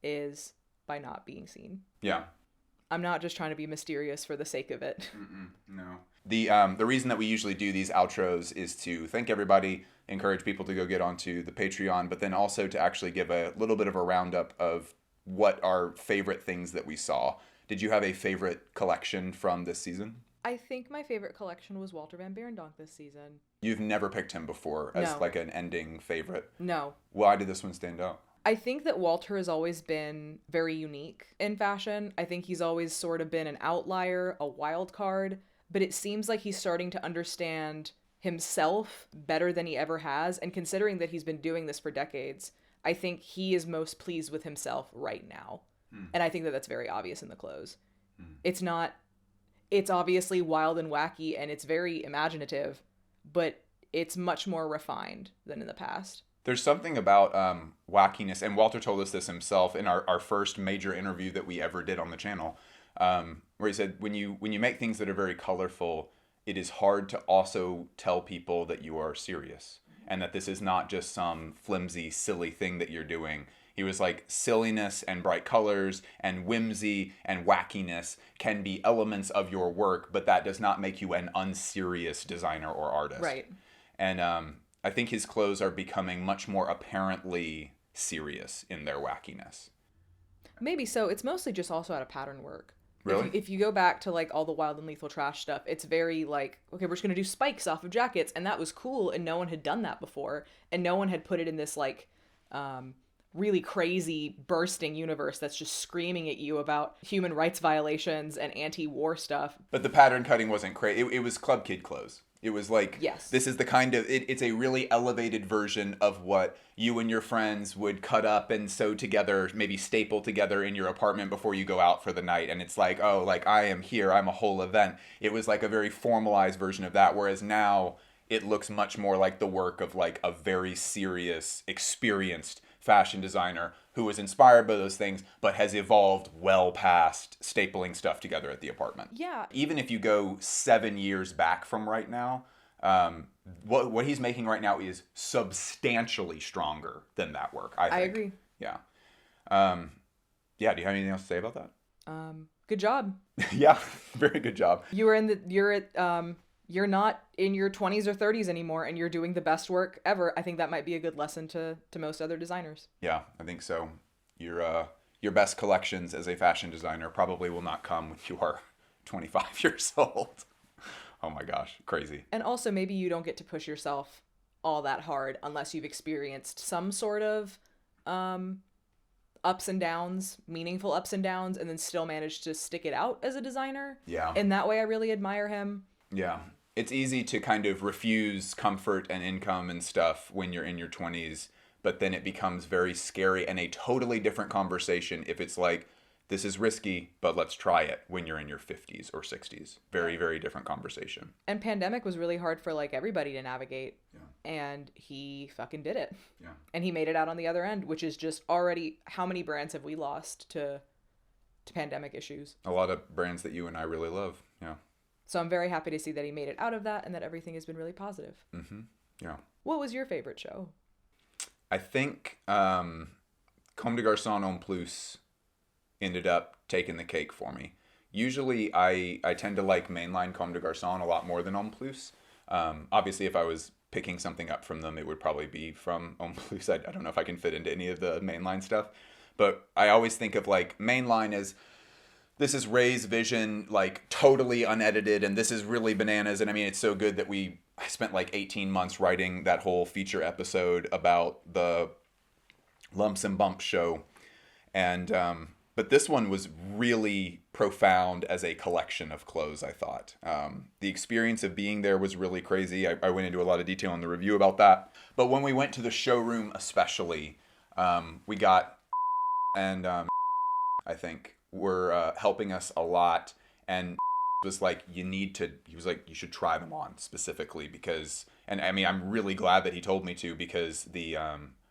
is by not being seen. Yeah. I'm not just trying to be mysterious for the sake of it. No. The reason that we usually do these outros is to thank everybody, encourage people to go get onto the Patreon, but then also to actually give a little bit of a roundup of what are favorite things that we saw. Did you have a favorite collection from this season? I think my favorite collection was Walter van Bierendonck this season. You've never picked him before as like an ending favorite? No. Why did this one stand out? I think that Walter has always been very unique in fashion. I think he's always sort of been an outlier, a wild card, but it seems like he's starting to understand himself better than he ever has. And considering that he's been doing this for decades, I think he is most pleased with himself right now. And I think that that's very obvious in the clothes. It's obviously wild and wacky and it's very imaginative, but it's much more refined than in the past. There's something about wackiness, and Walter told us this himself in our first major interview that we ever did on the channel, where he said, when you make things that are very colorful, it is hard to also tell people that you are serious and that this is not just some flimsy, silly thing that you're doing. He was like, silliness and bright colors and whimsy and wackiness can be elements of your work, but that does not make you an unserious designer or artist. Right. And I think his clothes are becoming much more apparently serious in their wackiness. Maybe so. It's mostly just also out of pattern work. Really? If you go back to like all the Wild and Lethal Trash stuff, it's very like, okay, we're just going to do spikes off of jackets. And that was cool. And no one had done that before. And no one had put it in this like really crazy bursting universe that's just screaming at you about human rights violations and anti-war stuff. But the pattern cutting wasn't crazy. It was club kid clothes. It was like, yes, this is the kind of, it's a really elevated version of what you and your friends would cut up and sew together, maybe staple together in your apartment before you go out for the night. And it's like, oh, like I am here, I'm a whole event. It was like a very formalized version of that. Whereas now it looks much more like the work of like a very serious, experienced fashion designer who was inspired by those things, but has evolved well past stapling stuff together at the apartment. Yeah. Even if you go 7 years back from right now, what he's making right now is substantially stronger than that work, I think. I agree. Yeah. Yeah, do you have anything else to say about that? Good job. Yeah, very good job. You're not in your 20s or 30s anymore, and you're doing the best work ever. I think that might be a good lesson to most other designers. Yeah, I think so. Your best collections as a fashion designer probably will not come when you are 25 years old. Oh my gosh, crazy. And also, maybe you don't get to push yourself all that hard unless you've experienced some sort of ups and downs, meaningful ups and downs, and then still manage to stick it out as a designer. Yeah. In that way, I really admire him. Yeah. It's easy to kind of refuse comfort and income and stuff when you're in your 20s, but then it becomes very scary and a totally different conversation if it's like, this is risky, but let's try it when you're in your 50s or 60s. Very, very different conversation. And pandemic was really hard for like everybody to navigate. Yeah. And he fucking did it. Yeah. And he made it out on the other end, which is just already, how many brands have we lost to pandemic issues? A lot of brands that you and I really love. Yeah. So I'm very happy to see that he made it out of that and that everything has been really positive. Mm-hmm. Yeah. What was your favorite show? I think Comme des Garçons en plus ended up taking the cake for me. Usually I tend to like mainline Comme des Garçons a lot more than en plus. Obviously, if I was picking something up from them, it would probably be from en plus. I don't know if I can fit into any of the mainline stuff. But I always think of like mainline as, this is Ray's vision, like totally unedited, and this is really bananas. And I mean, it's so good that I spent like 18 months writing that whole feature episode about the Lumps and Bumps show. And, but this one was really profound as a collection of clothes, I thought. The experience of being there was really crazy. I went into a lot of detail in the review about that. But when we went to the showroom especially, we got, and I think, were helping us a lot, and was like, he was like, you should try them on specifically because, and I mean, I'm really glad that he told me to, because the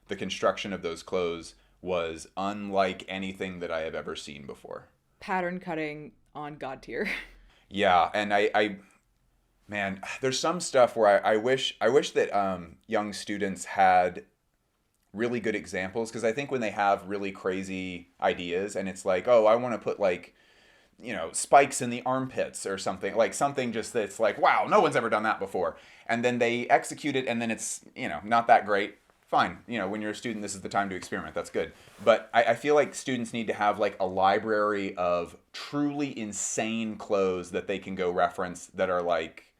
construction of those clothes was unlike anything that I have ever seen before. Pattern cutting on God tier. Yeah, and I man, there's some stuff where I wish that young students had really good examples, because I think when they have really crazy ideas and it's like, oh, I want to put like, you know, spikes in the armpits or something, like something just that's like, wow, no one's ever done that before. And then they execute it and then it's, you know, not that great. Fine. You know, when you're a student, this is the time to experiment. That's good. But I feel like students need to have like a library of truly insane clothes that they can go reference that are like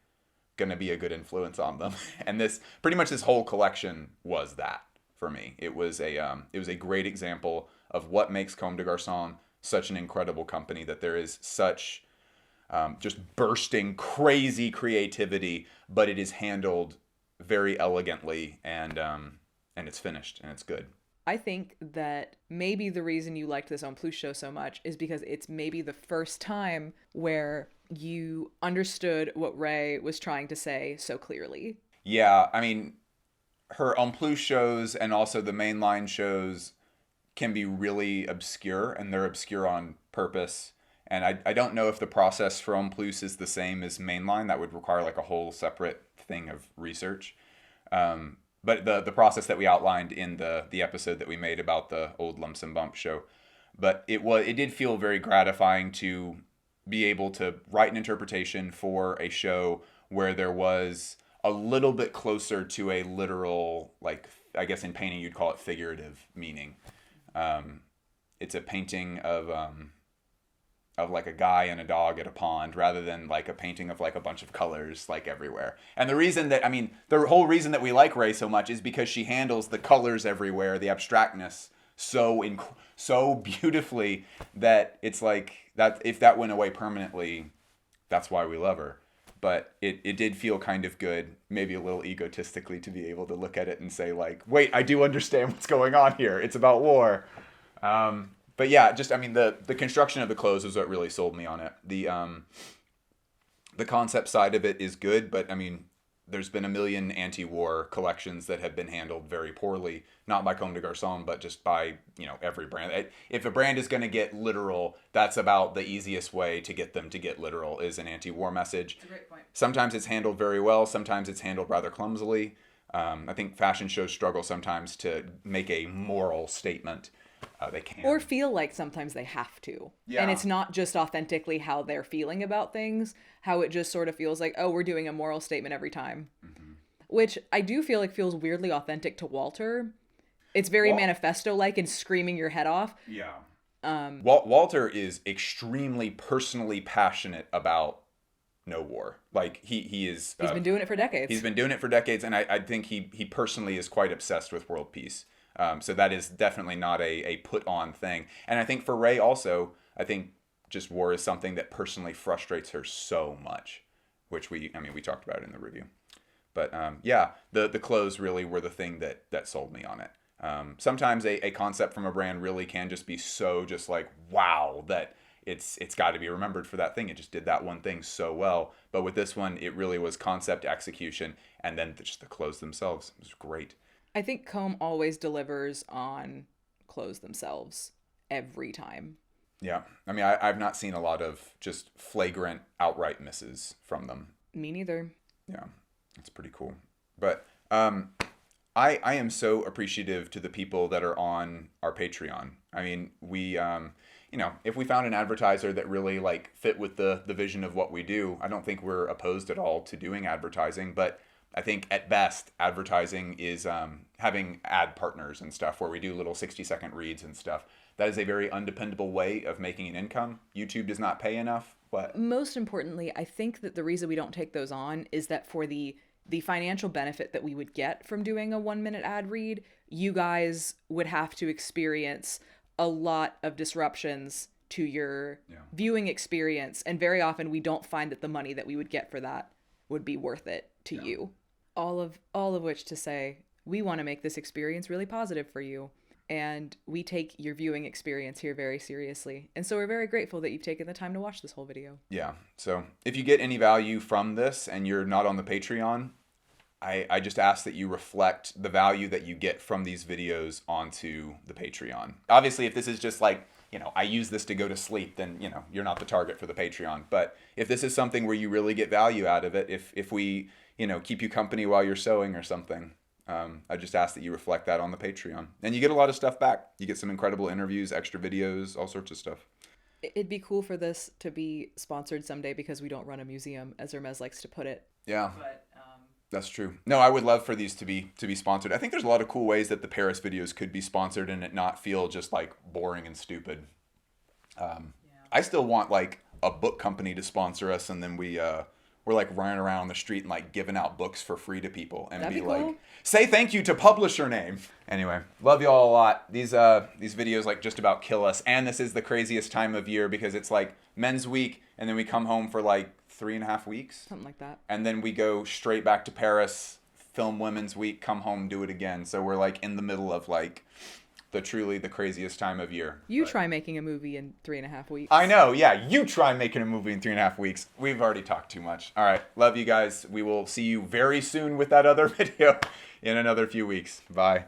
going to be a good influence on them. And pretty much this whole collection was that. For me, it was a great example of what makes Comme des Garçons such an incredible company, that there is such just bursting crazy creativity, but it is handled very elegantly, and it's finished and it's good. I think that maybe the reason you liked this En Plus show so much is because it's maybe the first time where you understood what Ray was trying to say so clearly. Yeah, I mean, her En Plus shows and also the mainline shows can be really obscure, and they're obscure on purpose. And I don't know if the process for En Plus is the same as mainline. That would require like a whole separate thing of research. But the process that we outlined in the episode that we made about the old Lumps and Bumps show. But it did feel very gratifying to be able to write an interpretation for a show where there was a little bit closer to a literal, like, I guess in painting you'd call it figurative meaning. It's a painting of like a guy and a dog at a pond, rather than like a painting of like a bunch of colors like everywhere. And the whole reason that we like Ray so much is because she handles the colors everywhere, the abstractness, so beautifully that it's like that if that went away permanently, that's why we love her. But it did feel kind of good, maybe a little egotistically, to be able to look at it and say like, wait, I do understand what's going on here. It's about war. But yeah, just, I mean, the construction of the clothes was what really sold me on it. The concept side of it is good, but I mean, there's been a million anti-war collections that have been handled very poorly, not by Comme des Garçons, but just by, every brand. If a brand is going to get literal, that's about the easiest way to get them to get literal, is an anti-war message. That's a great point. Sometimes it's handled very well. Sometimes it's handled rather clumsily. I think fashion shows struggle sometimes to make a moral statement. They can. Or feel like sometimes they have to. Yeah. And it's not just authentically how they're feeling about things, how it just sort of feels like, oh, we're doing a moral statement every time. Mm-hmm. Which I do feel like feels weirdly authentic to Walter. It's very manifesto-like and screaming your head off. Yeah. Walter is extremely personally passionate about no war. Like he is. He's been doing it for decades. He's been doing it for decades, and I think he personally is quite obsessed with world peace. So that is definitely not a put-on thing. And I think for Ray also, I think just war is something that personally frustrates her so much, which we talked about it in the review. But yeah, the clothes really were the thing that sold me on it. Sometimes a concept from a brand really can just be so just like, wow, that it's got to be remembered for that thing. It just did that one thing so well. But with this one, it really was concept, execution, and then just the clothes themselves. It was great. I think Comme always delivers on clothes themselves every time. Yeah. I mean, I've not seen a lot of just flagrant, outright misses from them. Me neither. Yeah. It's pretty cool. But I am so appreciative to the people that are on our Patreon. I mean, we, if we found an advertiser that really like fit with the vision of what we do, I don't think we're opposed at all to doing advertising, but I think at best advertising is having ad partners and stuff where we do little 60-second reads and stuff. That is a very undependable way of making an income. YouTube does not pay enough. But most importantly, I think that the reason we don't take those on is that for the financial benefit that we would get from doing a 1-minute ad read, you guys would have to experience a lot of disruptions to your viewing experience. And very often we don't find that the money that we would get for that would be worth it to you. All of which to say, we want to make this experience really positive for you. And we take your viewing experience here very seriously. And so we're very grateful that you've taken the time to watch this whole video. Yeah. So if you get any value from this and you're not on the Patreon, I just ask that you reflect the value that you get from these videos onto the Patreon. Obviously, if this is just like, I use this to go to sleep, then, you're not the target for the Patreon. But if this is something where you really get value out of it, if we, keep you company while you're sewing or something, I just ask that you reflect that on the Patreon. And you get a lot of stuff back. You get some incredible interviews, extra videos, all sorts of stuff. It'd be cool for this to be sponsored someday because we don't run a museum, as Hermès likes to put it. Yeah. But, that's true. No, I would love for these to be sponsored. I think there's a lot of cool ways that the Paris videos could be sponsored and it not feel just like boring and stupid. I still want like a book company to sponsor us, and then we're like running around the street and like giving out books for free to people and That'd be be like, cool. say thank you to publisher name. Anyway, love y'all a lot. These videos like just about kill us, and this is the craziest time of year because it's like Men's Week, and then we come home for like 3.5 weeks. Something like that. And then we go straight back to Paris, film Women's Week, come home, do it again. So we're like in the middle of like the craziest time of year. You try making a movie in 3.5 weeks. I know, yeah. You try making a movie in 3.5 weeks. We've already talked too much. All right. Love you guys. We will see you very soon with that other video in another few weeks. Bye.